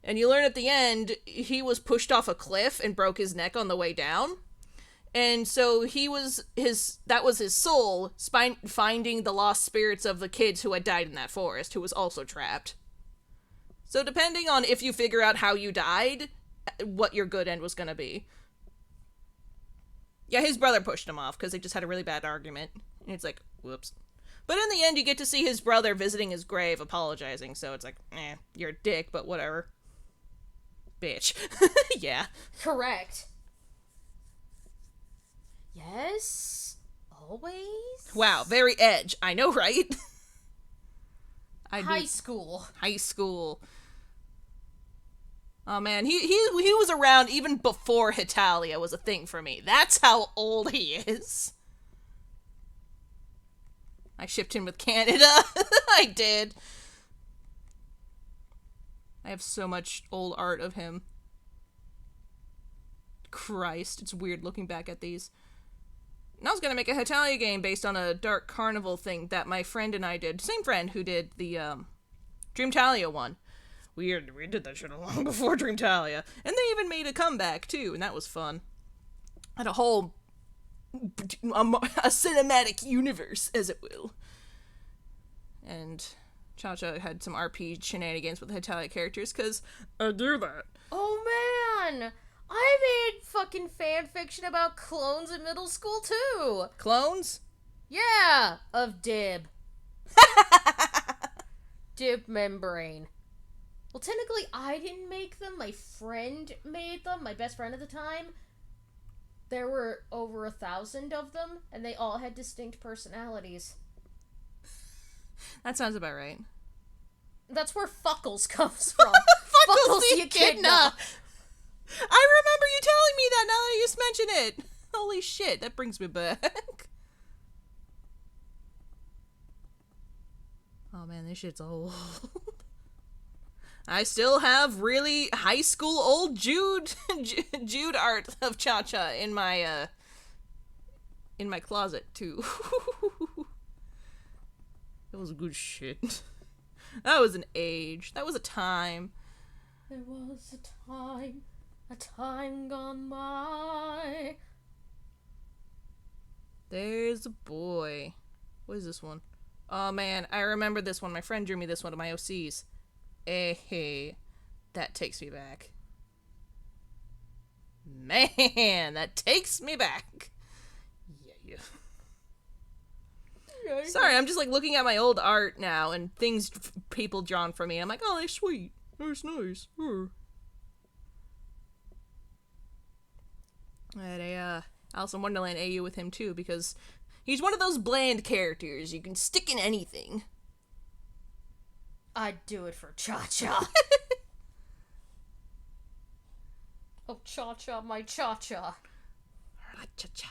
And you learn at the end, he was pushed off a cliff and broke his neck on the way down. And so that was his soul finding the lost spirits of the kids who had died in that forest, who was also trapped. So depending on if you figure out how you died, what your good end was gonna be. Yeah, his brother pushed him off because they just had a really bad argument. And it's like, whoops. But in the end, you get to see his brother visiting his grave, apologizing, so it's like, you're a dick, but whatever. Bitch. Yeah. Correct. Yes? Always? Wow, very edge. I know, right? High school. High school. Oh man, he was around even before Hitalia was a thing for me. That's how old he is. I shipped him with Canada. I did. I have so much old art of him. Christ, it's weird looking back at these. And I was gonna make a Hitalia game based on a Dark Carnival thing that my friend and I did. Same friend who did the Dreamtalia one. We did that shit long before Dreamtalia. And they even made a comeback too, and that was fun. Had a whole a cinematic universe, as it will. And Cha-Cha had some RP shenanigans with the Hitalia characters, because I do that. Oh man! I made fucking fanfiction about clones in middle school too! Clones? Yeah! Of Dib. Dib membrane. Well, technically I didn't make them, my friend made them, my best friend at the time. There were over 1,000 of them, and they all had distinct personalities. That sounds about right. That's where Fuckles comes from. Fuckles the Echidna. I remember you telling me that now that you just mention it. Holy shit, that brings me back. Oh man, this shit's old. I still have really high school old Jude art of Cha-Cha in my in my closet, too. That was good shit. That was an age. That was a time. There was a time gone by. There's a boy. What is this one? Oh man, I remember this one. My friend drew me this one of my OCs. Hey, that takes me back. Man, that takes me back. Yeah. Sorry, I'm just like looking at my old art now and things people drawn for me. I'm like, oh, they're sweet. That's nice. I had a Alice in Wonderland AU with him too because he's one of those bland characters you can stick in anything. I'd do it for Cha-Cha. Oh, Cha-Cha, my Cha-Cha. Cha-cha.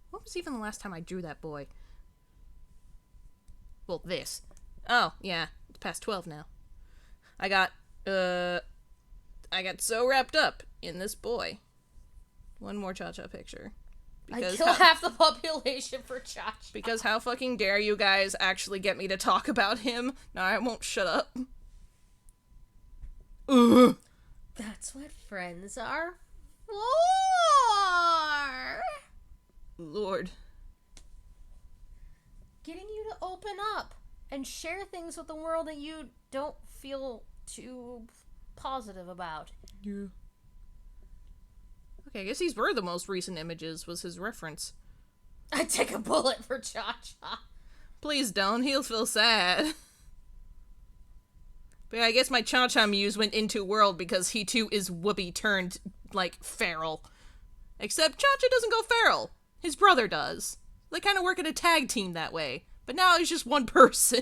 What was even the last time I drew that boy? Well, this. Oh, yeah. It's past 12 now. I got so wrapped up in this boy. One more Cha-Cha picture. I'd kill half the population for Cha-Cha. Because how fucking dare you guys actually get me to talk about him? No, I won't shut up. Ugh. That's what friends are for. Lord. Getting you to open up and share things with the world that you don't feel too positive about. Yeah. Okay, I guess these were the most recent images, was his reference. I'd take a bullet for Cha-Cha. Please don't, he'll feel sad. But yeah, I guess my Cha-Cha muse went into world because he too is Whoopi turned, like, feral. Except Cha-Cha doesn't go feral. His brother does. They kind of work in a tag team that way. But now he's just one person.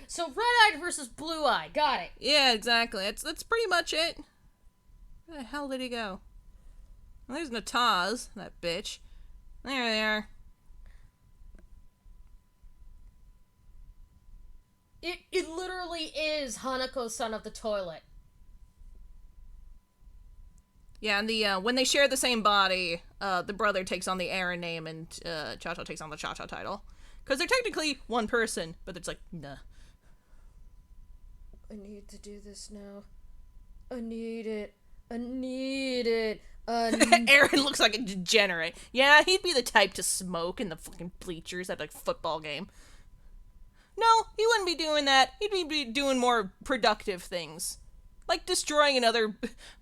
So red-eyed versus blue-eyed. Got it. Yeah, exactly. That's pretty much it. Where the hell did he go? Well, there's Nataz, that bitch. There they are. It literally is Hanako's son of the toilet. Yeah, and the when they share the same body, the brother takes on the Aaron name and Cha-Cha takes on the Cha-Cha title. Because they're technically one person, but it's like, nah. I need to do this now. I need it. I need it. Aaron looks like a degenerate. Yeah, he'd be the type to smoke in the fucking bleachers at a football game. No, he wouldn't be doing that. He'd be doing more productive things. Like destroying another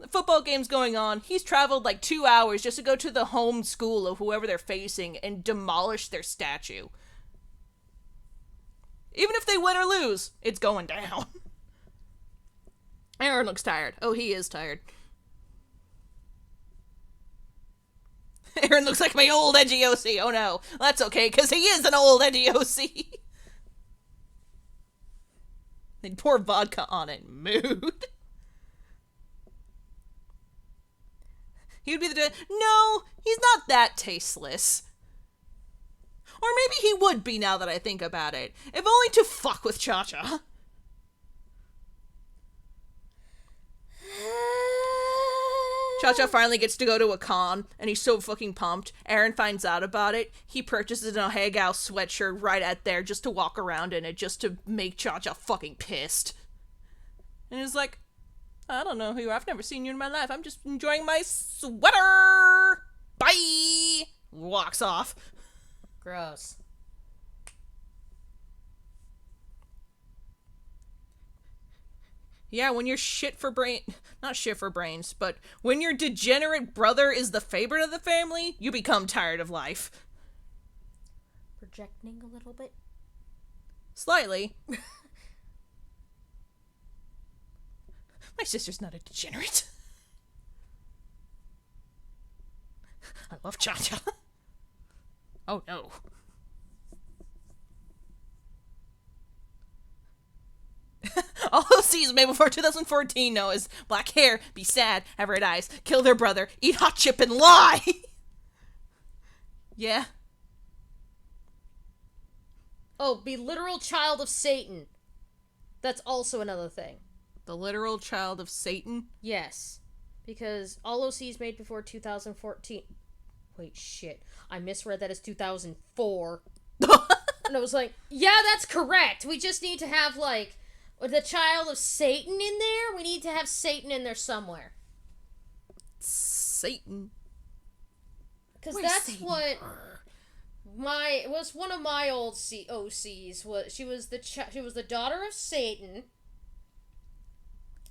football game's going on. He's traveled like 2 hours just to go to the home school of whoever they're facing and demolish their statue. Even if they win or lose, it's going down. Aaron looks tired. Oh, he is tired. Aaron looks like my old edgy OC. Oh no, that's okay, because he is an old edgy OC. They'd pour vodka on it. Mood. He would be the... No, he's not that tasteless. Or maybe he would be now that I think about it. If only to fuck with Cha-Cha. Cha-Cha finally gets to go to a con, and he's so fucking pumped. Aaron finds out about it. He purchases an Ohegao sweatshirt right at there just to walk around in it, just to make Cha-Cha fucking pissed. And he's like, I don't know who you are. I've never seen you in my life. I'm just enjoying my sweater. Bye! Walks off. Gross. Yeah, when your not shit for brains, but when your degenerate brother is the favorite of the family, you become tired of life. Projecting a little bit? Slightly. My sister's not a degenerate. I love Cha-Cha. Oh no. All OCs made before 2014 know is black hair, be sad, have red eyes, kill their brother, eat hot chip, and lie! Yeah. Oh, be literal child of Satan. That's also another thing. The literal child of Satan? Yes. Because all OCs made before 2014. Wait, shit. I misread that as 2004. And I was like, yeah, that's correct. We just need to have, like, the child of Satan in there. We need to have Satan in there somewhere. Satan. Because that's Satan? What was one of my old OCs. She was the daughter of Satan.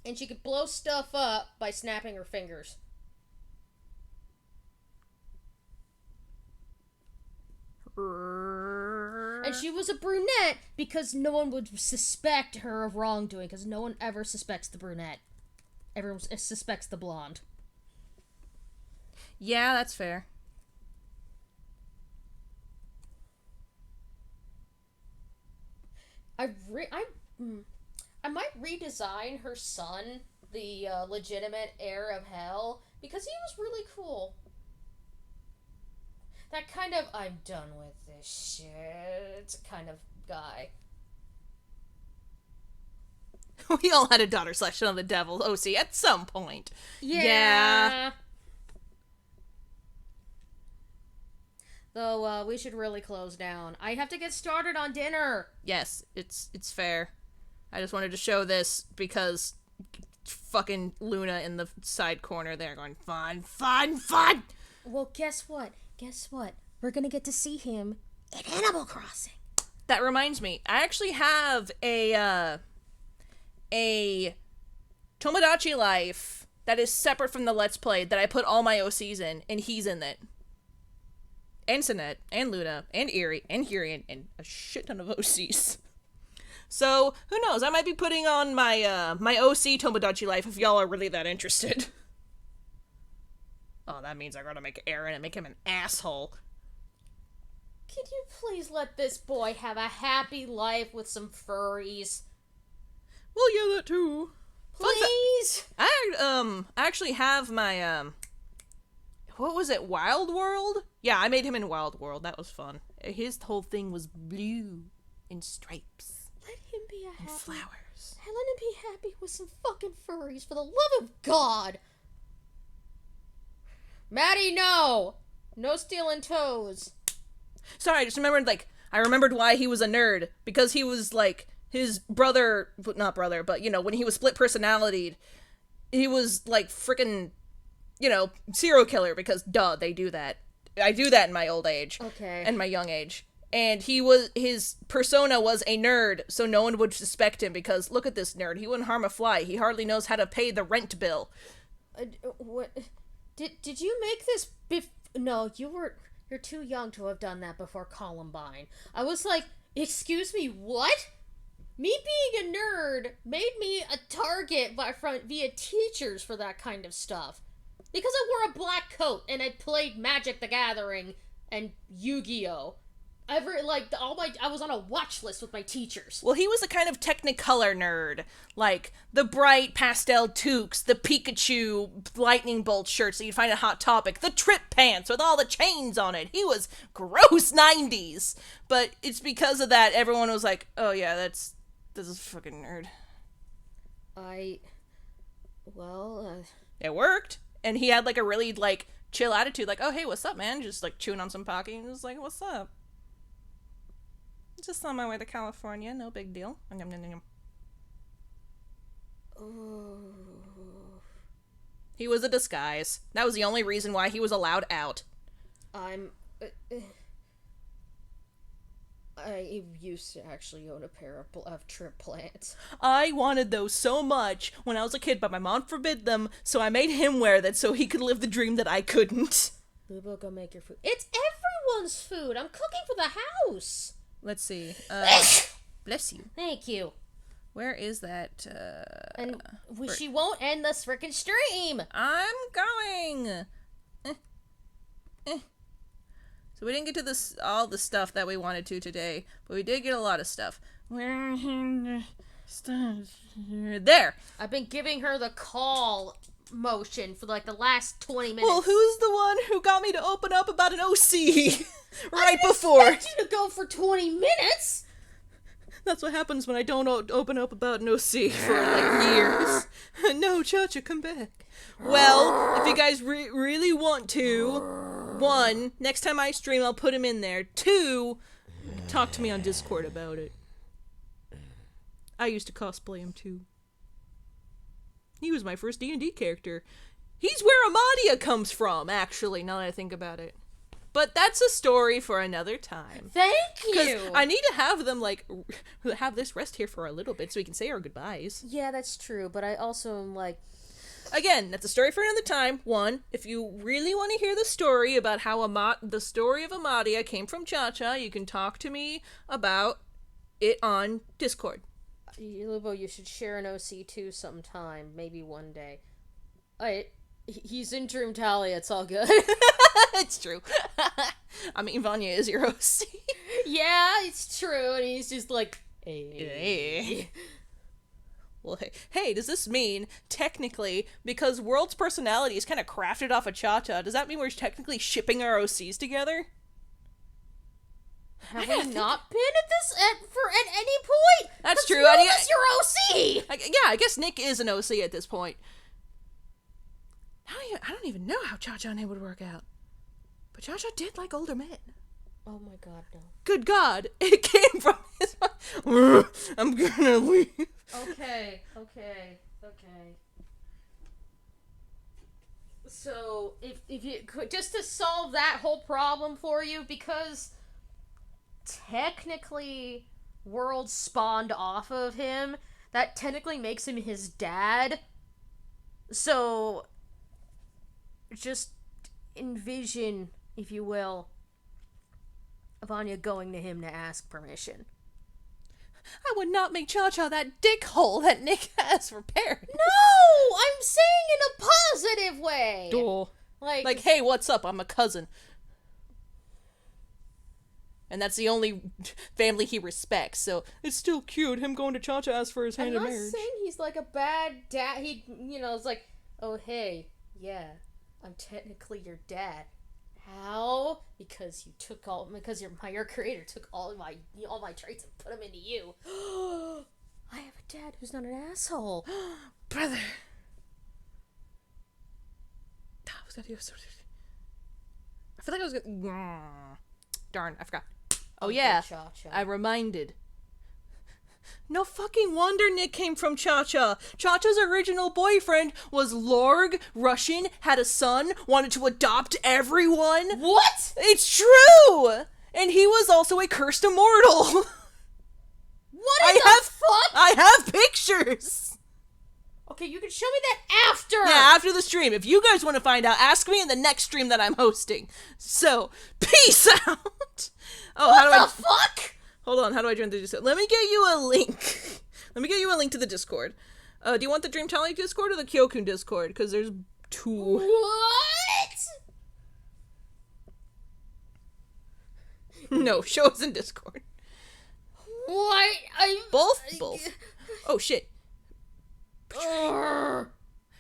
And she could blow stuff up by snapping her fingers. And she was a brunette because no one would suspect her of wrongdoing, because no one ever suspects the brunette. Everyone suspects the blonde. Yeah, that's fair. I might redesign her son, the legitimate heir of hell, because he was really cool. That kind of, I'm done with this shit kind of guy. We all had a daughter / son of the devil OC at some point. Yeah. Though, we should really close down. I have to get started on dinner. Yes, it's fair. I just wanted to show this because fucking Luna in the side corner there going, fun, fun, fun! Well, guess what? We're gonna get to see him in Animal Crossing. That reminds me, I actually have a Tomodachi Life that is separate from the Let's Play that I put all my OCs in, and he's in it. And Sinette, and Luna, and Eerie, and Hurian, and a shit ton of OCs. So, who knows, I might be putting on my, my OC Tomodachi Life if y'all are really that interested. Oh, that means I gotta make Aaron and make him an asshole. Can you please let this boy have a happy life with some furries? Well, yeah, that too. Please? I actually have my, what was it, Wild World? Yeah, I made him in Wild World. That was fun. His whole thing was blue and stripes. Let him be a and happy... flowers. Let him be happy with some fucking furries, for the love of God! Maddie, no! No stealing toes. Sorry, I just remembered, I remembered why he was a nerd. Because he was, his brother, not brother, but, when he was split personalitied, he was, frickin', serial killer, because, duh, they do that. I do that in my old age. Okay. And my young age. And his persona was a nerd, so no one would suspect him, because, look at this nerd, he wouldn't harm a fly, he hardly knows how to pay the rent bill. What? Did you make this No, you're too young to have done that before Columbine. I was like, excuse me, what? Me being a nerd made me a target via teachers for that kind of stuff. Because I wore a black coat and I played Magic the Gathering and Yu-Gi-Oh! I was on a watch list with my teachers. Well, he was a kind of Technicolor nerd. Like, the bright pastel toques, the Pikachu lightning bolt shirts that you'd find at Hot Topic, the trip pants with all the chains on it. He was gross 90s. But it's because of that, everyone was like, oh yeah, this is a fucking nerd. It worked. And he had, a really, chill attitude. Like, oh, hey, what's up, man? Just, chewing on some Pocky. And just like, what's up? Just on my way to California. No big deal. He was a disguise. That was the only reason why he was allowed out. I used to actually own a pair of trip plants. I wanted those so much when I was a kid, but my mom forbid them, so I made him wear that so he could live the dream that I couldn't. Lubo, go make your food. It's everyone's food! I'm cooking for the house! Let's see. Bless you. Thank you. Where is that, And she won't end this frickin' stream! I'm going! So we didn't get to all the stuff that we wanted to today, but we did get a lot of stuff. Where there! I've been giving her the call motion for the last 20 minutes. Well, who's the one who got me to open up about an OC right before? I didn't expect you to go for 20 minutes! That's what happens when I don't open up about no C for like years. No, Cha-Cha, come back. Well, if you guys really want to, 1, next time I stream, I'll put him in there. 2, talk to me on Discord about it. I used to cosplay him too. He was my first D&D character. He's where Amadia comes from, actually, now that I think about it. But that's a story for another time. Thank Because you. I need to have them, like, have this rest here for a little bit so we can say our goodbyes. Yeah, that's true, but I also am like, Again, that's a story for another time. 1, if you really want to hear the story about how the story of Amadia came from Cha-Cha, you can talk to me about it on Discord. Lubo, you should share an OC too sometime, maybe one day. He's in Dream Tally, it's all good. It's true. I mean, Vanya is your OC. Yeah, it's true, and he's just like, Hey. Well, hey, does this mean, technically, because World's personality is kind of crafted off of Cha-Cha, does that mean we're technically shipping our OCs together? Have we not been at this at any point? That's true. World is your OC! Yeah, I guess Nick is an OC at this point. I don't even know how Cha-Cha and him would work out. But Cha-Cha did like older men. Oh my god, no. Good God, it came from his... I'm gonna leave. Okay. So, if you could, just to solve that whole problem for you, because technically World spawned off of him, that technically makes him his dad. So, just envision, if you will, Vanya going to him to ask permission. I would not make Cha-Cha that dick hole that Nick has for parents. No! I'm saying in a positive way! Duh. Like, hey, what's up? I'm a cousin. And that's the only family he respects, so it's still cute, him going to Cha-Cha ask for his hand in I'm not marriage. saying he's like a bad dad. He, it's like, oh, hey, yeah, I'm technically your dad. How? Because your creator took all my traits and put them into you. I have a dad who's not an asshole. Brother. I feel like I was gonna... Darn, I forgot. Oh yeah, Cha-Cha. I reminded. No fucking wonder Nick came from Cha-Cha. Cha-Cha's original boyfriend was Lorg, Russian, had a son, wanted to adopt everyone. What? It's true! And he was also a cursed immortal. What the fuck? I have pictures. Okay, you can show me that after. Yeah, after the stream. If you guys want to find out, ask me in the next stream that I'm hosting. So, peace out. Oh, What the fuck? Hold on, how do I join the Discord? Let me get you a link. Let me get you a link to the Discord. Do you want the Dream Tally Discord or the Kyokun Discord? Because there's 2. What? No, show us in Discord. What? Both. Oh, shit.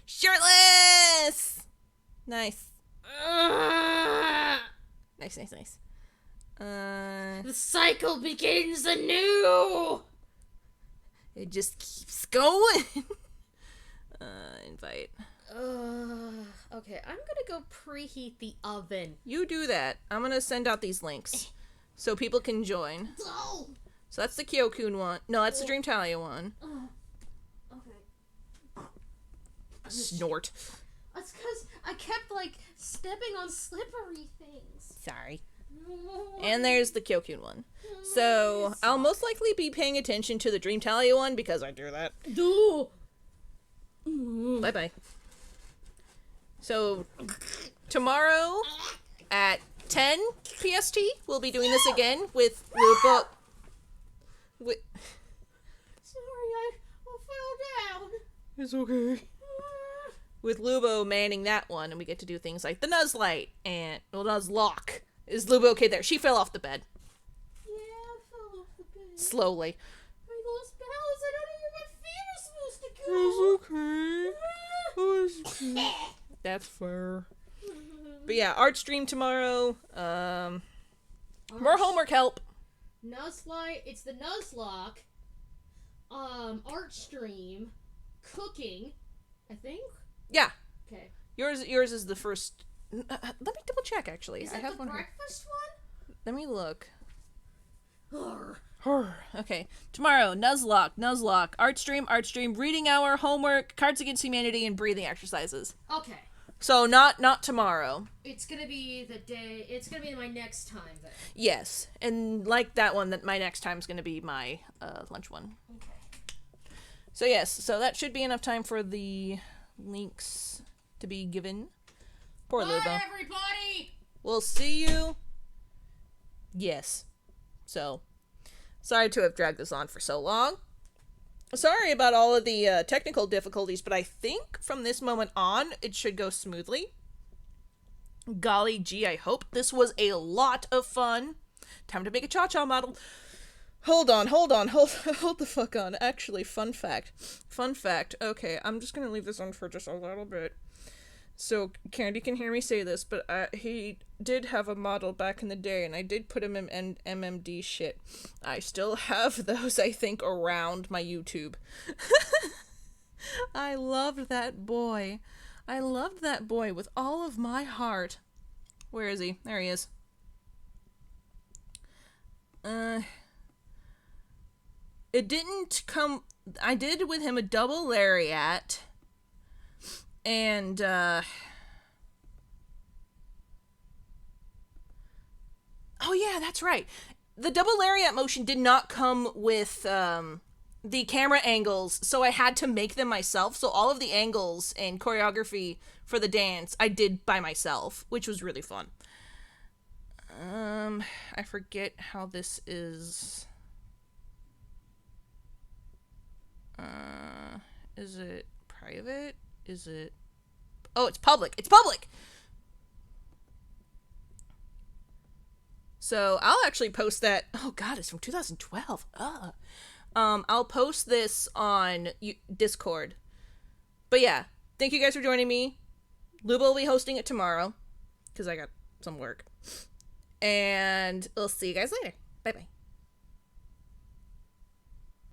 Shirtless! Nice. Nice. The cycle begins anew. It just keeps going. Invite. Okay, I'm gonna go preheat the oven. You do that. I'm gonna send out these links so people can join. Oh. So that's the Kyokun one. No, that's the Dream Talia one. Okay. Snort. That's because I kept stepping on slippery things. Sorry. And there's the Kyokun one. So I'll most likely be paying attention to the Dream Talia one because I do that. Bye-bye. So tomorrow at 10 PST, we'll be doing this again with Lubo. Sorry, I fell down. It's okay. With Lubo manning that one, and we get to do things like the Nuzlite and Nuzlock. Is Lubo okay there? She fell off the bed. Yeah, I fell off the bed. Slowly. I lost balance. I don't know where my feet are supposed to go. It's okay. That's fair. But yeah, art stream tomorrow. More homework help. Nuzlite. It's the Nuzlock. art stream, cooking, I think. Yeah. Okay. Yours is the first. Let me double check. Actually, Is I it have the one here. breakfast Let me look. one? Okay. Tomorrow, Nuzlocke, art stream, reading hour, homework, Cards Against Humanity, and breathing exercises. Okay. So not tomorrow. It's gonna be the day. It's gonna be my next time then. Yes, and like that one, that my next time is going to be my lunch one. Okay. So yes, so that should be enough time for the links to be given. Poor Bye, Lubo. everybody. We'll see you. Yes. So, sorry to have dragged this on for so long. Sorry about all of the technical difficulties, but I think from this moment on, it should go smoothly. Golly gee, I hope. This was a lot of fun. Time to make a cha-cha model. Hold the fuck on. Actually, fun fact. Okay, I'm just gonna leave this on for just a little bit. So, Candy can hear me say this, but he did have a model back in the day, and I did put him in MMD shit. I still have those, I think, around my YouTube. I loved that boy. I loved that boy with all of my heart. Where is he? There he is. It didn't come... I did with him a double lariat. And, oh yeah, that's right. The double lariat motion did not come with, the camera angles, so I had to make them myself. So all of the angles and choreography for the dance I did by myself, which was really fun. I forget how this is. Is it private? Is it... Oh, it's public. It's public! So, I'll actually post that... Oh god, it's from 2012. I'll post this on Discord. But yeah, thank you guys for joining me. Luba will be hosting it tomorrow, because I got some work. And we'll see you guys later. Bye-bye.